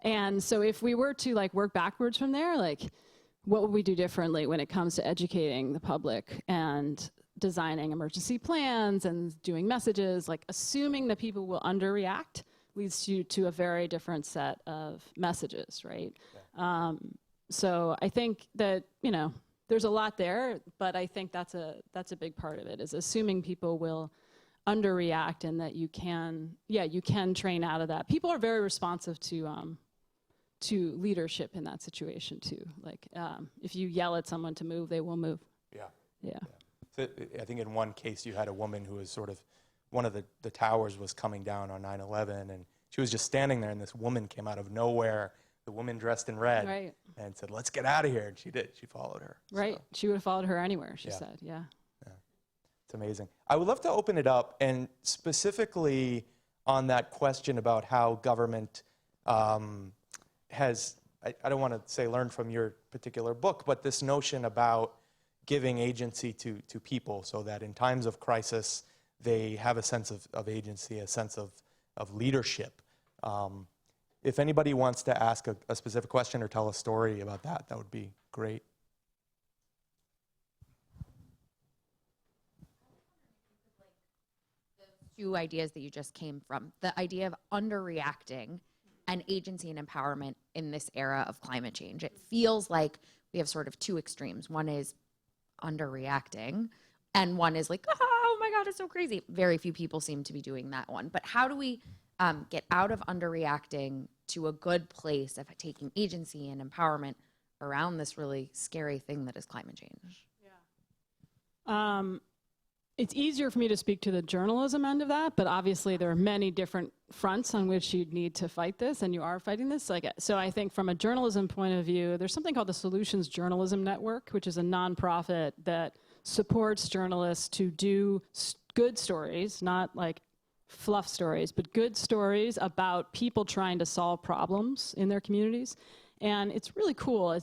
And so if we were to like work backwards from there, like what would we do differently when it comes to educating the public and designing emergency plans and doing messages? Like assuming that people will underreact leads you to a very different set of messages, right? Yeah. So I think that, you know, there's a lot there, but I think that's a big part of it, is assuming people will underreact and that you can train out of that. People are very responsive to leadership in that situation too. Like if you yell at someone to move, they will move. Yeah. Yeah. So I think in one case you had a woman who was sort of, one of the towers was coming down on 9/11, and she was just standing there, and this woman came out of nowhere, the woman dressed in red, Right. and said, "Let's get out of here." And she did. She followed her. Right. So, She would have followed her anywhere, she Yeah. said. Yeah. it's amazing. I would love to open it up, and specifically on that question about how government has, I don't want to say learned from your particular book, but this notion about giving agency to people so that in times of crisis, they have a sense of agency, a sense of leadership. If anybody wants to ask a specific question or tell a story about that, that would be great. Two ideas that you just came from, the idea of underreacting and agency and empowerment in this era of climate change. It feels like we have sort of two extremes. One is underreacting, and one is like, oh my God, it's so crazy. Very few people seem to be doing that one. But how do we get out of underreacting to a good place of taking agency and empowerment around this really scary thing that is climate change? It's easier for me to speak to the journalism end of that, but obviously there are many different fronts on which you'd need to fight this, and you are fighting this. So I think from a journalism point of view, there's something called the Solutions Journalism Network, which is a nonprofit that supports journalists to do good stories, not like fluff stories, but good stories about people trying to solve problems in their communities. And it's really cool.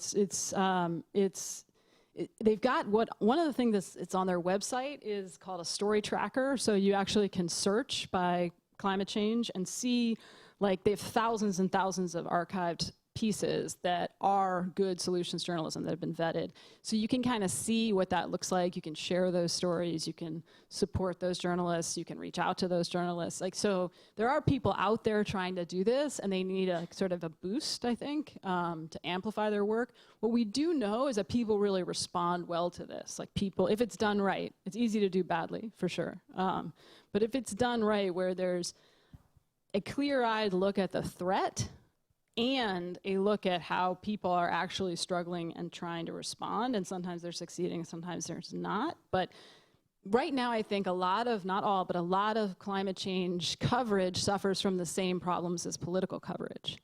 They've got one of the things that's on their website is called a story tracker. So you actually can search by climate change and see, like, they have thousands and thousands of archived pieces that are good solutions journalism that have been vetted. So you can kind of see what that looks like. You can share those stories. You can support those journalists. You can reach out to those journalists. Like, so there are people out there trying to do this, and they need a sort of a boost, I think, to amplify their work. What we do know is that people really respond well to this. Like, people, if it's done right, it's easy to do badly, for sure. But if it's done right, where there's a clear-eyed look at the threat and a look at how people are actually struggling and trying to respond, and sometimes they're succeeding, sometimes there's not. But right now, I think a lot of, not all, but a lot of climate change coverage suffers from the same problems as political coverage.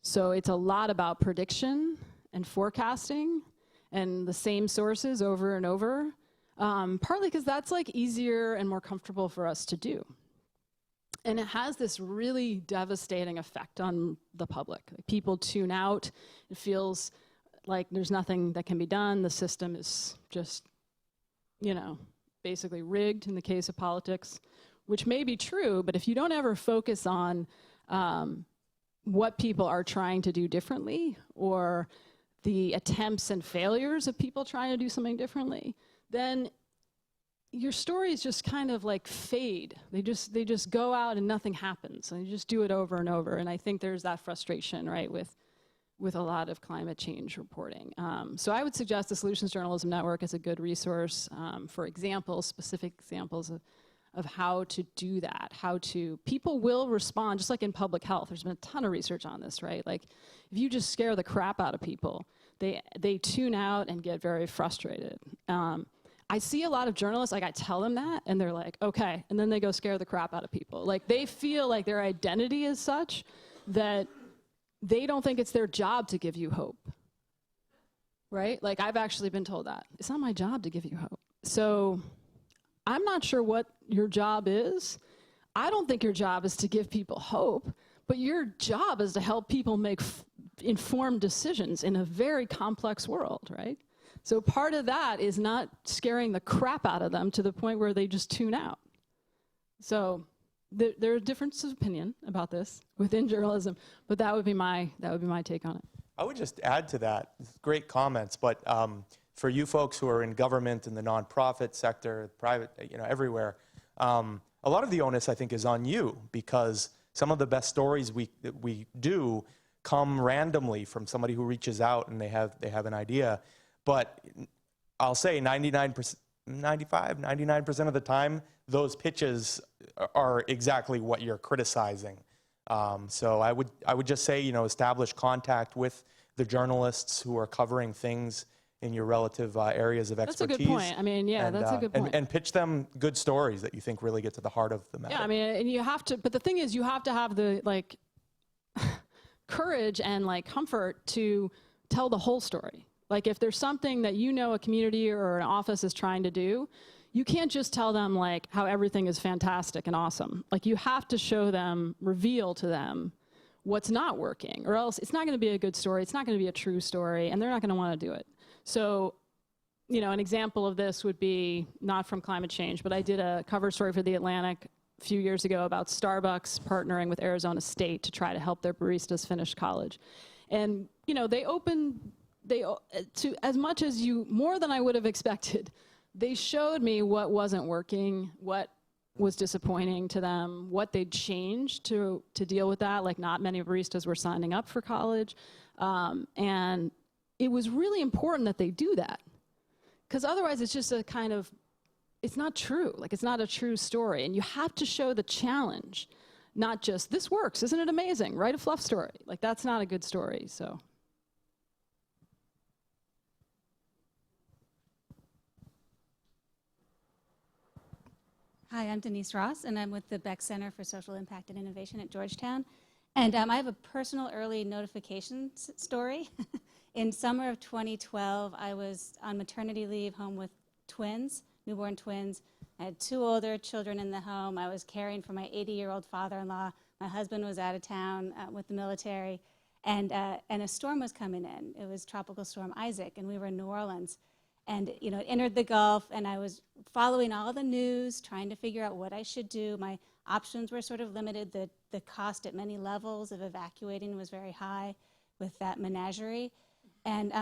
So it's a lot about prediction and forecasting and the same sources over and over, partly because that's like easier and more comfortable for us to do. And it has this really devastating effect on the public. Like, people tune out. It feels like there's nothing that can be done. The system is just, you know, basically rigged in the case of politics, which may be true, but if you don't ever focus on what people are trying to do differently, or the attempts and failures of people trying to do something differently, then your stories just kind of like fade. They just go out and nothing happens, and you just do it over and over. And I think there's that frustration, right, with a lot of climate change reporting. So I would suggest the Solutions Journalism Network is a good resource for examples, specific examples of how to do that, people will respond, just like in public health. There's been a ton of research on this, right? Like, if you just scare the crap out of people, they tune out and get very frustrated. I see a lot of journalists, like, I tell them that, and they're like, okay, and then they go scare the crap out of people. Like, they feel like their identity is such that they don't think it's their job to give you hope, right? Like, I've actually been told that. It's not my job to give you hope. So I'm not sure what your job is. I don't think your job is to give people hope, but your job is to help people make informed decisions in a very complex world, right? So part of that is not scaring the crap out of them to the point where they just tune out. So there are differences of opinion about this within journalism, but that would be my take on it. I would just add to that, great comments, but for you folks who are in government, in the nonprofit sector, private, you know, everywhere, a lot of the onus, I think, is on you, because some of the best stories that we do come randomly from somebody who reaches out and they have an idea. But I'll say 99% of the time, those pitches are exactly what you're criticizing. So I would just say, you know, establish contact with the journalists who are covering things in your relative areas of expertise. That's a good point. I mean, yeah, that's a good point. And pitch them good stories that you think really get to the heart of the matter. Yeah, I mean, and you have to, but the thing is, you have to have the, like, courage and like comfort to tell the whole story. Like if there's something that you know a community or an office is trying to do, you can't just tell them like how everything is fantastic and awesome. Like you have to show them, reveal to them what's not working, or else it's not going to be a good story, it's not going to be a true story, and they're not going to want to do it. So, you know, an example of this would be, not from climate change, but I did a cover story for The Atlantic a few years ago about Starbucks partnering with Arizona State to try to help their baristas finish college. And, you know, to as much as more than I would have expected, they showed me what wasn't working, what was disappointing to them, what they'd changed to deal with that. Like not many baristas were signing up for college. And it was really important that they do that. Because otherwise it's just a kind of, it's not true. Like it's not a true story. And you have to show the challenge, not just, this works, isn't it amazing? Write a fluff story. Like that's not a good story, so. Hi, I'm Denise Ross, and I'm with the Beck Center for Social Impact and Innovation at Georgetown. And I have a personal early notification story. In summer of 2012, I was on maternity leave home with twins, newborn twins. I had 2 older children in the home. I was caring for my 80-year-old father-in-law. My husband was out of town with the military. And a storm was coming in. It was Tropical Storm Isaac, and we were in New Orleans. And, you know, it entered the Gulf, and I was following all the news, trying to figure out what I should do. My options were sort of limited. The cost at many levels of evacuating was very high with that menagerie. And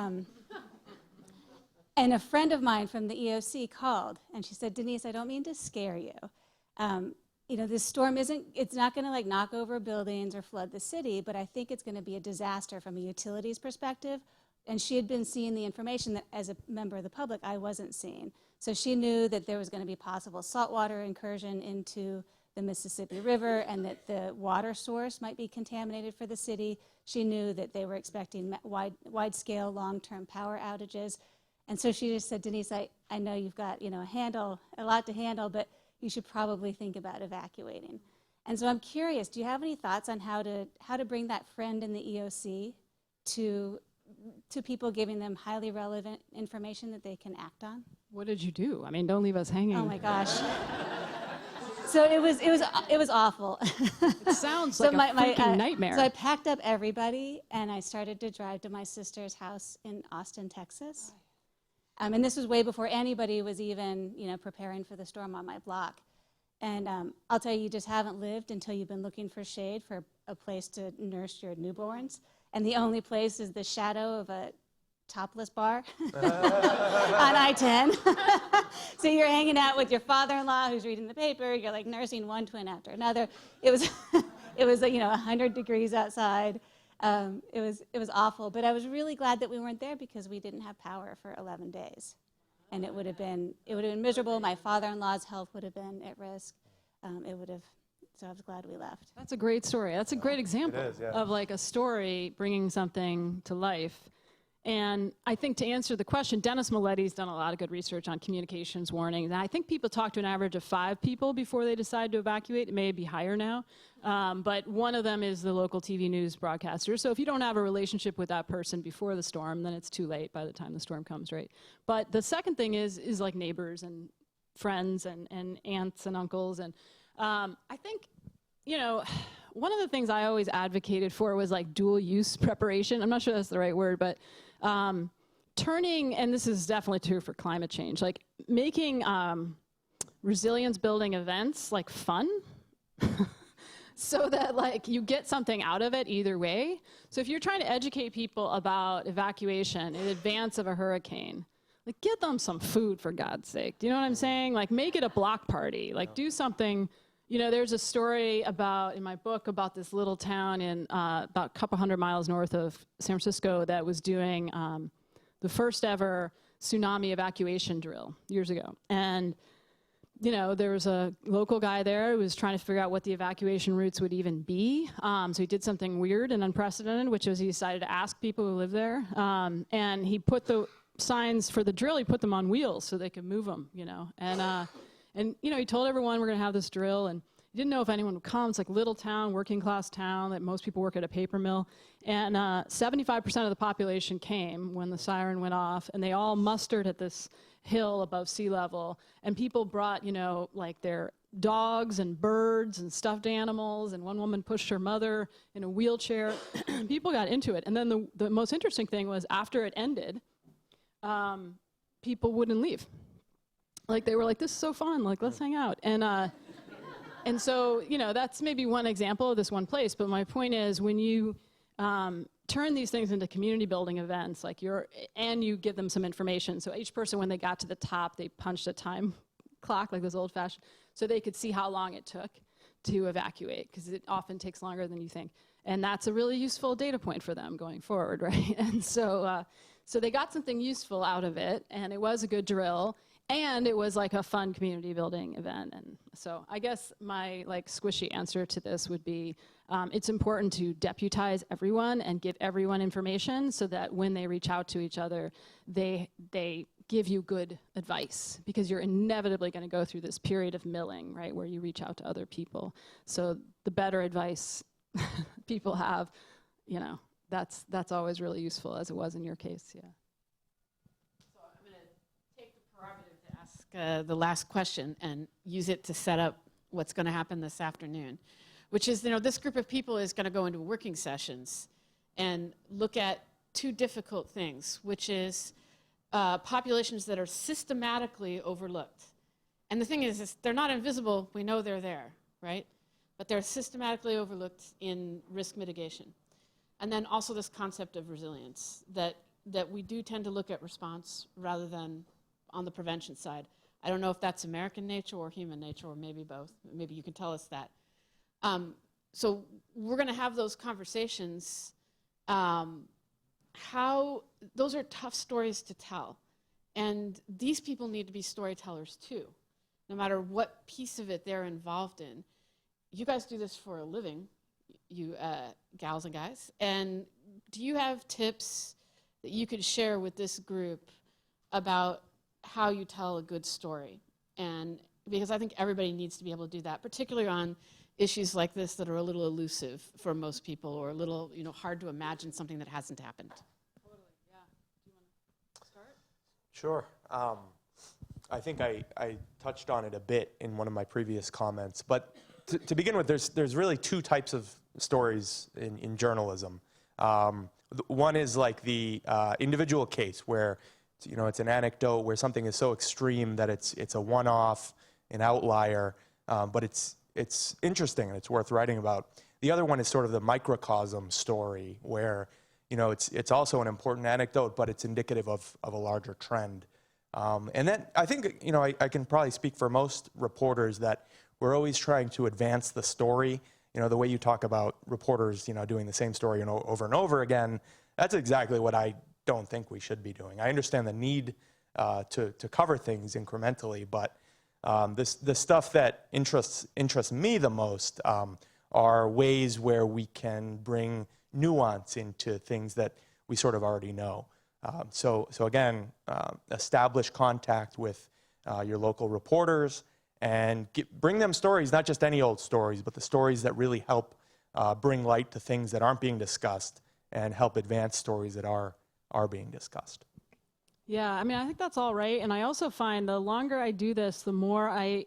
a friend of mine from the EOC called, and she said, Denise, I don't mean to scare you. You know, this storm it's not going to like knock over buildings or flood the city, but I think it's going to be a disaster from a utilities perspective. And she had been seeing the information that as a member of the public I wasn't seeing. So she knew that there was going to be possible saltwater incursion into the Mississippi River and that the water source might be contaminated for the city. She knew that they were expecting wide-scale long-term power outages. And so she just said, Denise, I know you've got, you know, a lot to handle, but you should probably think about evacuating. And so I'm curious, do you have any thoughts on how to bring that friend in the EOC to people, giving them highly relevant information that they can act on? What did you do? I mean, don't leave us hanging. Oh my gosh. So it was awful. It sounds like a freaking nightmare. So I packed up everybody and I started to drive to my sister's house in Austin, Texas. And this was way before anybody was even, you know, preparing for the storm on my block. And I'll tell you, you just haven't lived until you've been looking for shade for a place to nurse your newborns. And the only place is the shadow of a topless bar on I-10. So you're hanging out with your father-in-law who's reading the paper. You're like nursing one twin after another. It was, you know, 100 degrees outside. It was awful. But I was really glad that we weren't there because we didn't have power for 11 days, and it would have been miserable. My father-in-law's health would have been at risk. So I was glad we left. That's a great story. That's a great example of like a story bringing something to life. And I think to answer the question, Dennis Milletti's done a lot of good research on communications warnings. And I think people talk to an average of 5 people before they decide to evacuate. It may be higher now. But one of them is the local TV news broadcaster. So if you don't have a relationship with that person before the storm, then it's too late by the time the storm comes, right? But the second thing is like neighbors and friends and aunts and uncles. And I think, you know, one of the things I always advocated for was like dual use preparation. I'm not sure that's the right word, but turning, and this is definitely true for climate change, like making resilience building events like fun so that like you get something out of it either way. So if you're trying to educate people about evacuation in advance of a hurricane, like get them some food for God's sake. Do you know what I'm saying? Like make it a block party, like do something. You know, there's a story in my book about this little town in about a couple hundred miles north of San Francisco that was doing the first ever tsunami evacuation drill years ago. And, you know, there was a local guy there who was trying to figure out what the evacuation routes would even be. So he did something weird and unprecedented, which was he decided to ask people who live there. And he put the signs for the drill, he put them on wheels so they could move them, you know. And you know, he told everyone we're going to have this drill, and You didn't know if anyone would come. It's like little town, working class town, that most people work at a paper mill. And 75% of the population came when the siren went off, and they all mustered at this hill above sea level. And people brought, you know, like their dogs and birds and stuffed animals, and one woman pushed her mother in a wheelchair. People got into it. And then the most interesting thing was after it ended, people wouldn't leave. Like they were like, this is so fun, like let's hang out. And so, you know, that's maybe one example of this one place, but my point is when you turn these things into community building events, like and you give them some information. So each person, when they got to the top, they punched a time clock, like those old fashioned, so they could see how long it took to evacuate, because it often takes longer than you think. And that's a really useful data point for them going forward, right? And so, so they got something useful out of it, and it was a good drill, and it was like a fun community building event. And so I guess my like squishy answer to this would be, it's important to deputize everyone and give everyone information so that when they reach out to each other, they give you good advice, because you're inevitably going to go through this period of milling, right, where you reach out to other people. So the better advice people have, you know, that's always really useful, as it was in your case, yeah. So I'm going to take the prerogative to ask the last question and use it to set up what's going to happen this afternoon, which is, you know, this group of people is going to go into working sessions and look at two difficult things, which is populations that are systematically overlooked. And the thing is they're not invisible, we know they're there, right? But they're systematically overlooked in risk mitigation. And then also this concept of resilience, that we do tend to look at response rather than on the prevention side. I don't know if that's American nature or human nature, or maybe both. Maybe you can tell us that. So we're going to have those conversations. Those are tough stories to tell. And these people need to be storytellers too, no matter what piece of it they're involved in. You guys do this for a living, you gals and guys. And do you have tips that you could share with this group about how you tell a good story? And because I think everybody needs to be able to do that, particularly on issues like this that are a little elusive for most people, or a little, you know, hard to imagine something that hasn't happened. Totally, yeah. Do you want to start? Sure. I think I touched on it a bit in one of my previous comments, but to begin with, there's really two types of stories in journalism. One is like the individual case where, you know, it's an anecdote where something is so extreme that it's a one-off, an outlier, but it's interesting and it's worth writing about. The other one is sort of the microcosm story where, you know, it's also an important anecdote, but it's indicative of a larger trend. And then I think, you know, I can probably speak for most reporters that we're always trying to advance the story. You know, the way you talk about reporters, you know, doing the same story over and over again, that's exactly what I don't think we should be doing. I understand the need to cover things incrementally, but the stuff that interests me the most are ways where we can bring nuance into things that we sort of already know. So again, establish contact with your local reporters and bring them stories, not just any old stories, but the stories that really help bring light to things that aren't being discussed and help advance stories that are being discussed. Yeah, I mean, I think that's all right. And I also find the longer I do this, the more I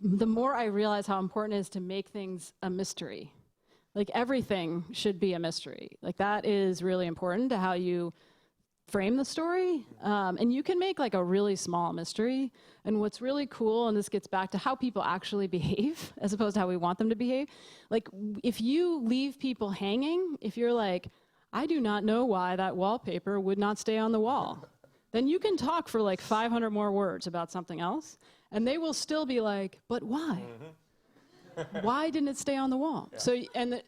realize how important it is to make things a mystery. Like everything should be a mystery. Like that is really important to how you frame the story. And you can make like a really small mystery. And what's really cool, and this gets back to how people actually behave as opposed to how we want them to behave. Like if you leave people hanging, if you're like, I do not know why that wallpaper would not stay on the wall, then you can talk for like 500 more words about something else, and they will still be like, but why? Mm-hmm. Why didn't it stay on the wall? Yeah. So, and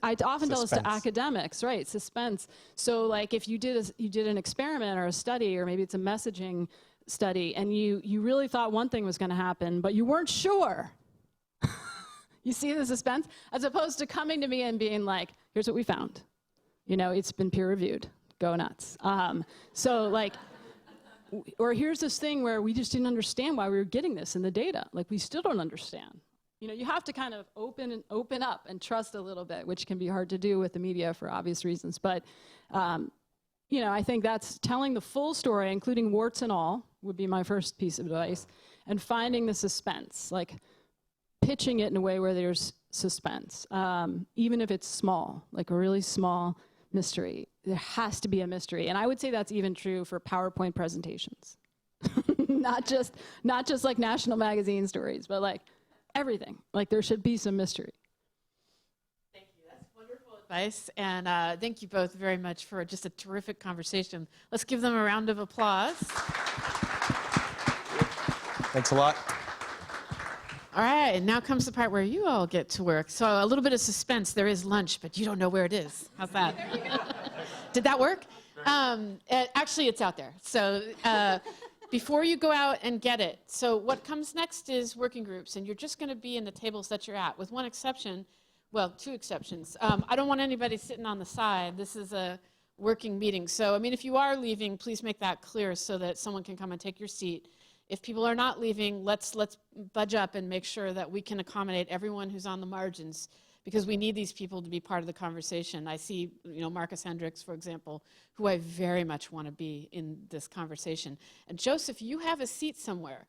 I often tell this to academics, right? Suspense. So like if you did an experiment or a study, or maybe it's a messaging study, and you really thought one thing was going to happen, but you weren't sure. You see the suspense? As opposed to coming to me and being like, here's what we found. You know, it's been peer reviewed. Go nuts. So like, or here's this thing where we just didn't understand why we were getting this in the data. Like we still don't understand. You know, you have to kind of open up and trust a little bit, which can be hard to do with the media for obvious reasons. But, you know, I think that's telling the full story, including warts and all, would be my first piece of advice, and finding the suspense, like pitching it in a way where there's suspense, even if it's small, like a really small mystery. There has to be a mystery. And I would say that's even true for PowerPoint presentations. not just like national magazine stories, but like everything. Like there should be some mystery. Thank you. That's wonderful advice. And thank you both very much for just a terrific conversation. Let's give them a round of applause. Thanks a lot. All right, and now comes the part where you all get to work. So a little bit of suspense. There is lunch, but you don't know where it is. How's that? Did that work? Actually, it's out there. So before you go out and get it, so what comes next is working groups, and you're just going to be in the tables that you're at, with one exception, well, two exceptions. I don't want anybody sitting on the side. This is a working meeting. So, I mean, if you are leaving, please make that clear so that someone can come and take your seat. If people are not leaving, let's budge up and make sure that we can accommodate everyone who's on the margins, because we need these people to be part of the conversation. I see, you know, Marcus Hendricks, for example, who I very much want to be in this conversation. And Joseph, you have a seat somewhere.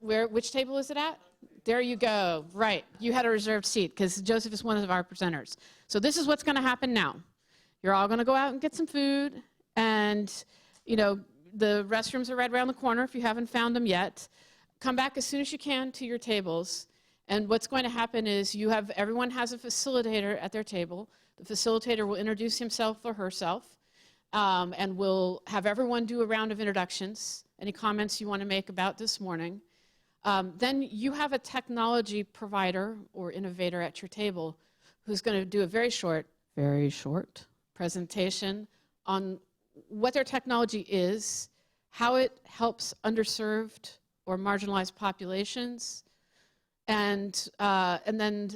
Which table is it at? There you go. Right. You had a reserved seat because Joseph is one of our presenters. So this is what's going to happen now. You're all going to go out and get some food, and, you know, the restrooms are right around the corner if you haven't found them yet. Come back as soon as you can to your tables. And what's going to happen is everyone has a facilitator at their table. The facilitator will introduce himself or herself, and we'll have everyone do a round of introductions. Any comments you want to make about this morning. Then you have a technology provider or innovator at your table who's going to do a very short presentation on what their technology is, how it helps underserved or marginalized populations, and then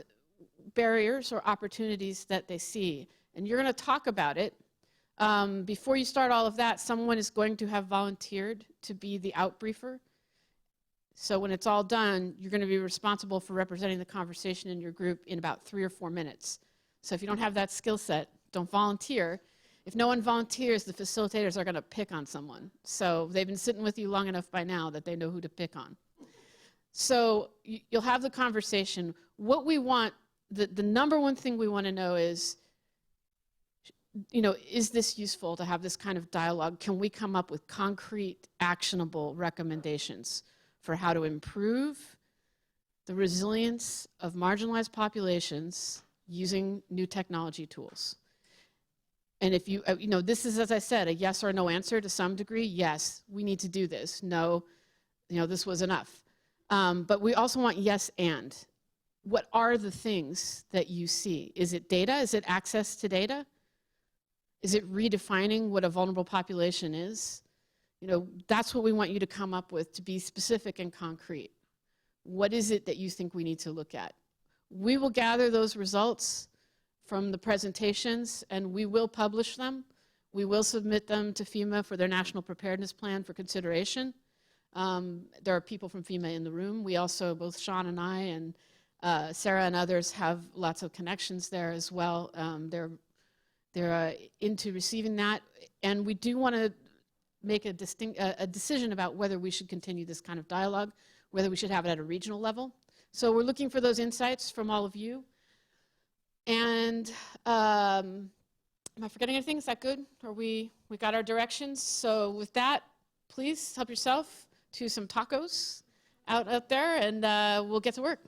barriers or opportunities that they see. And you're going to talk about it. Before you start all of that, someone is going to have volunteered to be the outbriefer. So when it's all done, you're going to be responsible for representing the conversation in your group in about 3 or 4 minutes. So if you don't have that skill set, don't volunteer. If no one volunteers, the facilitators are going to pick on someone. So they've been sitting with you long enough by now that they know who to pick on. So you'll have the conversation. What we want, the number one thing we want to know is, you know, is this useful to have this kind of dialogue? Can we come up with concrete, actionable recommendations for how to improve the resilience of marginalized populations using new technology tools? And if you know, this is, as I said, a yes or no answer to some degree. Yes, we need to do this. No, you know, this was enough. But we also want yes and. What are the things that you see? Is it data? Is it access to data? Is it redefining what a vulnerable population is? You know, that's what we want you to come up with, to be specific and concrete. What is it that you think we need to look at? We will gather those results from the presentations, and we will publish them. We will submit them to FEMA for their National Preparedness Plan for consideration. There are people from FEMA in the room. We also, both Sean and I and Sarah and others, have lots of connections there as well. They're into receiving that, and we do want to make a decision about whether we should continue this kind of dialogue, whether we should have it at a regional level. So we're looking for those insights from all of you. And am I forgetting anything? Is that good? Or we got our directions? So with that, please help yourself to some tacos out there, and we'll get to work.